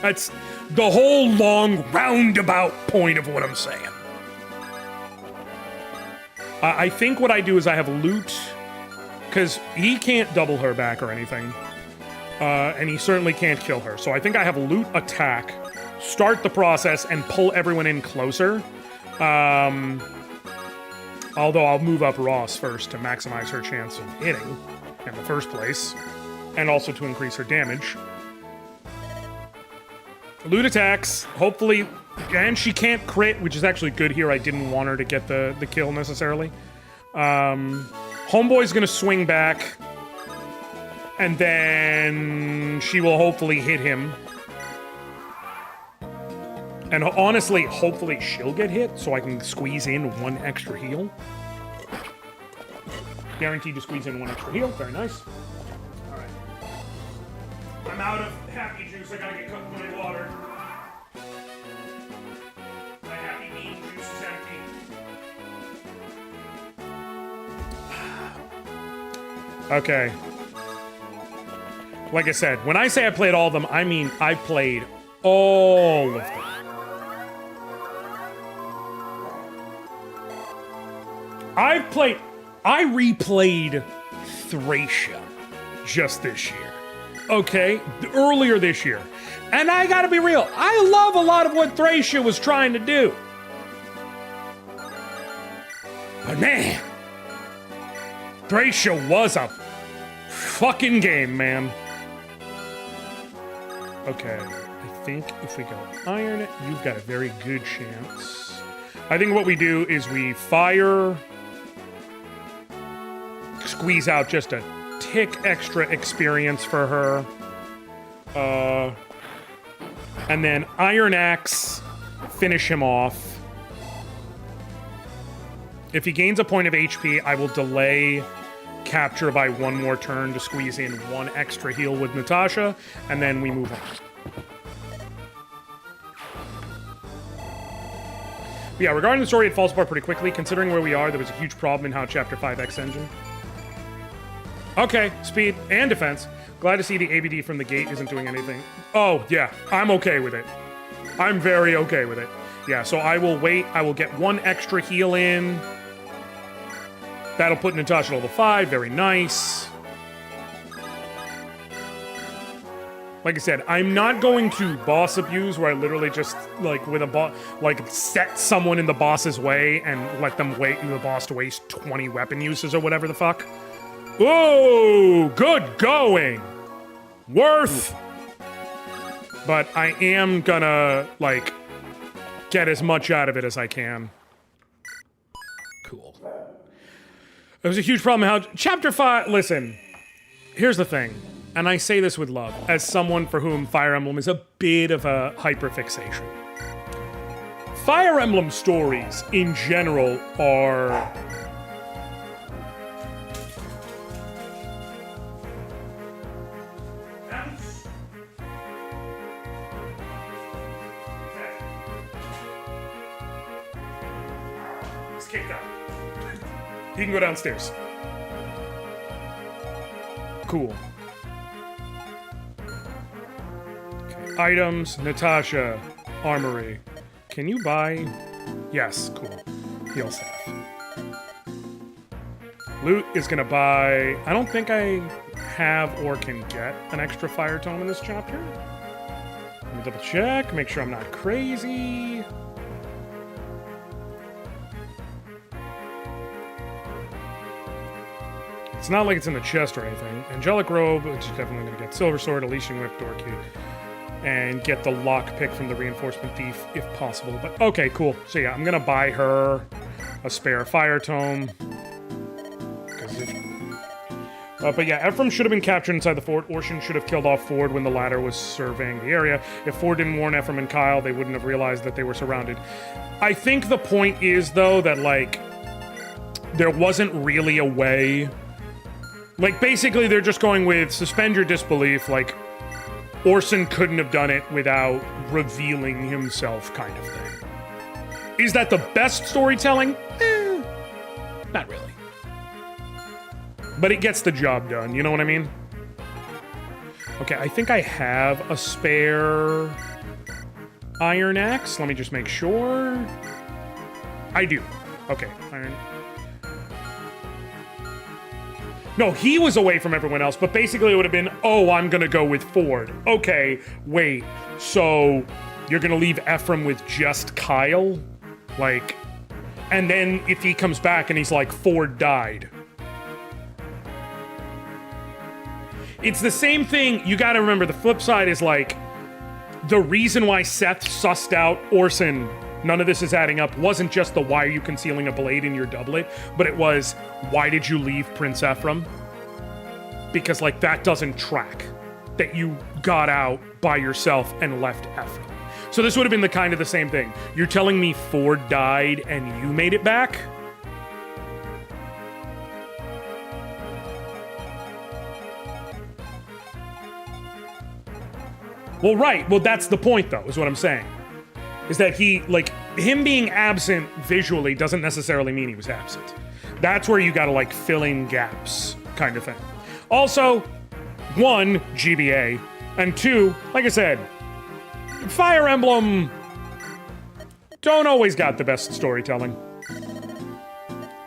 That's the whole long roundabout point of what I'm saying. I think what I do is I have loot, because he can't double her back or anything. And he certainly can't kill her. So I think I have loot attack, start the process, and pull everyone in closer. Although I'll move up Ross first to maximize her chance of hitting in the first place, and also to increase her damage. Loot attacks, hopefully, and she can't crit, which is actually good here. I didn't want her to get the kill necessarily. Homeboy's gonna swing back. And then she will hopefully hit him. And honestly, hopefully she'll get hit so I can squeeze in one extra heal. Guaranteed to squeeze in one extra heal. Very nice. All right. I'm out of happy juice. I gotta get cooked with my water. My happy bean juice is empty. Okay. Like I said, when I say I played all of them, I mean I played all of them. I replayed Thracia just this year. Okay? Earlier this year. And I gotta be real, I love a lot of what Thracia was trying to do. But man, Thracia was a fucking game, man. Okay, I think if we go iron, you've got a very good chance. I think what we do is we fire, squeeze out just a tick extra experience for her, and then Iron Axe, finish him off. If he gains a point of HP, I will delay capture by one more turn to squeeze in one extra heal with Natasha, and then we move on. But yeah, regarding the story, it falls apart pretty quickly. Considering where we are, there was a huge problem in how Chapter 5X engine. Okay, speed and defense. Glad to see the ABD from the gate isn't doing anything. Oh, yeah, I'm okay with it. I'm very okay with it. Yeah, so I will wait. I will get one extra heal in. That'll put Natasha level 5. Very nice. Like I said, I'm not going to boss abuse where I literally just, like, with a boss, like, set someone in the boss's way and let them wait the boss to waste 20 weapon uses or whatever the fuck. Ooh, good going. Worth. But I am gonna, like, get as much out of it as I can. Cool. It was a huge problem how Chapter 5... Listen, here's the thing, and I say this with love, as someone for whom Fire Emblem is a bit of a hyperfixation. Fire Emblem stories, in general, are... He's kicked out. He can go downstairs. Cool. Okay. Items, Natasha, Armory. Can you buy? Yes, cool. Heal staff. Loot is gonna buy... I don't think I have or can get an extra fire tome in this chapter. Let me double check, make sure I'm not crazy. It's not like it's in the chest or anything. Angelic Robe, which is definitely going to get Silver Sword, Elysian Whip, Door Key, and get the lockpick from the Reinforcement Thief if possible. But okay, cool. So yeah, I'm going to buy her a spare Fire Tome. But yeah, Ephraim should have been captured inside the fort. Orshin should have killed off Ford when the latter was surveying the area. If Ford didn't warn Ephraim and Kyle, they wouldn't have realized that they were surrounded. I think the point is, though, that, like, there wasn't really a way... Like, basically, they're just going with suspend your disbelief. Like, Orson couldn't have done it without revealing himself, kind of thing. Is that the best storytelling? Not really. But it gets the job done, you know what I mean? Okay, I think I have a spare Iron Axe. Let me just make sure. I do. Okay, Iron... No, he was away from everyone else, but basically it would have been, oh, I'm gonna go with Ford. Okay, wait, so you're gonna leave Ephraim with just Kyle? Like, and then if he comes back and he's like, Ford died. It's the same thing, you gotta remember, the flip side is like, the reason why Seth sussed out Orson, none of this is adding up, wasn't just the why are you concealing a blade in your doublet, but it was, why did you leave Prince Ephraim? Because, like, that doesn't track. That you got out by yourself and left Ephraim. So this would have been the kind of the same thing. You're telling me Ford died and you made it back? Well, right. Well, that's the point, though, is what I'm saying. Is that he, like, him being absent visually doesn't necessarily mean he was absent. That's where you gotta, like, fill in gaps, kind of thing. Also, 1, GBA, and 2, like I said, Fire Emblem don't always got the best storytelling.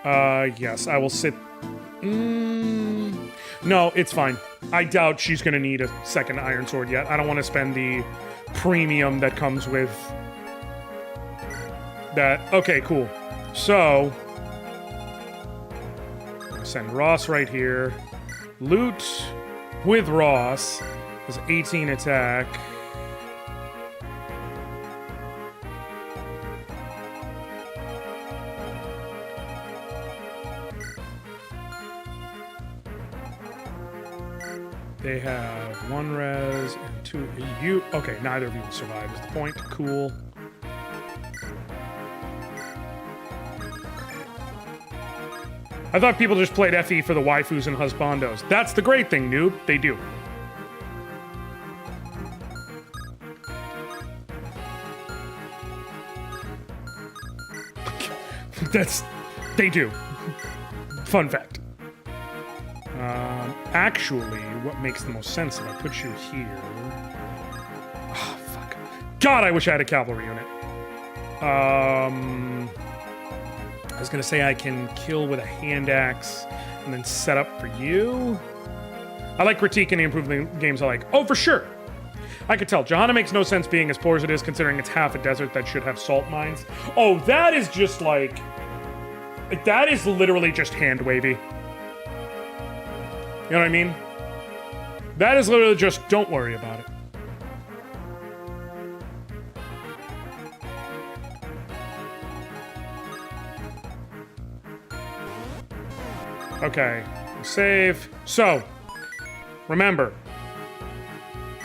Yes, I will sit... No, it's fine. I doubt she's gonna need a second Iron Sword yet. I don't want to spend the premium that comes with... that. Okay, cool. So, send Ross right here. Loot with Ross is 18 attack. They have 1 res and 2. You okay? Neither of you will survive. Is the point? Cool. I thought people just played FE for the waifus and husbandos. That's the great thing, noob. They do. They do. Fun fact. Actually, what makes the most sense if I put you here... Oh, fuck. God, I wish I had a cavalry unit. I was gonna say I can kill with a hand axe and then set up for you. I like critiquing and improving the games I like. Oh, for sure. I could tell. Johanna makes no sense being as poor as it is, considering it's half a desert that should have salt mines. Oh, that is just like... That is literally just hand wavy. You know what I mean? That is literally just, don't worry about it. Okay, save. So, remember,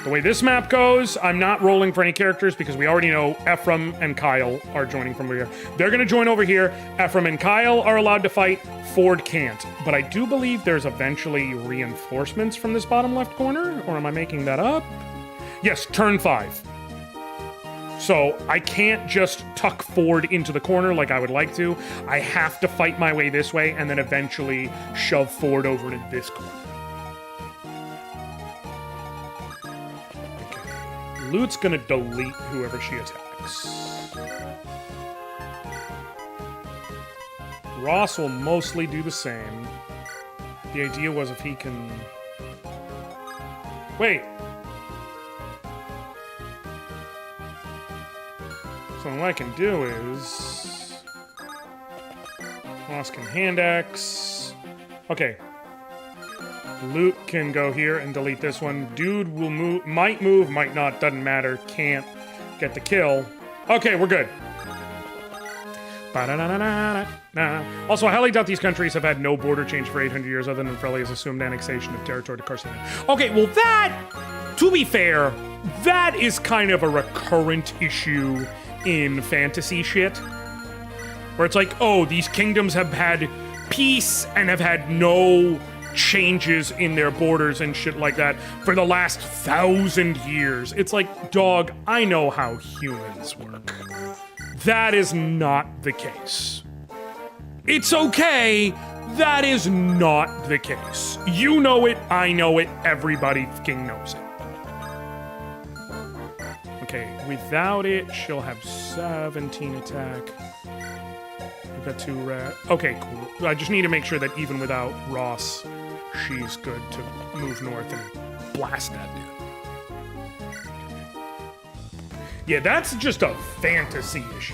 the way this map goes, I'm not rolling for any characters because we already know Ephraim and Kyle are joining from over here. They're going to join over here. Ephraim and Kyle are allowed to fight. Ford can't. But I do believe there's eventually reinforcements from this bottom left corner, or am I making that up? Yes, turn 5. So I can't just tuck Ford into the corner like I would like to. I have to fight my way this way and then eventually shove Ford over to this corner. Loot's gonna delete whoever she attacks. Ross will mostly do the same. The idea was if he can... Wait! So what I can do is... Ross can hand axe. Okay. Loot can go here and delete this one. Dude will move, might not, doesn't matter. Can't get the kill. Okay, we're good. Also, I highly doubt these countries have had no border change for 800 years other than Frelia's assumed annexation of territory to Carcina. Okay, well that, to be fair, that is kind of a recurrent issue in fantasy shit. Where it's like, oh, these kingdoms have had peace and have had no changes in their borders and shit like that for the last 1,000 years. It's like, dog, I know how humans work. That is not the case. It's okay. That is not the case. You know it, I know it, everybody fucking knows it. Okay, without it, she'll have 17 attack. We've got 2 red. Okay, cool. I just need to make sure that even without Ross, she's good to move north and blast that dude. Yeah, that's just a fantasy issue.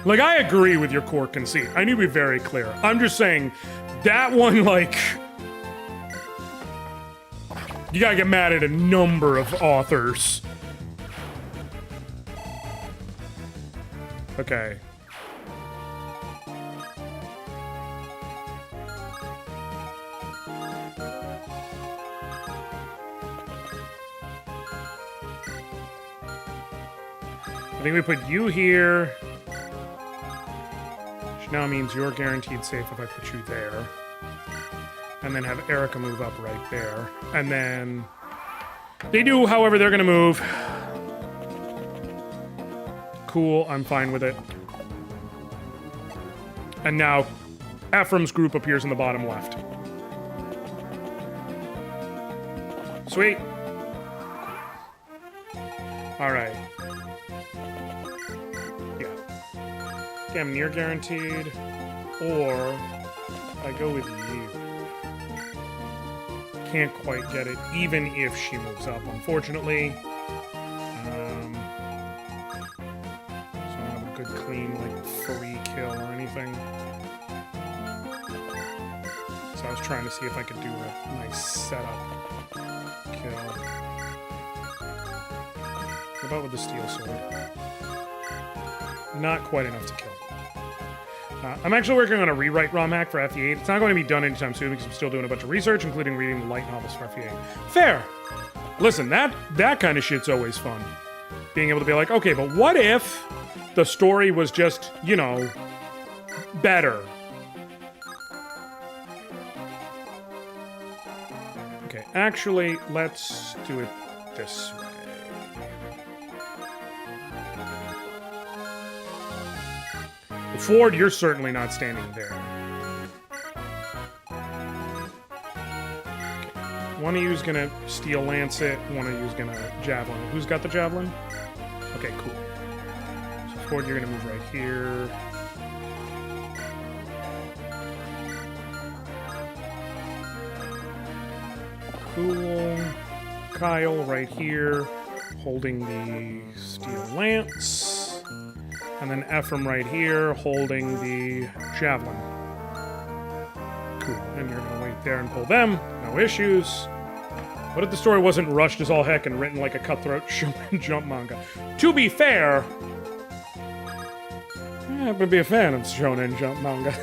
Like, I agree with your core conceit. I need to be very clear. I'm just saying, that one, like... You gotta get mad at a number of authors. Okay. I think we put you here. Which now means you're guaranteed safe if I put you there. And then have Eirika move up right there. And then they do however they're gonna move. Cool, I'm fine with it. And now Ephraim's group appears in the bottom left. Sweet. Alright. Yeah. Okay, I'm near guaranteed. Or I go with you. Can't quite get it, even if she moves up, unfortunately. So I don't have a good, clean, like, free kill or anything. So I was trying to see if I could do a nice setup kill. What about with the steel sword? Not quite enough to kill. I'm actually working on a rewrite ROM hack for FE8. It's not going to be done anytime soon because I'm still doing a bunch of research, including reading the light novels for FE8. Fair. Listen, that kind of shit's always fun. Being able to be like, okay, but what if the story was just, you know, better? Okay, actually, let's do it this way. Ford, you're certainly not standing there. Okay. One of you's gonna steel lance it, one of you's gonna javelin it. Who's got the javelin? Okay, cool. So Ford, you're gonna move right here. Cool. Kyle right here, holding the steel lance. And then Ephraim right here, holding the javelin. Cool. And you're gonna wait there and pull them. No issues. What if the story wasn't rushed as all heck and written like a cutthroat shonen jump manga? To be fair, I would be a fan of shonen jump manga.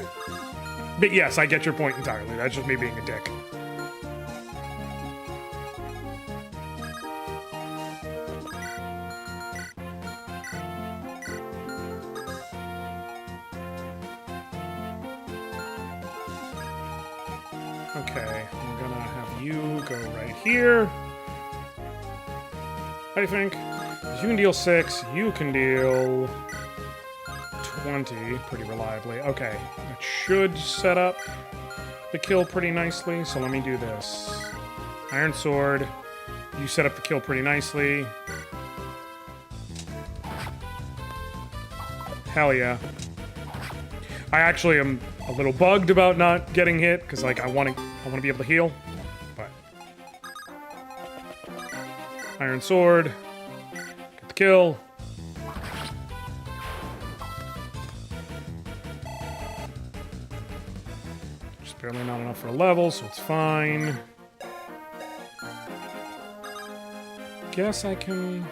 But yes, I get your point entirely. That's just me being a dick. Okay, I'm gonna have you go right here. I think. You can deal 6, you can deal 20 pretty reliably. Okay, that should set up the kill pretty nicely, so let me do this. Iron Sword, you set up the kill pretty nicely. Hell yeah. I actually am a little bugged about not getting hit, because like I want to be able to heal. But Iron Sword, get the kill. Just barely not enough for a level, so it's fine. Guess I can...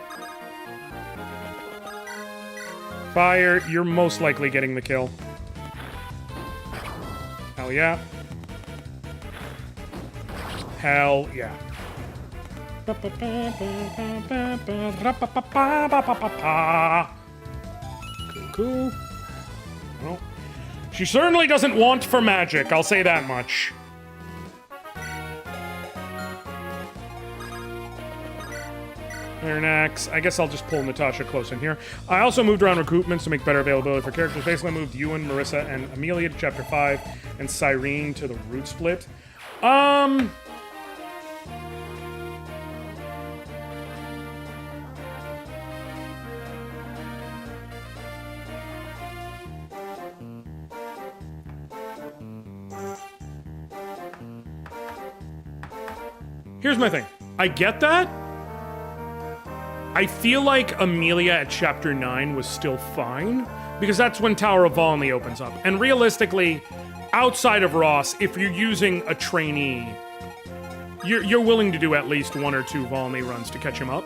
Fire, you're most likely getting the kill. Hell yeah. Hell yeah. Cool. Well, she certainly doesn't want for magic, I'll say that much. Next, I guess I'll just pull Natasha close in here. I also moved around recruitments to make better availability for characters. Basically, I moved Ewan, Marissa, and Amelia to Chapter 5, and Cyrene to the Root Split. Here's my thing. I get that. I feel like Amelia at Chapter 9 was still fine, because that's when Tower of Volney opens up. And realistically, outside of Ross, if you're using a trainee, you're willing to do at least 1 or 2 Volney runs to catch him up.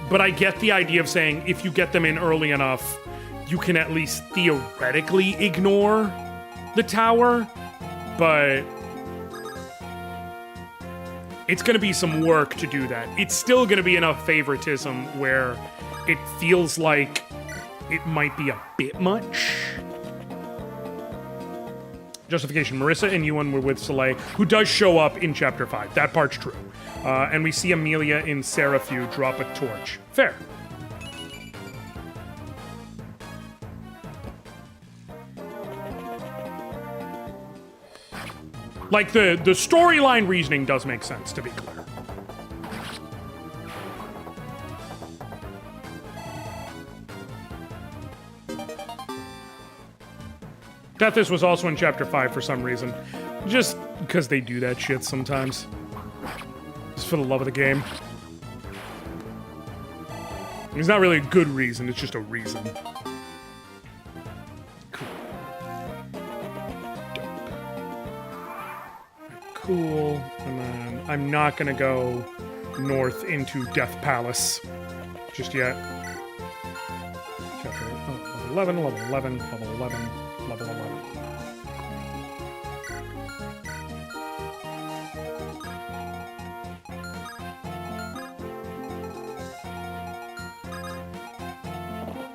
But I get the idea of saying if you get them in early enough, you can at least theoretically ignore the tower, but... it's going to be some work to do that. It's still going to be enough favoritism where it feels like it might be a bit much. Justification. Marissa and Ewan were with Soleil, who does show up in Chapter 5. That part's true. And we see Amelia in Seraphu drop a torch. Fair. Like, the storyline reasoning does make sense, to be clear. Tethys was also in Chapter 5 for some reason. Just because they do that shit sometimes. Just for the love of the game. It's not really a good reason, it's just a reason. Cool, and then I'm not gonna go north into Death Palace just yet. Chapter level 11, level 11, level 11, level 11.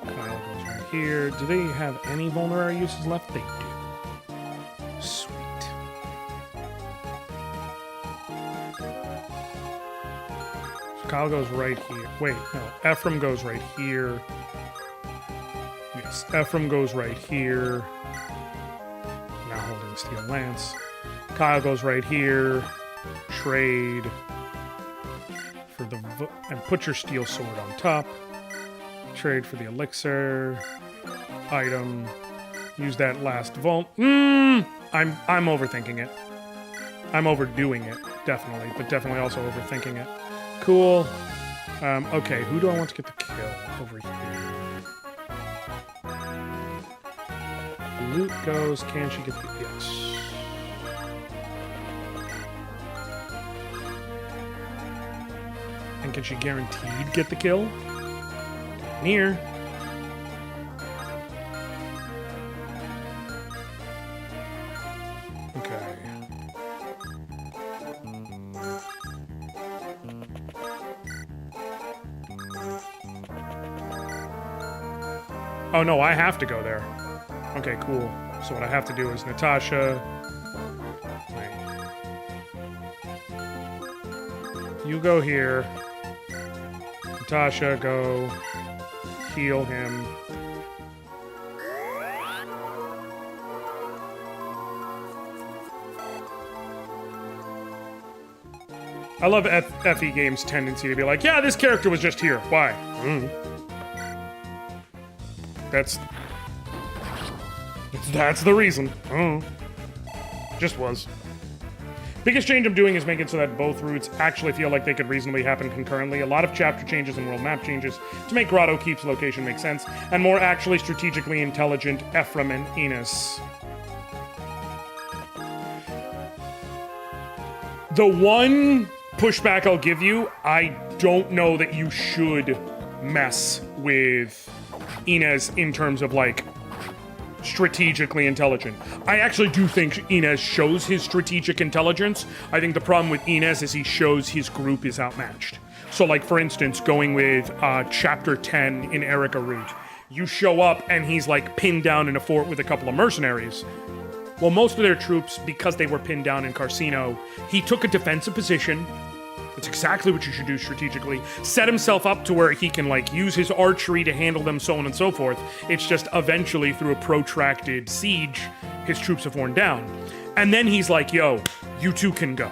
Kyle goes right here. Do they have any vulnerary uses left? They do. Sweet. Kyle goes right here. Wait, no. Ephraim goes right here. Yes, Ephraim goes right here. Now holding Steel Lance. Kyle goes right here. Trade. For the... and put your Steel Sword on top. Trade for the Elixir. Item. Use that last vault. I'm overthinking it. I'm overdoing it, definitely. But definitely also overthinking it. Cool. Okay, who do I want to get the kill over here? Loot goes, can she get the... yes. Can she guaranteed get the kill? Near. Okay. Oh no, I have to go there. Okay, cool. So what I have to do is Natasha. You go here. Natasha, go heal him. I love FE Games' tendency to be like, yeah, this character was just here. Why? That's the reason. Just was. Biggest change I'm doing is making so that both routes actually feel like they could reasonably happen concurrently. A lot of chapter changes and world map changes to make Grotto Keep's location make sense, and more actually strategically intelligent Ephraim and Enos. The one pushback I'll give you, I don't know that you should mess with Inez in terms of, like, strategically intelligent. I actually do think Inez shows his strategic intelligence. I think the problem with Inez is he shows his group is outmatched. So, like, for instance, going with Chapter 10 in Eirika route, you show up and he's, like, pinned down in a fort with a couple of mercenaries. Well, most of their troops, because they were pinned down in Carcino, he took a defensive position. That's exactly what you should do strategically. Set himself up to where he can, like, use his archery to handle them, so on and so forth. It's just eventually, through a protracted siege, his troops have worn down. And then he's like, yo, you two can go.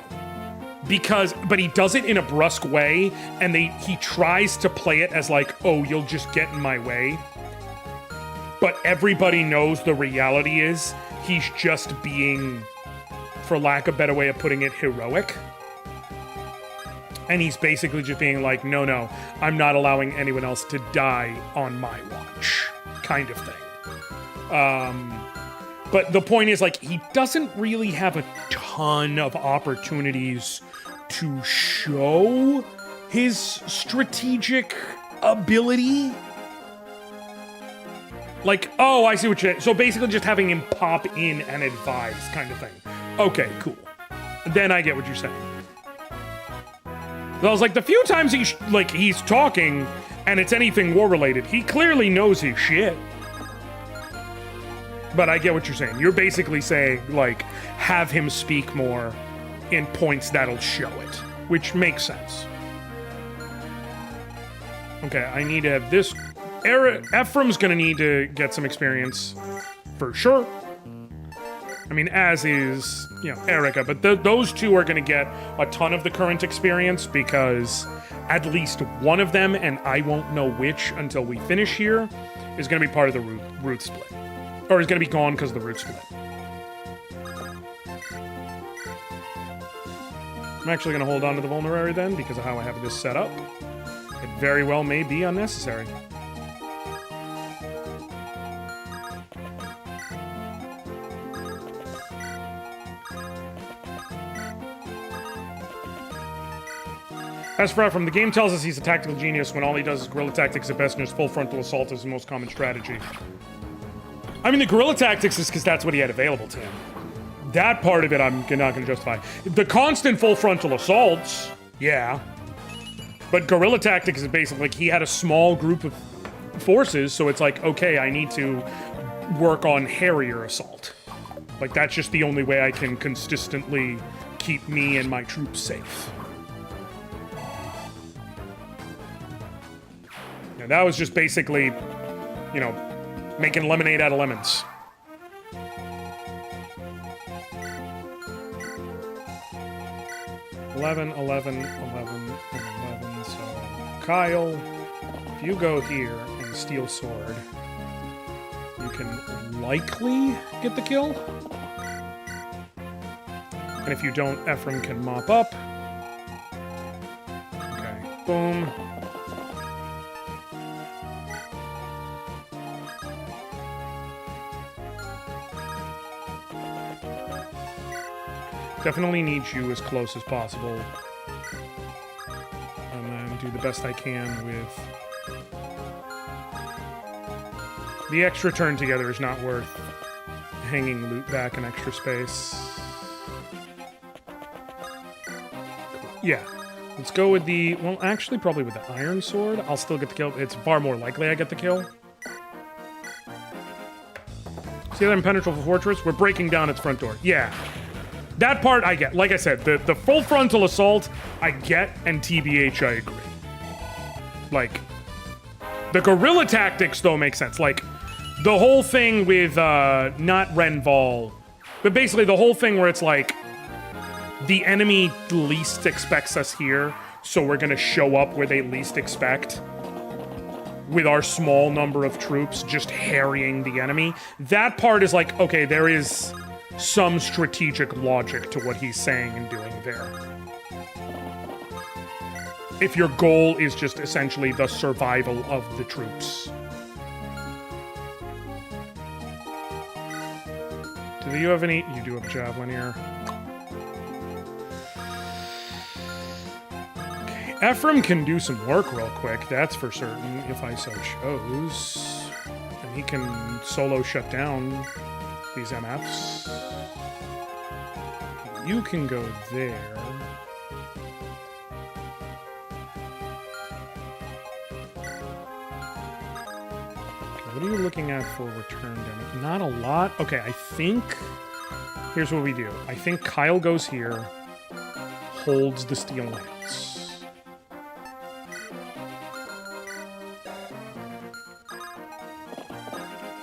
But he does it in a brusque way, and he tries to play it as like, oh, you'll just get in my way. But everybody knows the reality is he's just being, for lack of a better way of putting it, heroic. And he's basically just being like, no, I'm not allowing anyone else to die on my watch, kind of thing. But the point is, like, he doesn't really have a ton of opportunities to show his strategic ability. Like, oh, I see what you're... So basically just having him pop in and advise kind of thing. Okay, cool. Then I get what you're saying. I was like, the few times he's talking and it's anything war-related, he clearly knows his shit. But I get what you're saying. You're basically saying, like, have him speak more in points that'll show it, which makes sense. Okay, I need to have this... Ephraim's gonna need to get some experience, for sure. I mean, as is, Eirika, but those two are going to get a ton of the current experience because at least one of them, and I won't know which until we finish here, is going to be part of the route split. Or is going to be gone because of the route split. I'm actually going to hold on to the vulnerary then because of how I have this set up. It very well may be unnecessary. As for Ephraim, the game tells us he's a tactical genius when all he does is guerrilla tactics at best and his full frontal assault is the most common strategy. I mean, the guerrilla tactics is because that's what he had available to him. That part of it I'm not going to justify. The constant full frontal assaults, yeah. But guerrilla tactics is basically like he had a small group of forces, so it's like, okay, I need to work on Harrier assault. Like, that's just the only way I can consistently keep me and my troops safe. That was just basically, making lemonade out of lemons. $11, $11, $11, $11. So, Kyle, if you go here and steal sword, you can likely get the kill. And if you don't, Ephraim can mop up. Okay, boom. Definitely need you as close as possible. And then do the best I can with... The extra turn together is not worth hanging loot back in extra space. Yeah. Let's go with the... Well, actually, probably with the iron sword. I'll still get the kill. It's far more likely I get the kill. See that impenetrable fortress? We're breaking down its front door. Yeah. That part I get. Like I said, the full frontal assault, I get, and TBH, I agree. Like, the guerrilla tactics, though, make sense. Like, the whole thing with, not Renval, but basically the whole thing where it's like, the enemy least expects us here, so we're gonna show up where they least expect. With our small number of troops just harrying the enemy. That part is like, okay, there is some strategic logic to what he's saying and doing there. If your goal is just essentially the survival of the troops. Do you have any? You do have a javelin here. Okay, Ephraim can do some work real quick, that's for certain, if I so chose. And he can solo shut down these MFs. You can go there. What are you looking at for return damage? Not a lot. Okay, I think... Here's what we do. I think Kyle goes here, holds the steel lance.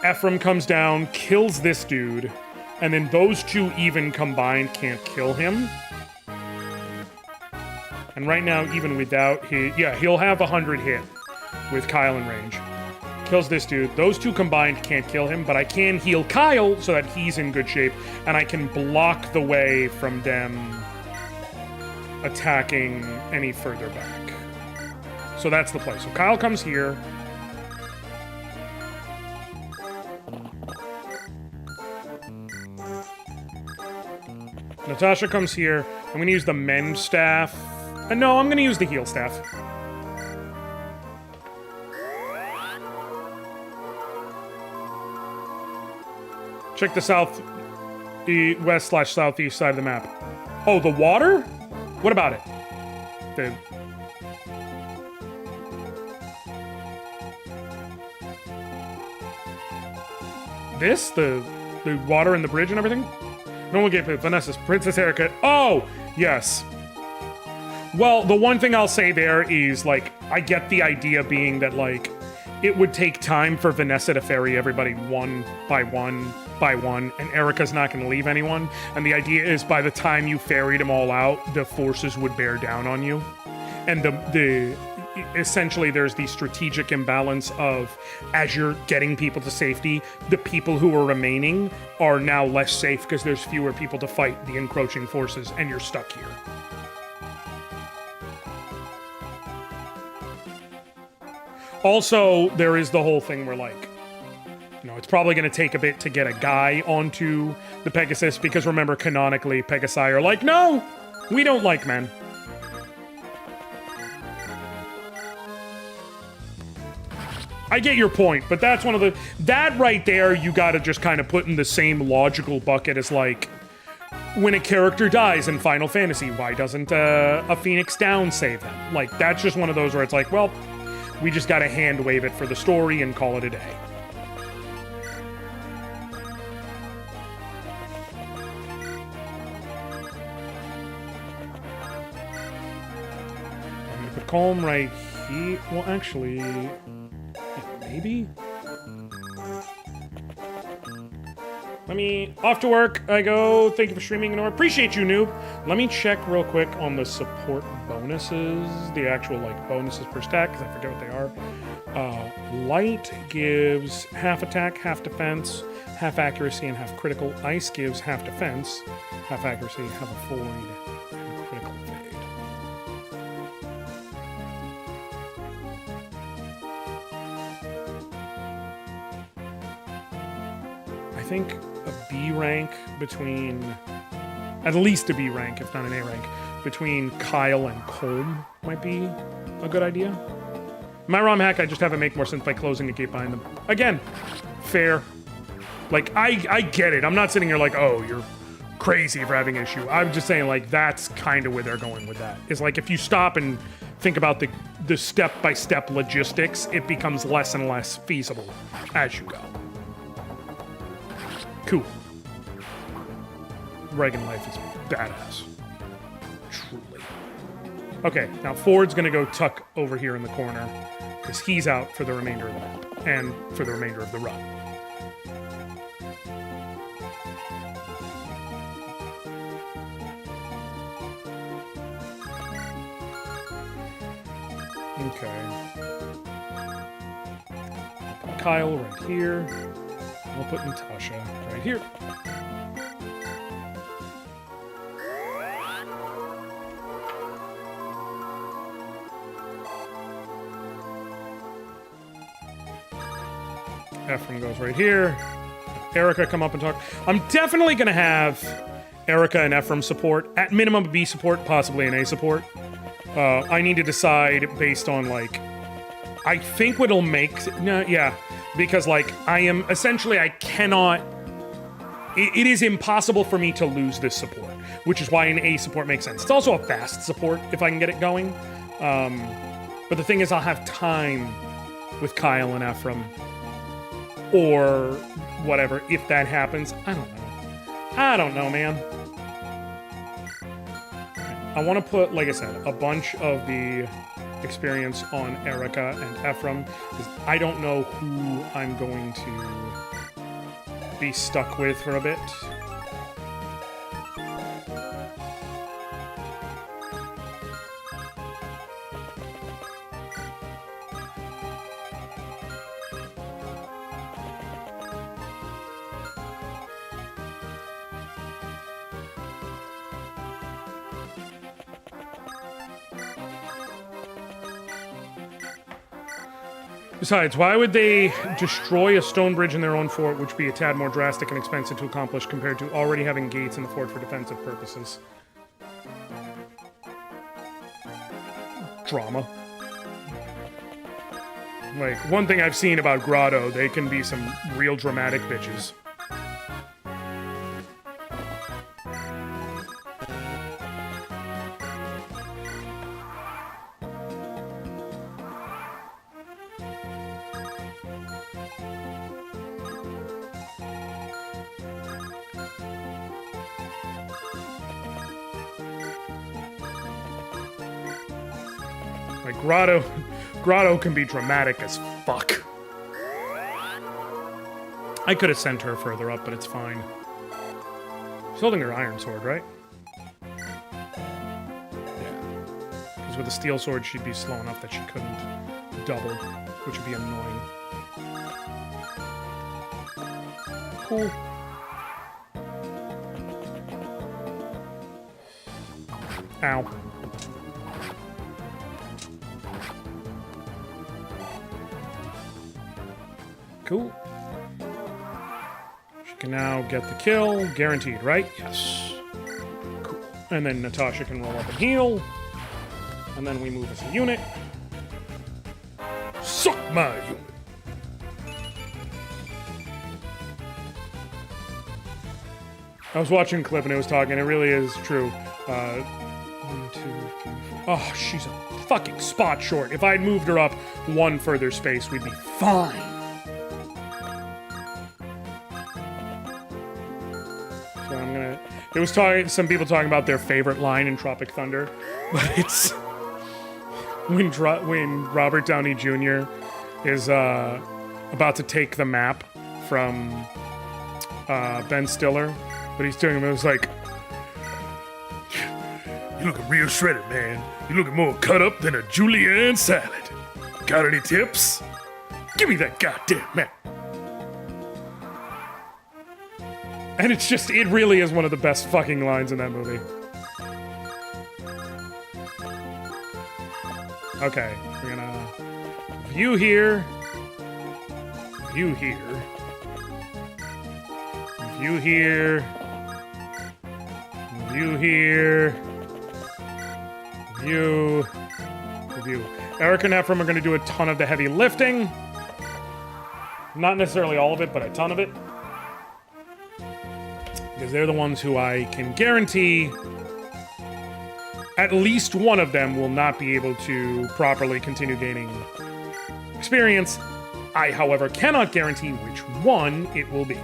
Ephraim comes down, kills this dude, and then those two even combined can't kill him. And right now, even without his... Yeah, he'll have 100 hit with Kyle in range. Kills this dude. Those two combined can't kill him, but I can heal Kyle so that he's in good shape, and I can block the way from them attacking any further back. So that's the play. So Kyle comes here. Natasha comes here. I'm going to use the mend staff. No, I'm going to use the heal staff. Check the south, the west/southeast side of the map. Oh, the water? What about it? The water and the bridge and everything? No one gave it. Vanessa's Princess Eirika. Oh, yes. Well, the one thing I'll say there is, like, I get the idea being that, like, it would take time for Vanessa to ferry everybody one by one, and Eirika's not going to leave anyone. And the idea is by the time you ferried them all out, the forces would bear down on you. And essentially there's the strategic imbalance of, as you're getting people to safety, the people who are remaining are now less safe because there's fewer people to fight the encroaching forces, and you're stuck here. Also, there is the whole thing where, like, you know, it's probably going to take a bit to get a guy onto the Pegasus, because remember, canonically, Pegasi are like, no, we don't like men. I get your point, but that's one of the... That right there, you gotta just kind of put in the same logical bucket as, like, when a character dies in Final Fantasy, why doesn't a Phoenix Down save them? Like, that's just one of those where it's like, well... We just gotta hand wave it for the story and call it a day. I'm gonna put Calm right here. Well, actually, maybe? Let me... Off to work I go. Thank you for streaming, Anor. Appreciate you, noob. Let me check real quick on the support bonuses. The actual, like, bonuses per stack, because I forget what they are. Light gives half attack, half defense, half accuracy, and half critical. Ice gives half defense, half accuracy, half avoid, and critical fade. I think a B rank between, at least a B rank, if not an A rank, between Kyle and Colm might be a good idea. My ROM hack, I just have it make more sense by closing the gate behind them. Again, fair. Like, I get it. I'm not sitting here like, oh, you're crazy for having an issue. I'm just saying, like, that's kind of where they're going with that. It's like, if you stop and think about the step-by-step logistics, it becomes less and less feasible as you go. Cool. Reagan life is badass. Truly. Okay, now Ford's gonna go tuck over here in the corner, because he's out for the remainder of the map, and for the remainder of the run. Okay. I'll put Kyle right here. I'll put Natasha right here. Ephraim goes right here. Eirika come up and talk. I'm definitely going to have Eirika and Ephraim support. At minimum, B support, possibly an A support. I need to decide based on, like... I think what'll make... No, yeah. Because, like, I am... Essentially, I cannot... It is impossible for me to lose this support. Which is why an A support makes sense. It's also a fast support, if I can get it going. But the thing is, I'll have time with Kyle and Ephraim. Or whatever, if that happens. I don't know. I don't know, man. I want to put, like I said, a bunch of the experience on Eirika and Ephraim, because I don't know who I'm going to be stuck with for a bit. Besides, why would they destroy a stone bridge in their own fort, which would be a tad more drastic and expensive to accomplish compared to already having gates in the fort for defensive purposes? Drama. Like, one thing I've seen about Grotto, they can be some real dramatic bitches. Like, Grotto can be dramatic as fuck. I could have sent her further up, but it's fine. She's holding her iron sword, right? Yeah. Because with a steel sword, she'd be slow enough that she couldn't double, which would be annoying. Cool. Ow. Cool. She can now get the kill. Guaranteed, right? Yes. Cool. And then Natasha can roll up and heal. And then we move as a unit. Suck my unit! I was watching a clip and it was talking. It really is true. 1, 2, 3, 4. Oh, she's a fucking spot short. If I had moved her up one further space, we'd be fine. So I'm gonna... It was some people talking about their favorite line in Tropic Thunder, but it's when Robert Downey Jr. is about to take the map from Ben Stiller, but he's doing it was like, "You looking real shredded, man. You looking more cut up than a julienne salad. Got any tips? Give me that goddamn map." And it's just, it really is one of the best fucking lines in that movie. Okay, we're gonna view here, view here, view here, view here, view, with you. Eirika and Ephraim are going to do a ton of the heavy lifting. Not necessarily all of it, but a ton of it. Because they're the ones who I can guarantee at least one of them will not be able to properly continue gaining experience. I, however, cannot guarantee which one it will be.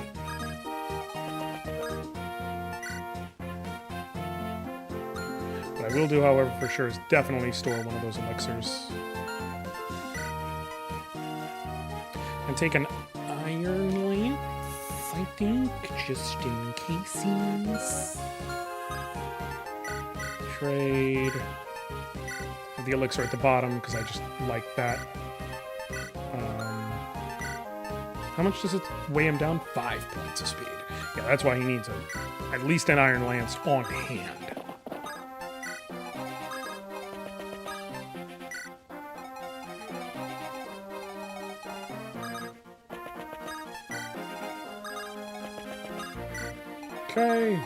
What I will do, however, for sure is definitely store one of those elixirs. And take an iron lance, I think, just in case. Trade. The elixir at the bottom, because I just like that. How much does it weigh him down? 5 points of speed. Yeah, that's why he needs at least an iron lance on hand. Okay.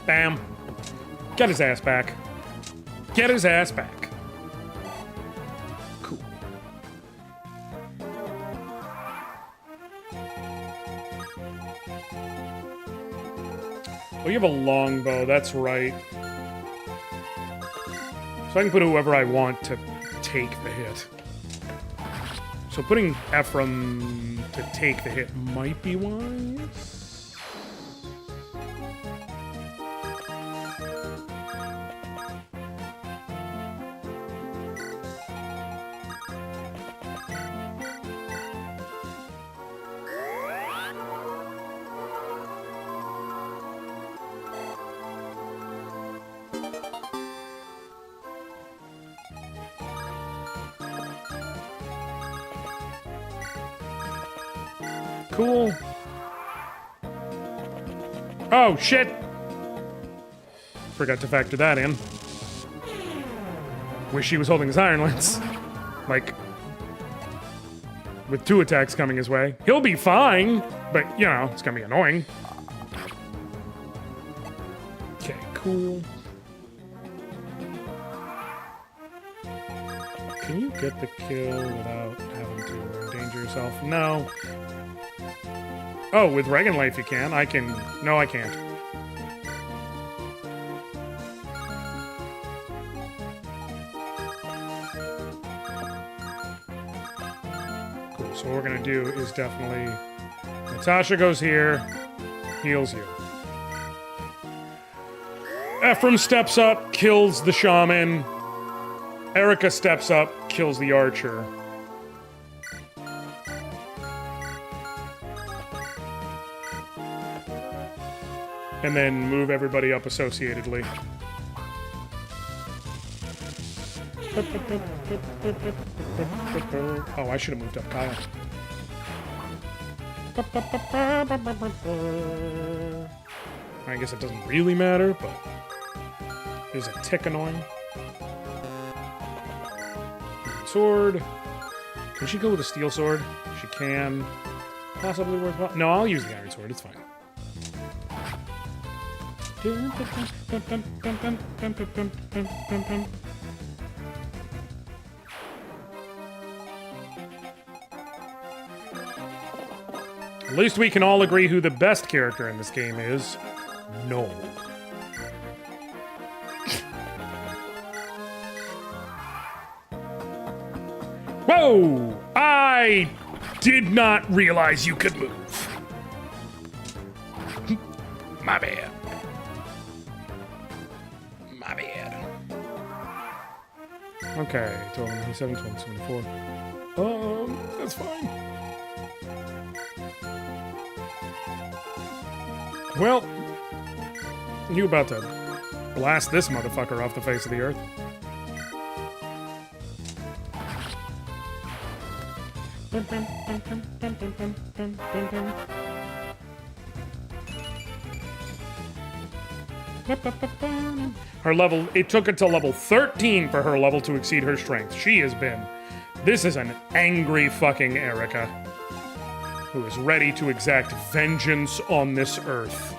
Bam. Get his ass back. Get his ass back. Cool. Oh, you have a longbow, that's right. So I can put whoever I want to take the hit. So putting Ephraim to take the hit might be wise. Cool. Oh, shit! Forgot to factor that in. Wish he was holding his iron lance. Like, with 2 attacks coming his way. He'll be fine, but, you know, it's gonna be annoying. Okay, cool. Can you get the kill without having to endanger yourself? No. Oh, with Regan Life you can. I can... No, I can't. Cool, so what we're gonna do is definitely... Natasha goes here, heals you. Ephraim steps up, kills the shaman. Eirika steps up, kills the archer. And then move everybody up associatedly. Oh, I should have moved up Kyle. I guess it doesn't really matter, but it is a tick annoying. Sword. Can she go with a steel sword? She can. Possibly worthwhile. No, I'll use the iron sword. It's fine. At least we can all agree who the best character in this game is. No. Whoa! I did not realize you could move. My bad. My bad. Okay, 1297, 1274. That's fine. Well, you about to blast this motherfucker off the face of the earth. Her level, it took until level 13 for her level to exceed her strength. She has been, this is an angry fucking Eirika. who is ready to exact vengeance on this earth.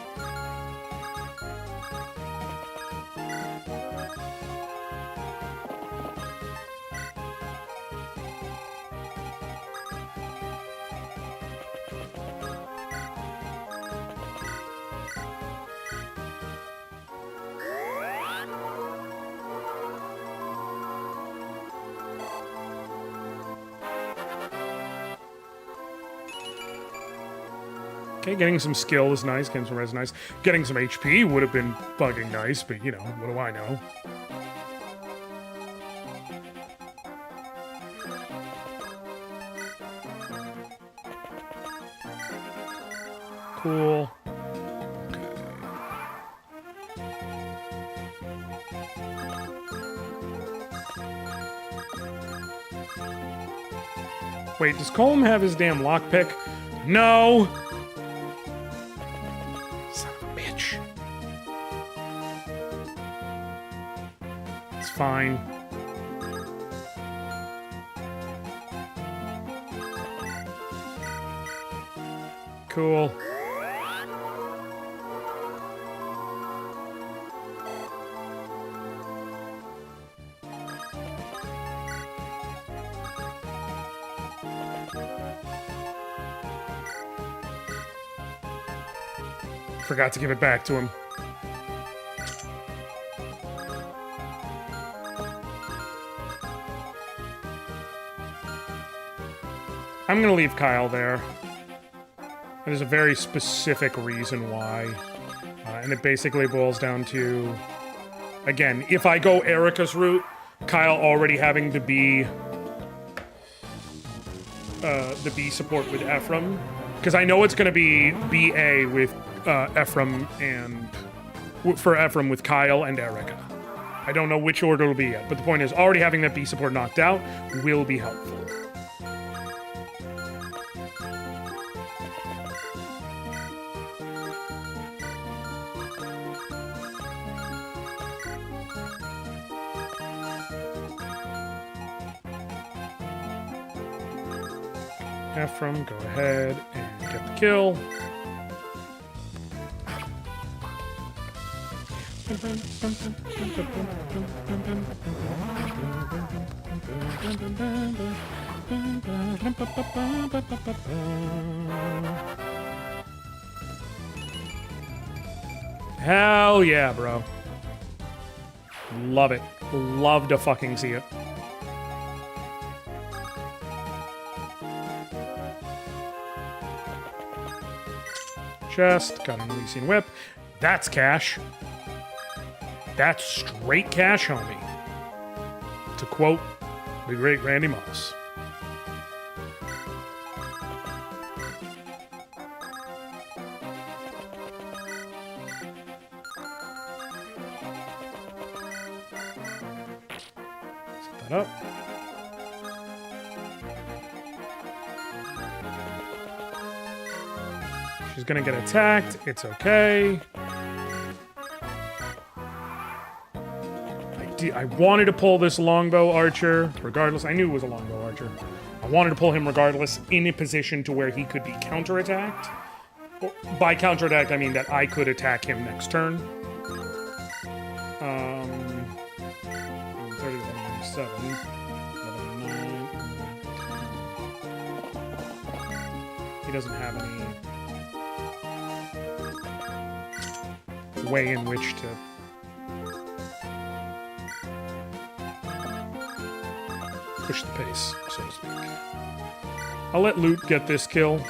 Okay, getting some skill is nice, getting some res is nice. Getting some HP would have been fucking nice, but you know, what do I know? Cool. Wait, does Colm have his damn lockpick? No! Son of a bitch. It's fine. Cool. Forgot to give it back to him. I'm gonna leave Kyle there. There's a very specific reason why. And it basically boils down to, again, if I go Eirika's route, Kyle already having to be the B support with Ephraim. Because I know it's going to be BA with Ephraim and... for Ephraim with Kyle and Eirika. I don't know which order it'll be yet, but the point is, already having that B support knocked out will be helpful. Ephraim, go ahead and get the kill. Hell yeah, bro. Love it. Love to fucking see it. Chest, got an Elysian Whip. That's cash. That's straight cash, homie. To quote the great Randy Moss. Set that up. She's gonna get attacked. It's okay. I wanted to pull this longbow archer, regardless. I knew it was a longbow archer. I wanted to pull him regardless in a position to where he could be counterattacked. By counterattack, I mean that I could attack him next turn. 37. He doesn't have any way in which to... push the pace, so to speak. I'll let Loot get this kill.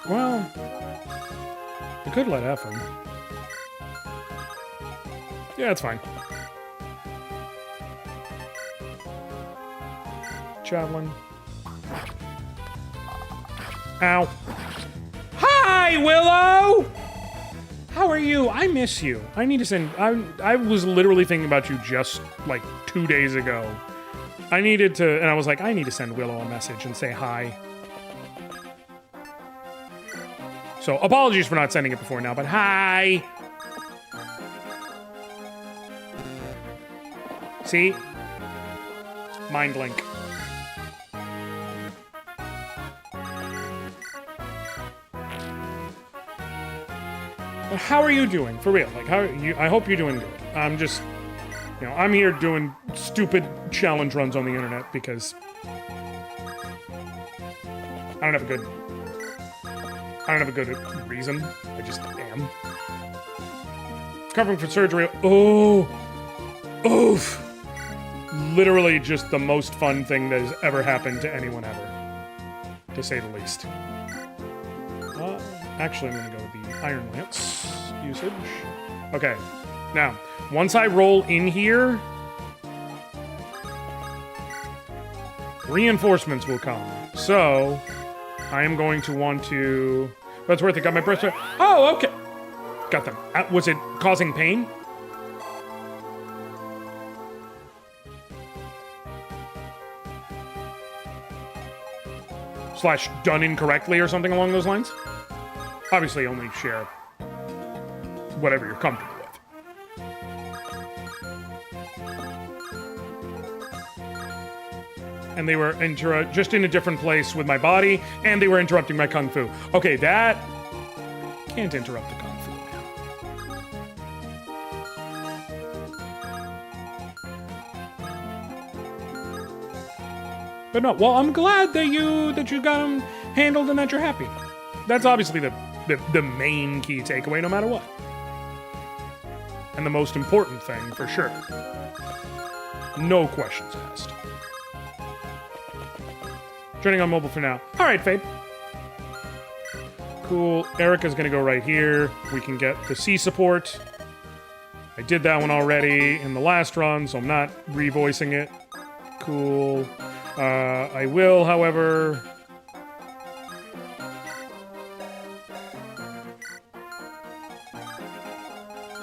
Well, I could let Ephraim. Yeah, it's fine. Javelin. Ow. Hi, Willow! How are you? I miss you. I need to send... I was literally thinking about you just, like, 2 days ago. I needed to... And I was like, I need to send Willow a message and say hi. So, apologies for not sending it before now, but hi! See? Mind link. how are you doing? For real. Like, I hope you're doing good. I'm just, I'm here doing stupid challenge runs on the internet because I don't have a good reason. I just am. Covering for surgery. Oh. Oof. Literally just the most fun thing that has ever happened to anyone ever. To say the least. Actually, I'm going to go with the Iron Lance usage. Okay. Now, once I roll in here, reinforcements will come. So, I am going to want to... That's worth it. Got my breath. Oh, okay. Got them. Was it causing pain? / done incorrectly or something along those lines? Obviously, only share whatever you're comfortable with. And they were just in a different place with my body, and they were interrupting my kung fu. Okay, that can't interrupt the kung fu now. But no, well, I'm glad that you got them handled and that you're happy. That's obviously the main key takeaway, no matter what. And the most important thing, for sure. No questions asked. Turning on mobile for now. All right, Fade. Cool. Eirika's gonna go right here. We can get the C support. I did that one already in the last run, so I'm not revoicing it. Cool. I will, however...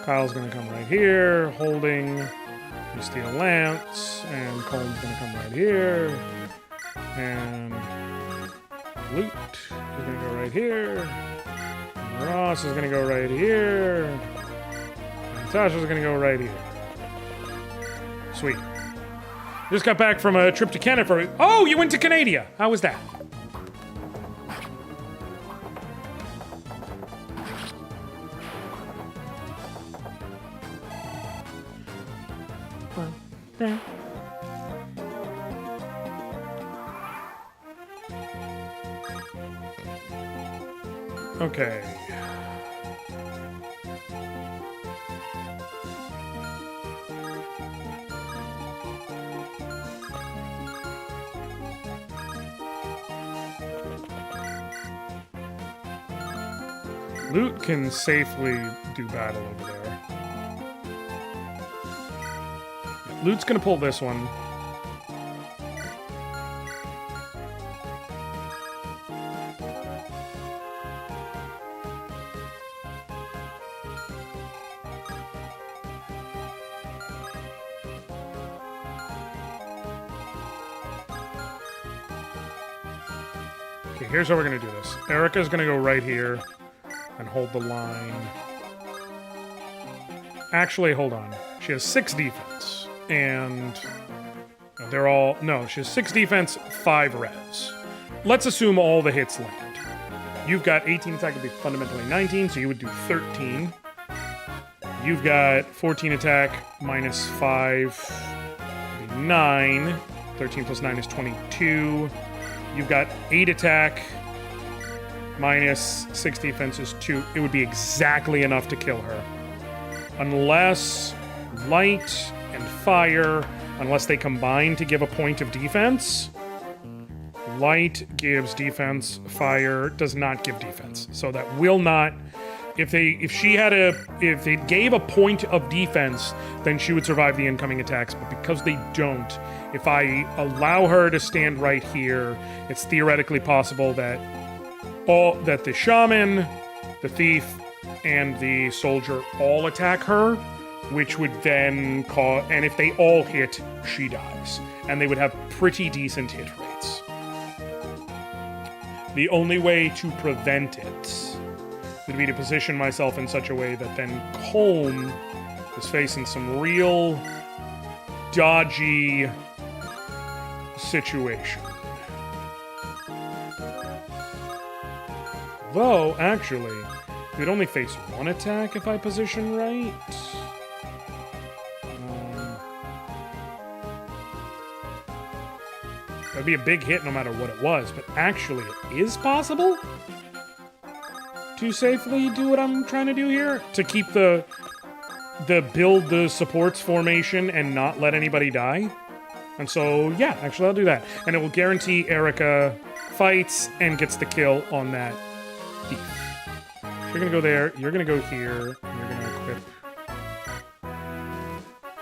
Kyle's gonna come right here, holding the steel lance, and Cole's gonna come right here, and Loot is gonna go right here, and Ross is gonna go right here, and Tasha's gonna go right here. Sweet. Just got back from a trip to Canada for... Oh, you went to Canada! How was that? Okay. Loot can safely do battle over there. Loot's gonna pull this one. Okay, here's how we're gonna do this. Eirika's gonna go right here and hold the line. Actually, hold on. She has 6 defense. And they're all... No, she has 6 defense, 5 res. Let's assume all the hits land. You've got 18 attack, would be fundamentally 19, so you would do 13. You've got 14 attack, minus 5, would be 9. 13 plus 9 is 22. You've got 8 attack, minus 6 defense is 2. It would be exactly enough to kill her. Unless light and fire, unless they combine to give a point of defense. Light gives defense, fire does not give defense. So that will not... If they gave a point of defense, then she would survive the incoming attacks. But because they don't, if I allow her to stand right here, it's theoretically possible that the shaman, the thief, and the soldier all attack her, which would then cause... And if they all hit, she dies. And they would have pretty decent hit rates. The only way to prevent it would be to position myself in such a way that then Colm is facing some real dodgy situation. Though, actually, We'd only face one attack if I position right. That'd be a big hit no matter what it was, but actually it is possible to safely do what I'm trying to do here. To keep the build the supports formation and not let anybody die. And so, yeah, actually I'll do that. And it will guarantee Eirika fights and gets the kill on that thief. You're gonna go there, you're gonna go here, and you're gonna equip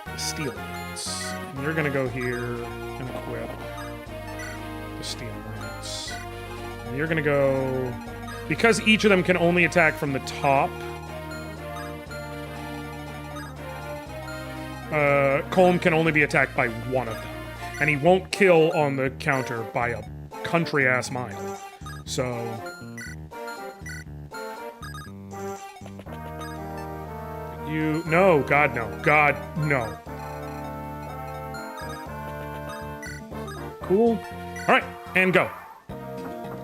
the steel lance. And you're gonna go here and equip the steel lance. And you're gonna go... Because each of them can only attack from the top, Colm can only be attacked by one of them. And he won't kill on the counter by a country-ass mile. So... You... No, God, no. God, no. Cool. Alright, and go.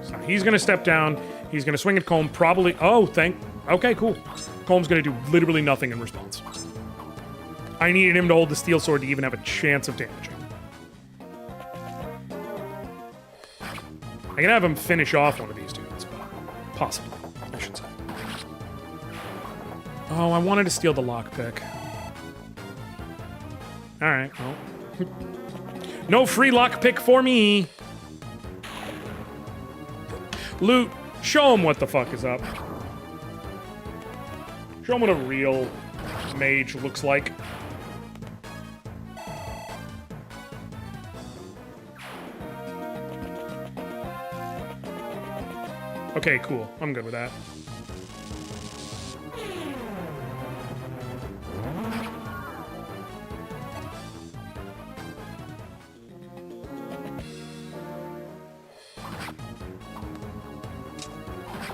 So he's gonna step down. He's gonna swing at Colm, probably... Oh, okay, cool. Colm's gonna do literally nothing in response. I needed him to hold the steel sword to even have a chance of damaging. I can have him finish off one of these dudes, but possibly, I should say. Oh, I wanted to steal the lockpick. Alright, well. No free lockpick for me! Loot, show him what the fuck is up. Show him what a real mage looks like. Okay, cool. I'm good with that.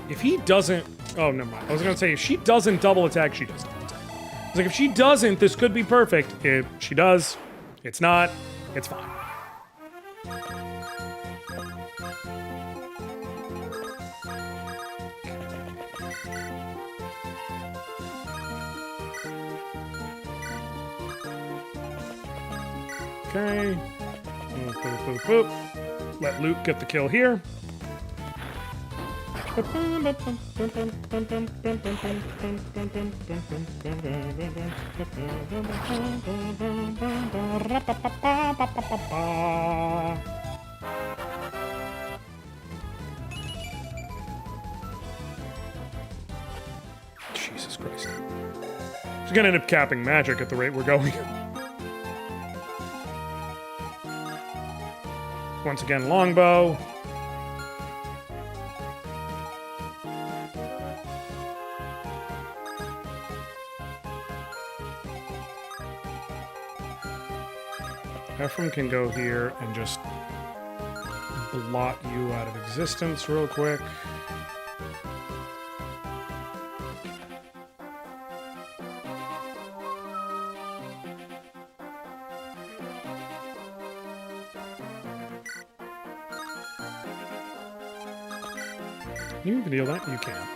If he doesn't... Oh, never mind. I was gonna say, if she doesn't double attack, she does double attack. I was like, if she doesn't, this could be perfect. If she does, it's not. It's fine. Okay. Boop, boop, boop. Let Luke get the kill here. Jesus Christ. She's gonna end up capping magic at the rate we're going. Once again, longbow. Ephraim can go here and just blot you out of existence real quick. You can deal that? You can.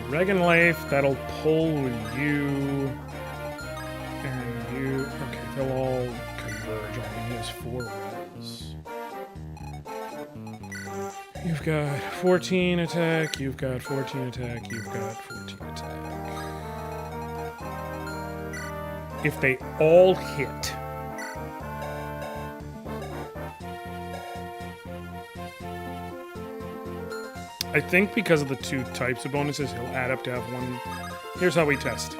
Regan Life, that'll pull you. And you. Okay, they'll all converge on me. He has 4 rolls. You've got 14 attack, you've got 14 attack, you've got 14 attack. If they all hit. I think because of the 2 types of bonuses, he'll add up to have 1. Here's how we test.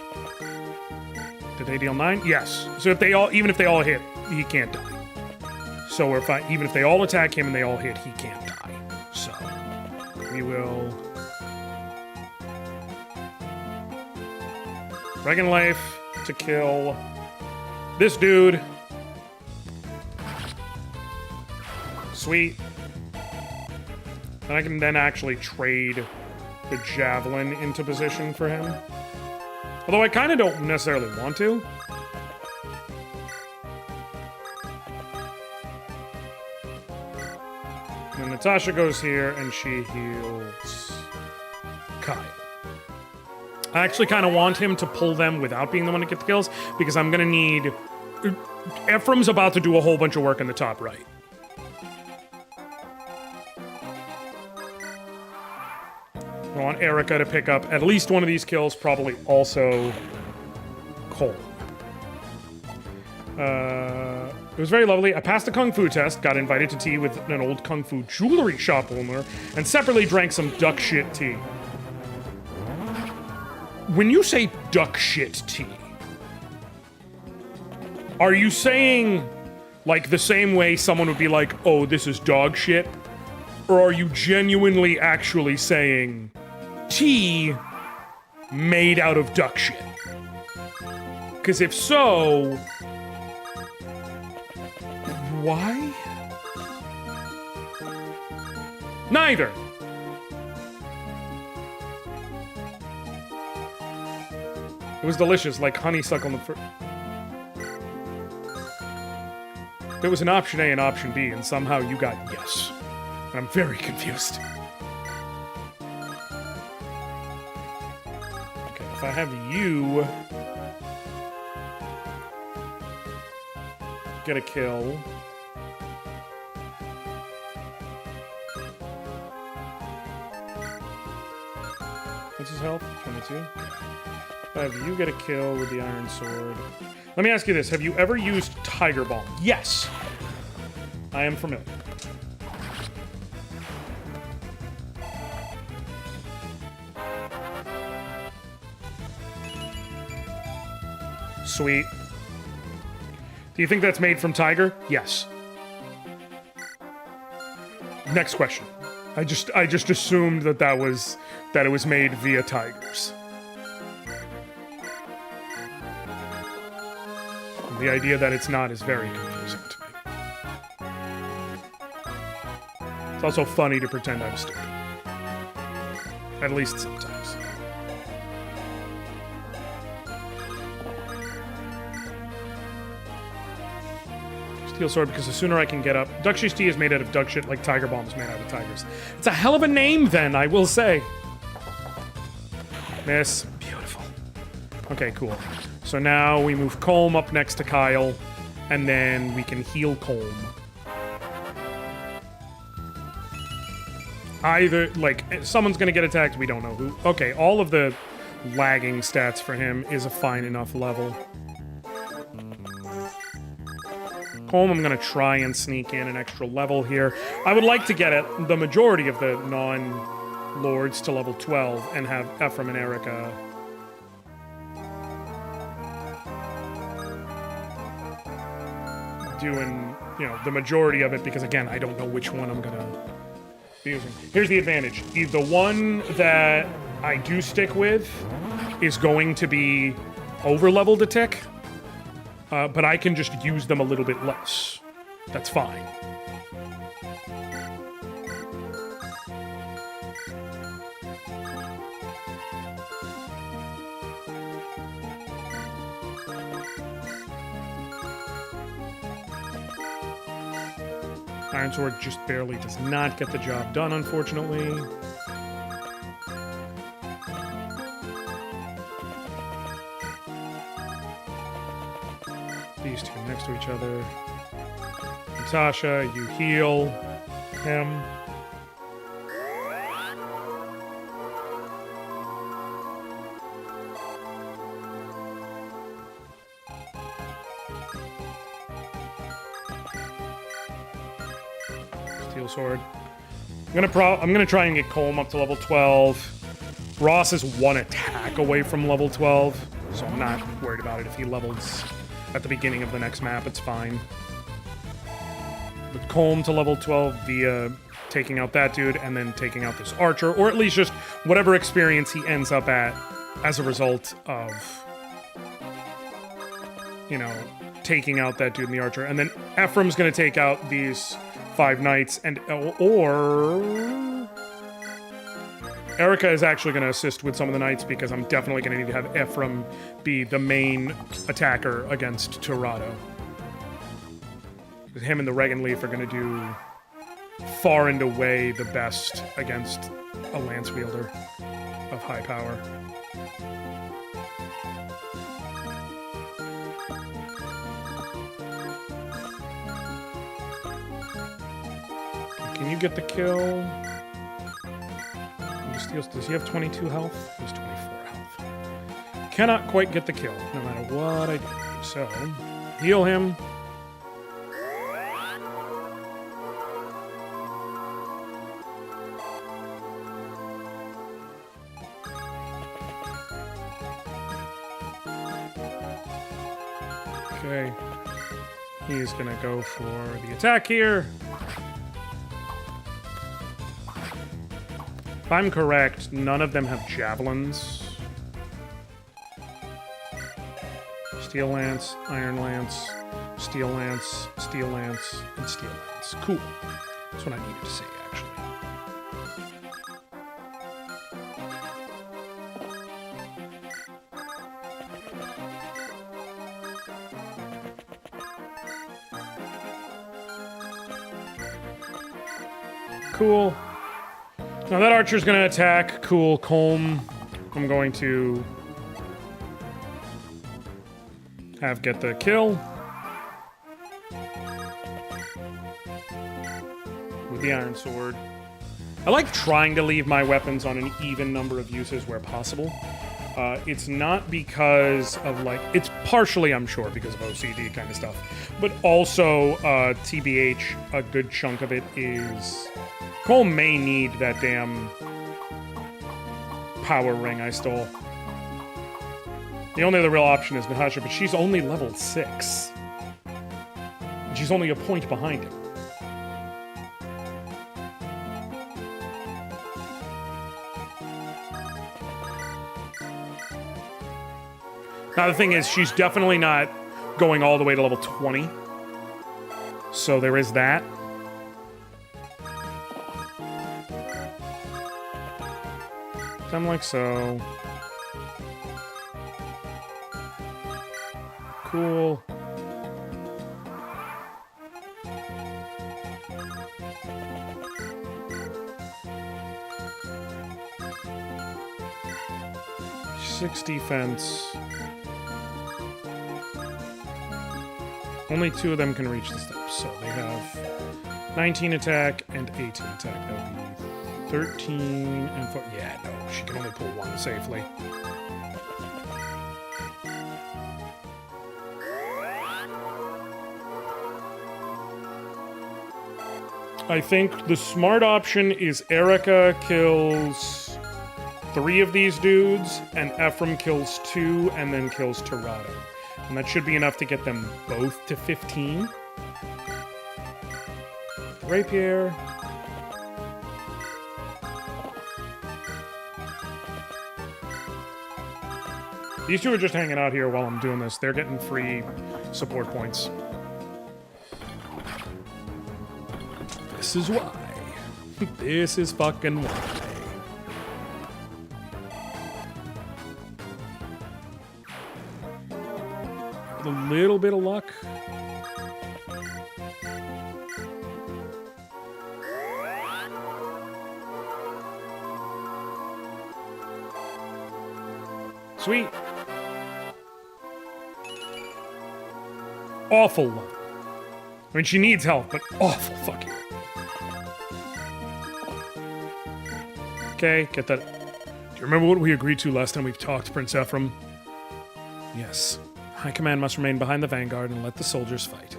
Did they deal 9? Yes. So if they all, even if they all hit, he can't die. So even if they all attack him and they all hit, he can't die. So we will Regan Life to kill this dude. And I can then actually trade the javelin into position for him. Although I kind of don't necessarily want to. And Natasha goes here, and she heals Kyle. I actually kind of want him to pull them without being the one to get the kills, because I'm going to need... Ephraim's about to do a whole bunch of work in the top right. I want Eirika to pick up at least one of these kills, probably also Cole. It was very lovely. I passed the Kung Fu test, got invited to tea with an old Kung Fu jewelry shop owner, and separately drank some duck shit tea. When you say duck shit tea, are you saying, like, the same way someone would be like, oh, this is dog shit? Or are you genuinely actually saying tea made out of duck shit? Because if so, why? Neither. It was delicious, like honeysuckle on the fruit. There was an option A and option B, and somehow you got yes. And I'm very confused. Okay, if I have you get a kill. What's his health? 22. If I have you get a kill with the iron sword. Let me ask you this. Have you ever used Tiger Bomb? Yes. I am familiar. Sweet. Do you think that's made from tiger? Yes. Next question. I just assumed that it was made via tigers. The idea that it's not is very confusing to me. It's also funny to pretend I'm stupid. At least sometimes. Steel sword, because the sooner I can get up... Duck shit tea is made out of duck shit like Tiger Bomb is made out of tigers. It's a hell of a name, then, I will say. Miss. Beautiful. Okay, cool. So now we move Colm up next to Kyle, and then we can heal Colm. Either, like, someone's gonna get attacked, we don't know who. Okay, all of the lagging stats for him is a fine enough level. Colm, I'm gonna try and sneak in an extra level here. I would like to get at the majority of the non-lords to level 12 and have Ephraim and Eirika doing, you know, the majority of it, because again, I don't know which one I'm gonna be using. Here's the advantage. The one that I do stick with is going to be over-leveled a tick, but I can just use them a little bit less. That's fine. Iron Sword just barely does not get the job done, unfortunately. These two next to each other. Natasha, you heal him. Sword. I'm gonna try and get Colm up to level 12. Ross is one attack away from level 12, so I'm not worried about it. If he levels at the beginning of the next map, it's fine. But Colm to level 12 via taking out that dude and then taking out this archer, or at least just whatever experience he ends up at as a result of, you know, taking out that dude in the archer. And then Ephraim's gonna take out these 5 knights, and or Eirika is actually going to assist with some of the knights because I'm definitely going to need to have Ephraim be the main attacker against Tirado. Him and the Regan Leaf are going to do far and away the best against a lance wielder of high power. Can you get the kill? Does he have 22 health? He has 24 health. Cannot quite get the kill, no matter what I do. So, heal him. Okay. He's gonna go for the attack here. If I'm correct, none of them have javelins. Steel Lance, Iron Lance, Steel Lance, Steel Lance, and Steel Lance. Cool. That's what I needed to say, actually. Cool. Now that archer's gonna attack. Cool. Colm. I'm going to have get the kill with the iron sword. I like trying to leave my weapons on an even number of uses where possible. It's not because of, like, it's partially, I'm sure, because of OCD kind of stuff, but also, TBH, a good chunk of it is Cole may need that damn power ring I stole. The only other real option is Nahasha, but she's only level 6. And she's only a point behind him. Now the thing is, she's definitely not going all the way to level 20. So there is that. Something like so. Cool. Six defense. Only 2 of them can reach the steps, so they have 19 attack and 18 attack. That would be 13 and 4. Yeah, no, she can only pull 1 safely. I think the smart option is Eirika kills 3 of these dudes, and Ephraim kills 2, and then kills Tirado. And that should be enough to get them both to 15. Rapier. These 2 are just hanging out here while I'm doing this. They're getting free support points. This is why. This is fucking why. With a little bit of luck. Sweet. Awful luck. I mean, she needs help, but awful fucking. Okay, get that. Do you remember what we agreed to last time we talked, Prince Ephraim? Yes. High Command must remain behind the vanguard and let the soldiers fight.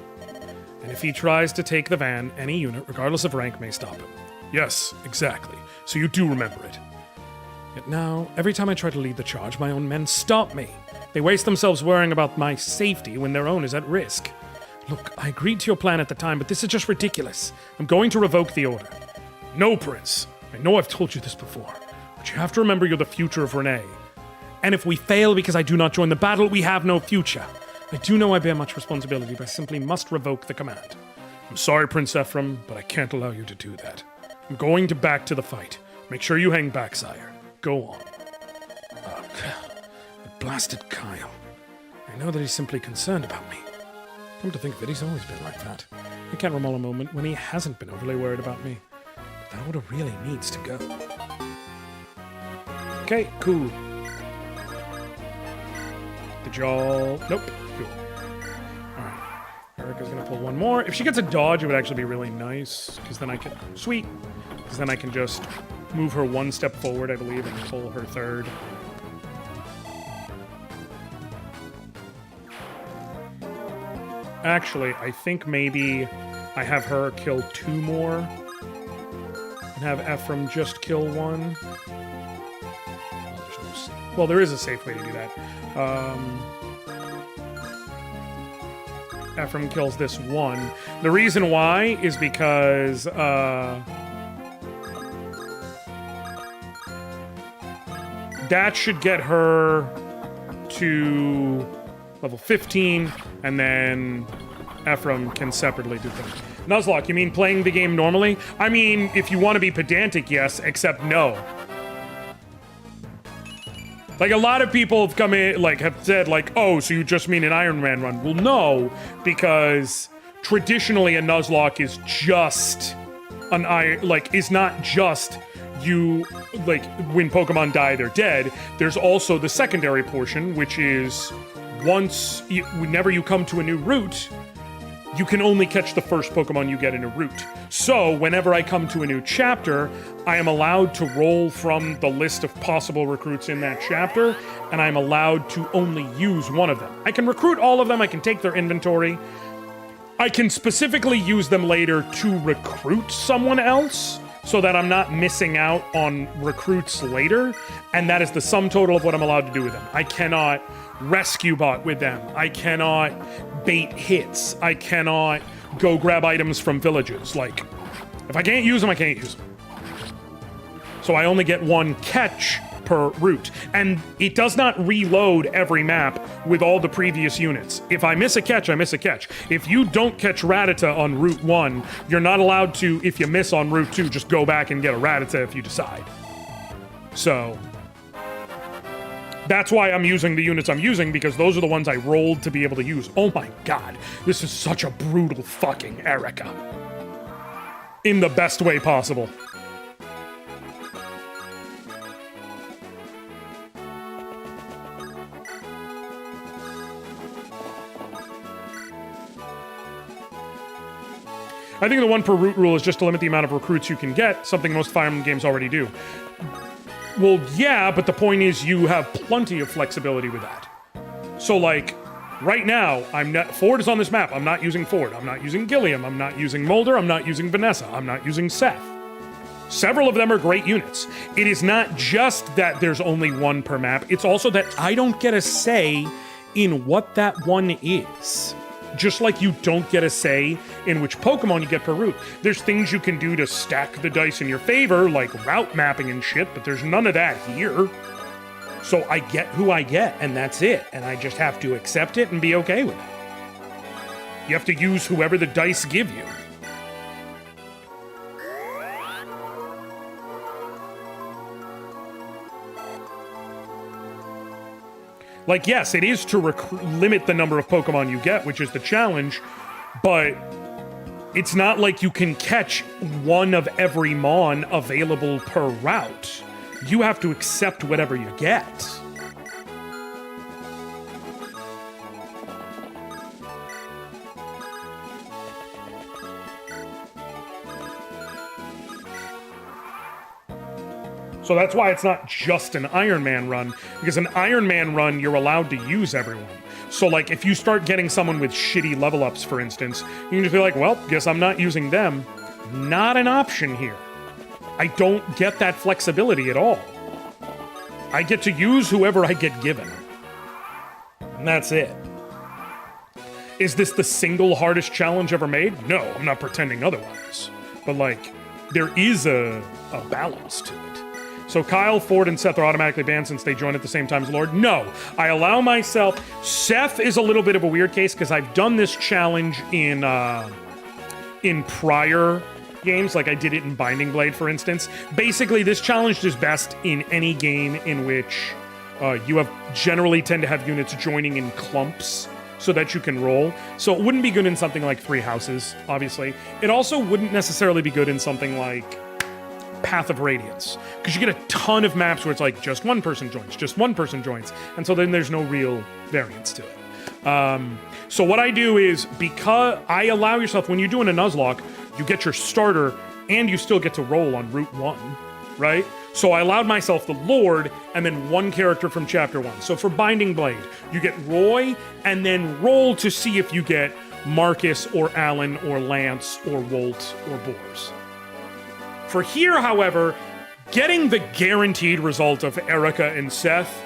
And if he tries to take the van, any unit, regardless of rank, may stop him. Yes, exactly. So you do remember it. Yet now, every time I try to lead the charge, my own men stop me. They waste themselves worrying about my safety when their own is at risk. Look, I agreed to your plan at the time, but this is just ridiculous. I'm going to revoke the order. No, Prince. I know I've told you this before, but you have to remember you're the future of Renee. And if we fail because I do not join the battle, we have no future. I do know I bear much responsibility, but I simply must revoke the command. I'm sorry, Prince Ephraim, but I can't allow you to do that. I'm going back to the fight. Make sure you hang back, sire. Go on. Blasted Kyle. I know that he's simply concerned about me. Come to think of it, he's always been like that. I can't recall a moment when he hasn't been overly worried about me. But that order really needs to go. Okay, cool. Did y'all... Nope. Cool. Alright. Eirika's gonna pull one more. If she gets a dodge, it would actually be really nice. Because then I can... Sweet! Because then I can just move her one step forward, I believe, and pull her third. Actually, I think maybe I have her kill 2 more. And have Ephraim just kill 1. Well, there is a safe way to do that. Ephraim kills this 1. The reason why is because that should get her to level 15, and then Ephraim can separately do things. Nuzlocke, you mean playing the game normally? I mean, if you want to be pedantic, yes, except no. Like, a lot of people have come in, like, have said, like, oh, so you just mean an Iron Man run. Well, no, because traditionally a Nuzlocke is just an is not just you, like, when Pokemon die, they're dead. There's also the secondary portion, which is whenever you come to a new route, you can only catch the first Pokemon you get in a route. So, whenever I come to a new chapter, I am allowed to roll from the list of possible recruits in that chapter, and I'm allowed to only use one of them. I can recruit all of them, I can take their inventory. I can specifically use them later to recruit someone else, so that I'm not missing out on recruits later, and that is the sum total of what I'm allowed to do with them. I cannot rescue bot with them. I cannot bait hits. I cannot go grab items from villages. Like, if I can't use them, I can't use them. So I only get 1 catch per route. And it does not reload every map with all the previous units. If I miss a catch, I miss a catch. If you don't catch Rattata on Route 1, you're not allowed to, if you miss on Route 2, just go back and get a Rattata if you decide. So that's why I'm using the units I'm using, because those are the ones I rolled to be able to use. Oh my god, this is such a brutal fucking Eirika. In the best way possible. I think the 1 per route rule is just to limit the amount of recruits you can get, something most Fire Emblem games already do. Well, yeah, but the point is you have plenty of flexibility with that. So, like, right now, Ford is on this map. I'm not using Ford. I'm not using Gilliam. I'm not using Mulder. I'm not using Vanessa. I'm not using Seth. Several of them are great units. It is not just that there's only 1 per map. It's also that I don't get a say in what that 1 is. Just like you don't get a say in which Pokemon you get per route. There's things you can do to stack the dice in your favor, like route mapping and shit, but there's none of that here. So I get who I get, and that's it. And I just have to accept it and be okay with it. You have to use whoever the dice give you. Like, yes, it is to limit the number of Pokemon you get, which is the challenge, but it's not like you can catch 1 of every Mon available per route. You have to accept whatever you get. So that's why it's not just an Iron Man run, because an Iron Man run, you're allowed to use everyone. So, like, if you start getting someone with shitty level ups, for instance, you can just be like, well, guess I'm not using them. Not an option here. I don't get that flexibility at all. I get to use whoever I get given. And that's it. Is this the single hardest challenge ever made? No, I'm not pretending otherwise. But, like, there is a balance to it. So Kyle, Ford, and Seth are automatically banned since they joined at the same time as Lord? No. I allow myself... Seth is a little bit of a weird case because I've done this challenge in prior games, like I did it in Binding Blade, for instance. Basically, this challenge is best in any game in which you have generally tend to have units joining in clumps so that you can roll. So it wouldn't be good in something like Three Houses, obviously. It also wouldn't necessarily be good in something like Path of Radiance, because you get a ton of maps where it's like just one person joins, and so then there's no real variance to it. So what I do is, because I allow yourself, when you're doing a Nuzlocke, you get your starter and you still get to roll on Route 1, right? So I allowed myself the Lord and then one character from Chapter 1. So for Binding Blade, you get Roy and then roll to see if you get Marcus or Alan or Lance or Wolt or Bors. For here, however, getting the guaranteed result of Eirika and Seth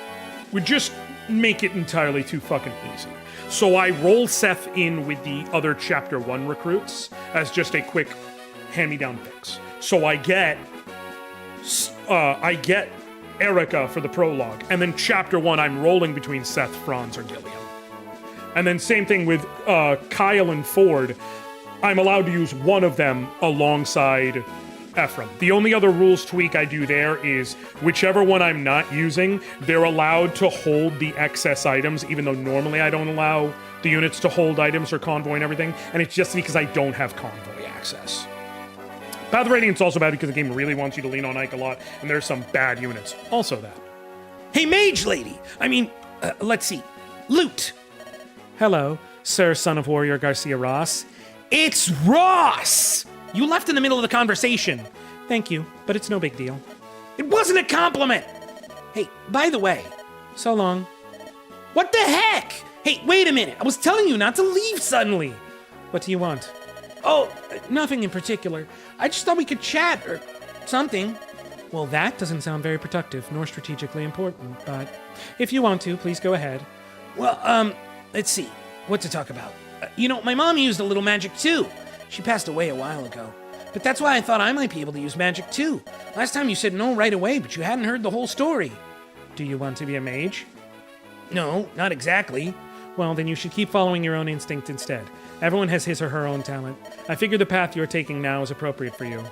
would just make it entirely too fucking easy. So I roll Seth in with the other Chapter 1 recruits as just a quick hand-me-down fix. So I get Eirika for the prologue, and then Chapter 1 I'm rolling between Seth, Franz, or Gilliam. And then same thing with Kyle and Ford. I'm allowed to use one of them alongside Ephraim. The only other rules tweak I do there is whichever one I'm not using, they're allowed to hold the excess items, even though normally I don't allow the units to hold items or convoy and everything, and it's just because I don't have convoy access. Path of Radiance is also bad because the game really wants you to lean on Ike a lot, and there's some bad units. Also that. Hey, Mage Lady! Let's see. Loot! Hello, Sir Son of Warrior Garcia Ross. It's Ross! You left in the middle of the conversation. Thank you, but it's no big deal. It wasn't a compliment! Hey, by the way. So long. What the heck? Hey, wait a minute. I was telling you not to leave suddenly. What do you want? Oh, nothing in particular. I just thought we could chat or something. Well, that doesn't sound very productive nor strategically important, but if you want to, please go ahead. Well, let's see. What to talk about? My mom used a little magic too. She passed away a while ago. But that's why I thought I might be able to use magic too. Last time you said no right away, but you hadn't heard the whole story. Do you want to be a mage? No, not exactly. Well, then you should keep following your own instinct instead. Everyone has his or her own talent. I figure the path you're taking now is appropriate for you.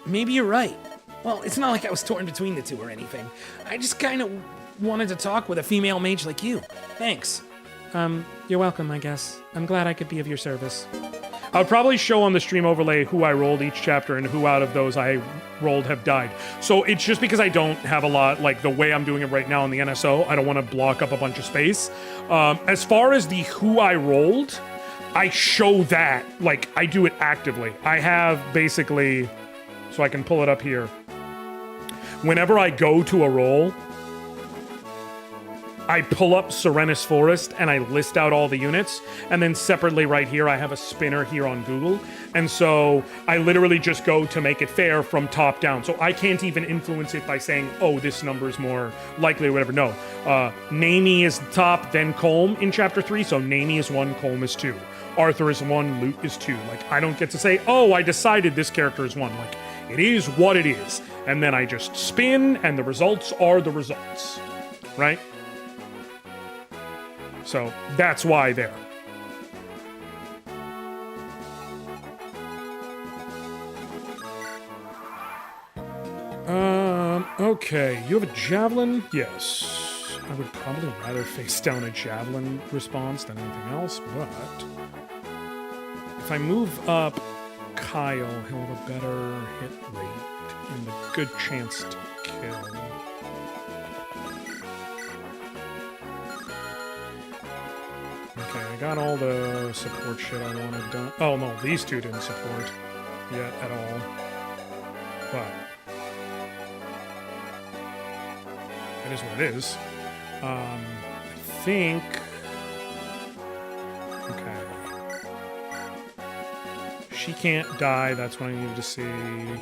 Maybe you're right. Well, it's not like I was torn between the two or anything. I just kind of wanted to talk with a female mage like you. Thanks. You're welcome, I guess. I'm glad I could be of your service. I would probably show on the stream overlay who I rolled each chapter and who out of those I rolled have died. So it's just because I don't have a lot, like the way I'm doing it right now in the NSO, I don't want to block up a bunch of space. As far as the who I rolled, I show that, like I do it actively. I have basically, so I can pull it up here. Whenever I go to a roll, I pull up Serenus Forest and I list out all the units, and then separately right here I have a spinner here on Google, and so I literally just go to make it fair from top down. So I can't even influence it by saying, oh, this number is more likely or whatever. No, Namie is top, then Colm in Chapter 3, so Namie is 1, Colm is 2. Arthur is 1, Lute is 2. Like, I don't get to say, oh, I decided this character is 1. Like, it is what it is. And then I just spin, and the results are the results, right? So that's why there. Okay, you have a javelin? Yes. I would probably rather face down a javelin response than anything else, but if I move up Kyle, he'll have a better hit rate and a good chance to kill. Okay, I got all the support shit I wanted done. Oh no, these two didn't support yet at all. But it is what it is. I think. Okay. She can't die. That's what I needed to see.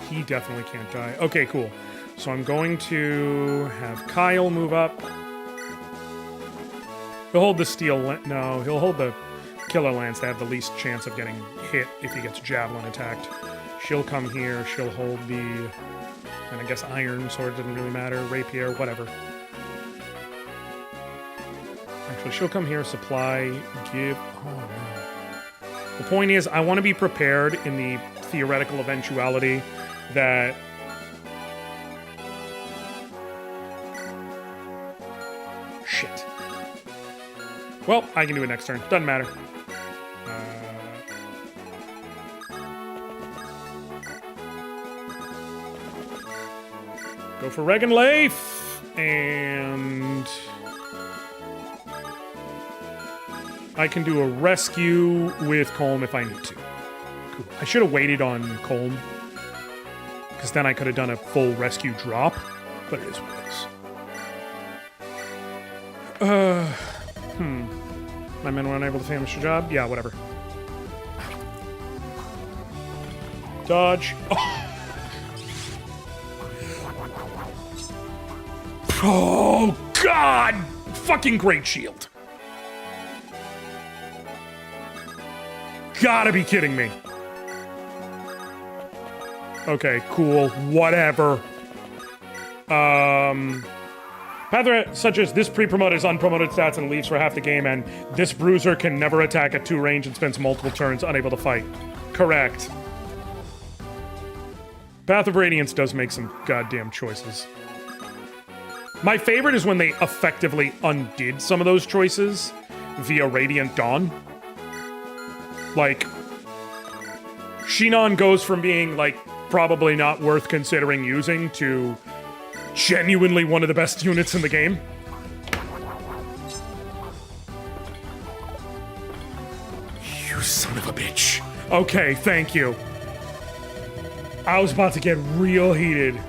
He definitely can't die. Okay, cool. So I'm going to have Kyle move up. He'll hold the steel... No, he'll hold the killer lance to have the least chance of getting hit if he gets javelin attacked. She'll come here. She'll hold the... And I guess iron sword doesn't really matter. Rapier, whatever. Actually, she'll come here. Supply, give... Oh, no. The point is, I want to be prepared in the theoretical eventuality that... Shit. Well, I can do it next turn. Doesn't matter. Go for Regan Leif, and I can do a rescue with Colm if I need to. Cool. I should have waited on Colm, because then I could have done a full rescue drop, but it is what it is. My men were unable to finish the job? Yeah, whatever. Dodge. Oh, God! Fucking Great Shield. Gotta be kidding me. Okay, cool. Whatever. Path such as this pre-promoted is unpromoted stats and leaves for half the game, and this bruiser can never attack at 2 range and spends multiple turns unable to fight. Correct. Path of Radiance does make some goddamn choices. My favorite is when they effectively undid some of those choices via Radiant Dawn. Like, Shinon goes from being, like, probably not worth considering using to genuinely one of the best units in the game. You son of a bitch. Okay, thank you. I was about to get real heated.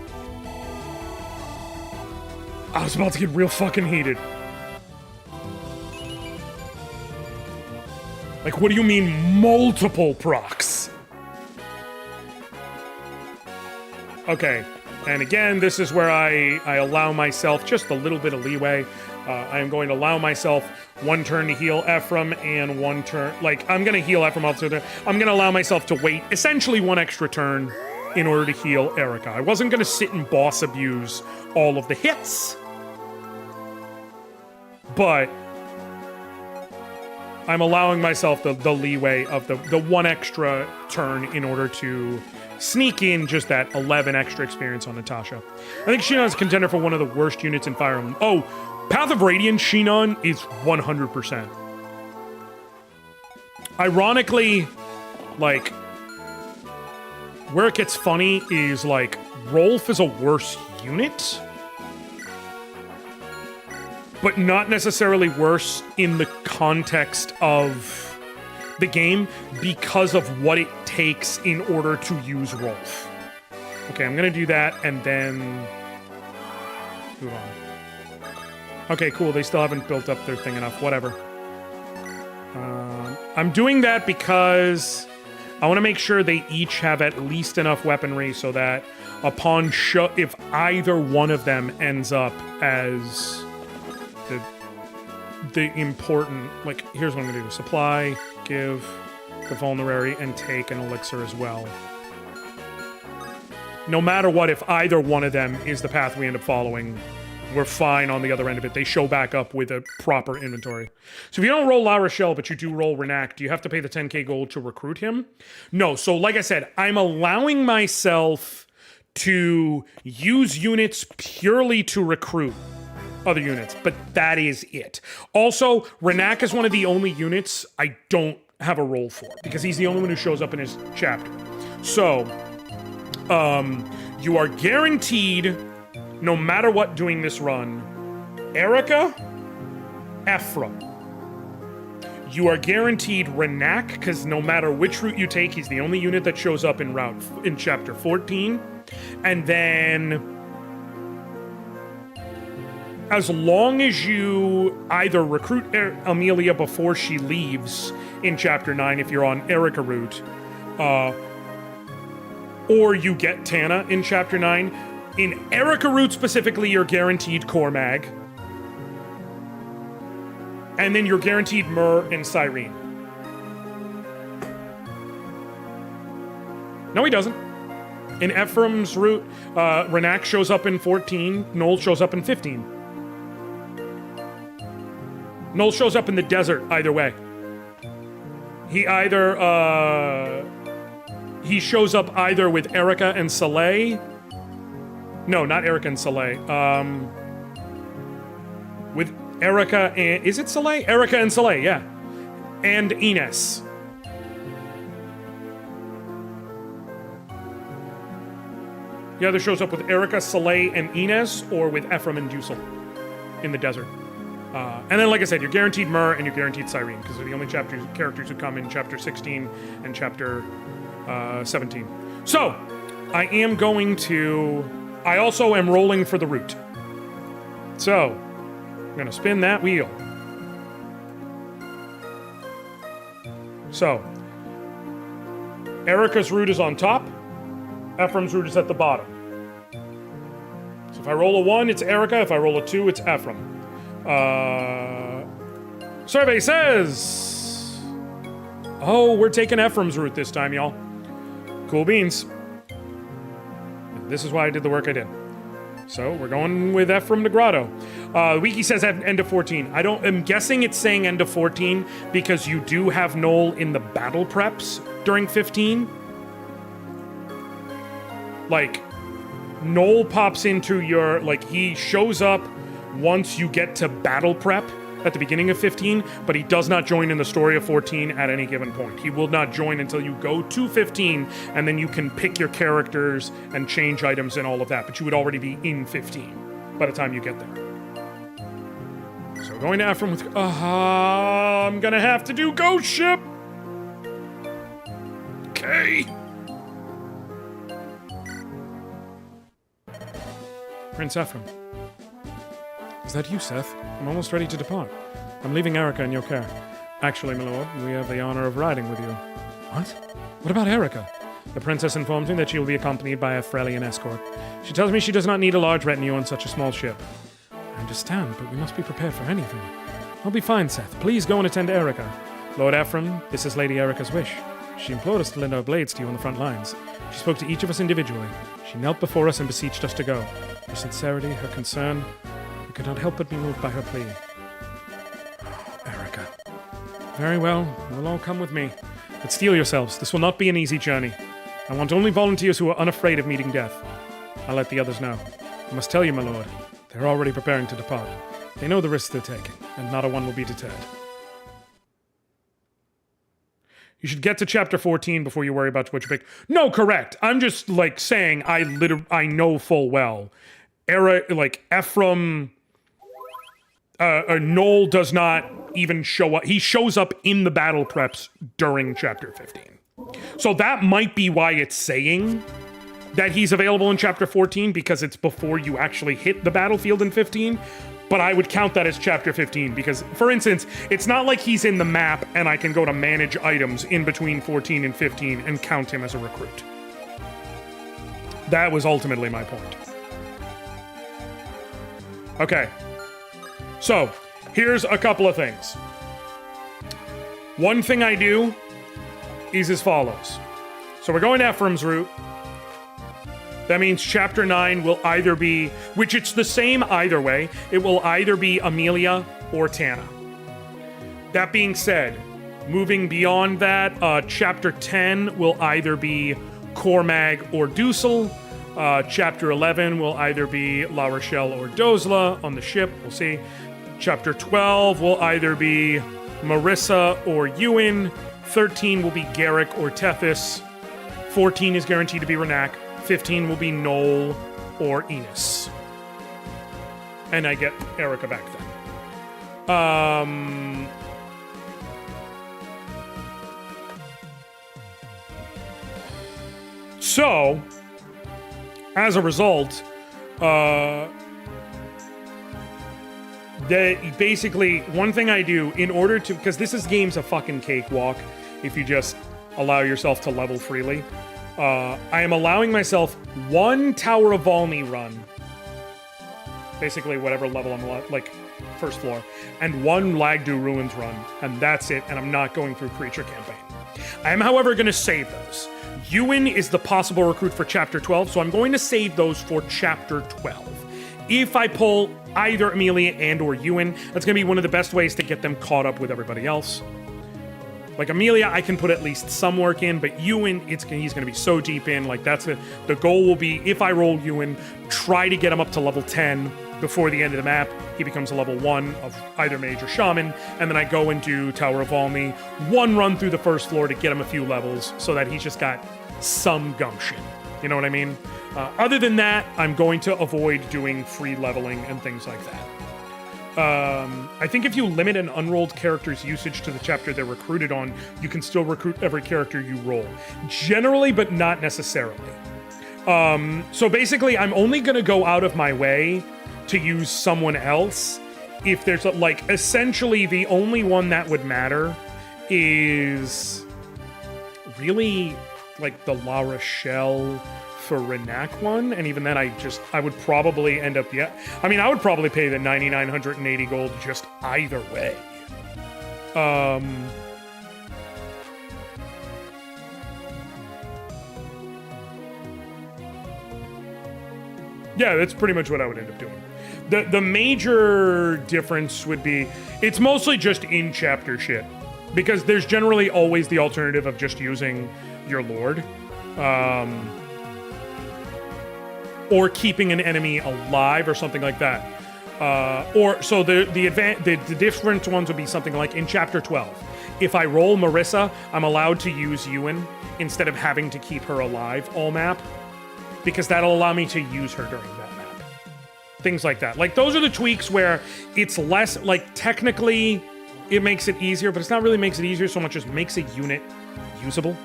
I was about to get real fucking heated. Like, what do you mean multiple procs? Okay, and again, this is where I allow myself just a little bit of leeway. I am going to allow myself 1 turn to heal Ephraim and 1 turn... Like, I'm going to heal Ephraim off the other. I'm going to allow myself to wait essentially 1 extra turn in order to heal Eirika. I wasn't going to sit and boss abuse all of the hits, but I'm allowing myself the leeway of the 1 extra turn in order to sneak in just that 11 extra experience on Natasha. I think Shinon's a contender for one of the worst units in Fire Emblem. Oh, Path of Radiance Shinon is 100%. Ironically, like, where it gets funny is, like, Rolf is a worse unit, but not necessarily worse in the context of the game because of what it takes in order to use Rolf. Okay, I'm gonna do that and then move on. Okay, cool. They still haven't built up their thing enough. Whatever. I'm doing that because I want to make sure they each have at least enough weaponry so that upon if either one of them ends up as the important, like, here's what I'm gonna do: supply, give the vulnerary, and take an elixir as well. No matter what, if either one of them is the path we end up following, we're fine on the other end of it. They show back up with a proper inventory. So if you don't roll La Rochelle, but you do roll Renac, do you have to pay the 10k gold to recruit him? No. So like I said, I'm allowing myself to use units purely to recruit other units, but that is it. Also, Renac is one of the only units I don't have a roll for, because he's the only one who shows up in his chapter. So, you are guaranteed, no matter what doing this run, Eirika, Ephraim. You are guaranteed Renac, because no matter which route you take, he's the only unit that shows up in chapter 14. And then, as long as you either recruit Amelia before she leaves in Chapter 9, if you're on Eirika route, or you get Tana in Chapter 9, in Eirika route specifically, you're guaranteed Cormag. And then you're guaranteed Myrrh and Cyrene. No, he doesn't. In Ephraim's route, Renac shows up in 14, Noel shows up in 15. Noel shows up in the desert either way. He either he shows up either with Eirika and Soleil. No, not Eirika and Soleil. With Eirika and... Is it Soleil? Eirika and Soleil, yeah. And Ines. He either shows up with Eirika, Soleil, and Ines, or with Ephraim and Dusel in the desert. And then, like I said, you're guaranteed Myrrh and you're guaranteed Cyrene, because they're the only characters who come in Chapter 16 and Chapter 17. So, I am going to... I also am rolling for the route. So, I'm going to spin that wheel. So, Eirika's route is on top. Ephraim's route is at the bottom. So if I roll a 1, it's Eirika. If I roll a 2, it's Ephraim. Survey says... Oh, we're taking Ephraim's route this time, y'all. Cool beans. This is why I did the work I did. So we're going with Ephraim to Grotto. Wiki says end of 14. I'm guessing it's saying end of 14 because you do have Noel in the battle preps during 15. Like, Noel pops into your... Like, he shows up once you get to battle prep at the beginning of 15, but he does not join in the story of 14 at any given point. He will not join until you go to 15, and then you can pick your characters and change items and all of that, but you would already be in 15 by the time you get there. So going to Ephraim with... I'm gonna have to do Ghost Ship! Okay. Prince Ephraim. Is that you, Seth? I'm almost ready to depart. I'm leaving Eirika in your care. Actually, my lord, we have the honor of riding with you. What? What about Eirika? The princess informs me that she will be accompanied by a Freljin escort. She tells me she does not need a large retinue on such a small ship. I understand, but we must be prepared for anything. I'll be fine, Seth. Please go and attend to Eirika. Lord Ephraim, this is Lady Eirika's wish. She implored us to lend our blades to you on the front lines. She spoke to each of us individually. She knelt before us and beseeched us to go. Her sincerity, her concern... I could not help but be moved by her plea. Eirika. Very well, you'll all come with me. But steel yourselves. This will not be an easy journey. I want only volunteers who are unafraid of meeting death. I'll let the others know. I must tell you, my lord, they're already preparing to depart. They know the risks they're taking, and not a one will be deterred. You should get to chapter 14 before you worry about what you pick. No, correct. I'm just, like, saying I know full well. Ephraim... Noel does not even show up. He shows up in the battle preps during chapter 15. So that might be why it's saying that he's available in chapter 14, because it's before you actually hit the battlefield in 15. But I would count that as chapter 15 because, for instance, it's not like he's in the map and I can go to manage items in between 14 and 15 and count him as a recruit. That was ultimately my point. Okay. So, here's a couple of things. One thing I do is as follows. So we're going to Ephraim's route. That means chapter 9 will either be, which it's the same either way, it will either be Amelia or Tana. That being said, moving beyond that, chapter 10 will either be Cormag or Dusel. Chapter 11 will either be La Rochelle or Dozla on the ship. We'll see. Chapter 12 will either be Marissa or Ewan. 13 will be Garrick or Tethys. 14 is guaranteed to be Renak. 15 will be Noel or Enos. And I get Eirika back then. So, as a result, basically, one thing I do in order to... Because this game's a fucking cakewalk if you just allow yourself to level freely. I am allowing myself one Tower of Valmy run. Basically, whatever level I'm on, like, first floor. And one Lagdu Ruins run. And that's it, and I'm not going through Creature Campaign. I am, however, going to save those. Ewan is the possible recruit for Chapter 12, so I'm going to save those for Chapter 12. If I pull either Amelia and or Ewan, that's going to be one of the best ways to get them caught up with everybody else. Like Amelia, I can put at least some work in, but Ewan, he's going to be so deep in. Like that's the goal will be, if I roll Ewan, try to get him up to level 10 before the end of the map. He becomes a level 1 of either mage or shaman, and then I go and do Tower of Valmy, one run through the first floor to get him a few levels so that he's just got some gumption. You know what I mean? Other than that, I'm going to avoid doing free leveling and things like that. I think if you limit an unrolled character's usage to the chapter they're recruited on, you can still recruit every character you roll. Generally, but not necessarily. So basically, I'm only going to go out of my way to use someone else if there's like essentially the only one that would matter is really like the La Rochelle for Renac one, and even then I would probably end up I would probably pay the 9,980 gold just either way. Yeah, that's pretty much what I would end up doing. The major difference would be it's mostly just in chapter shit, because there's generally always the alternative of just using your lord. Or keeping an enemy alive or something like that. The different ones would be something like in chapter 12. If I roll Marissa, I'm allowed to use Ewan instead of having to keep her alive all map, because that'll allow me to use her during that map. Things like that. Like those are the tweaks where it's less, like technically it makes it easier, but it's not really makes it easier so much as makes a unit usable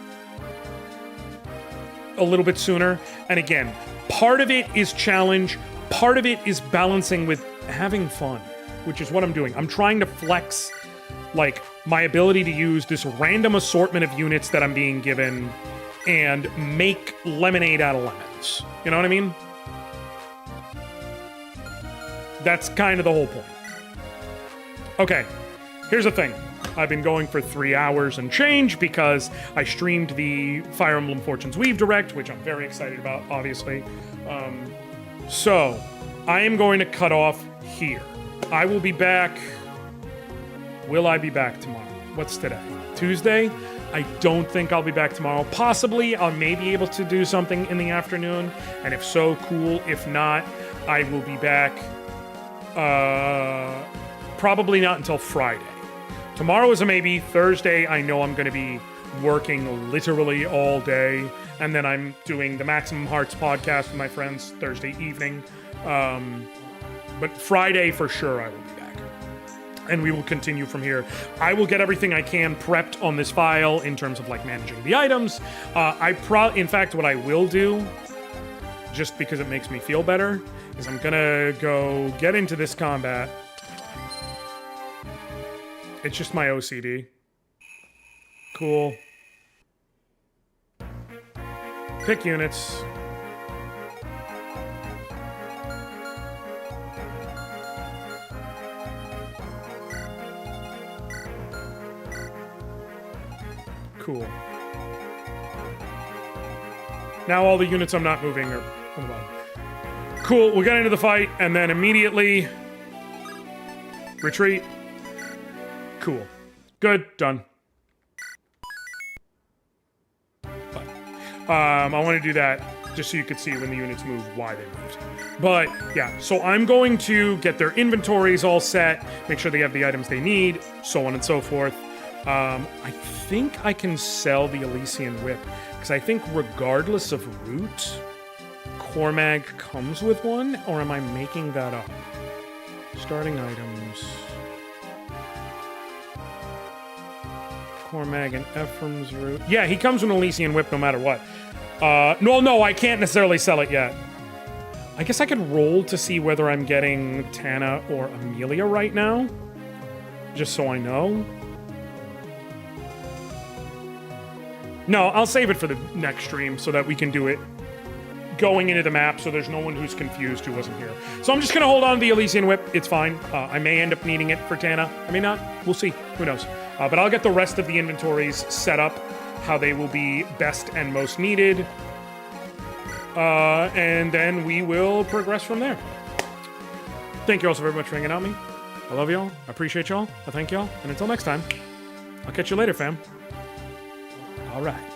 a little bit sooner. And again, part of it is challenge, part of it is balancing with having fun, which is what I'm doing. I'm trying to flex, like, my ability to use this random assortment of units that I'm being given and make lemonade out of lemons. You know what I mean? That's kind of the whole point. Okay, here's the thing. I've been going for 3 hours and change because I streamed the Fire Emblem Fortune's Weave Direct, which I'm very excited about, obviously. So, I am going to cut off here. I will be back. Will I be back tomorrow? What's today? Tuesday? I don't think I'll be back tomorrow. Possibly, I may be able to do something in the afternoon, and if so, cool. If not, I will be back probably not until Friday. Tomorrow is a maybe. Thursday, I know I'm going to be working literally all day. And then I'm doing the Maximum Hearts podcast with my friends Thursday evening. But Friday, for sure, I will be back. And we will continue from here. I will get everything I can prepped on this file in terms of, like, managing the items. In fact, what I will do, just because it makes me feel better, is I'm going to go get into this combat. It's just my OCD. Cool. Pick units. Cool. Now all the units I'm not moving are on the bottom. Cool, we'll get into the fight and then immediately retreat. Cool. Good. Done. Fine. I want to do that just so you could see when the units move, why they moved. But, yeah. So I'm going to get their inventories all set, make sure they have the items they need, so on and so forth. I think I can sell the Elysian Whip, because I think regardless of route, Cormag comes with one, or am I making that up? Starting items... Cormag and Ephraim's route. Yeah, he comes with an Elysian Whip no matter what. No, I can't necessarily sell it yet. I guess I could roll to see whether I'm getting Tana or Amelia right now. Just so I know. No, I'll save it for the next stream so that we can do it going into the map so there's no one who's confused who wasn't here. So I'm just going to hold on to the Elysian Whip. It's fine. I may end up needing it for Tana. I may not. We'll see. Who knows? But I'll get the rest of the inventories set up, how they will be best and most needed. And then we will progress from there. Thank you all so very much for hanging out with me. I love y'all. I appreciate y'all. I thank y'all. And until next time, I'll catch you later, fam. All right.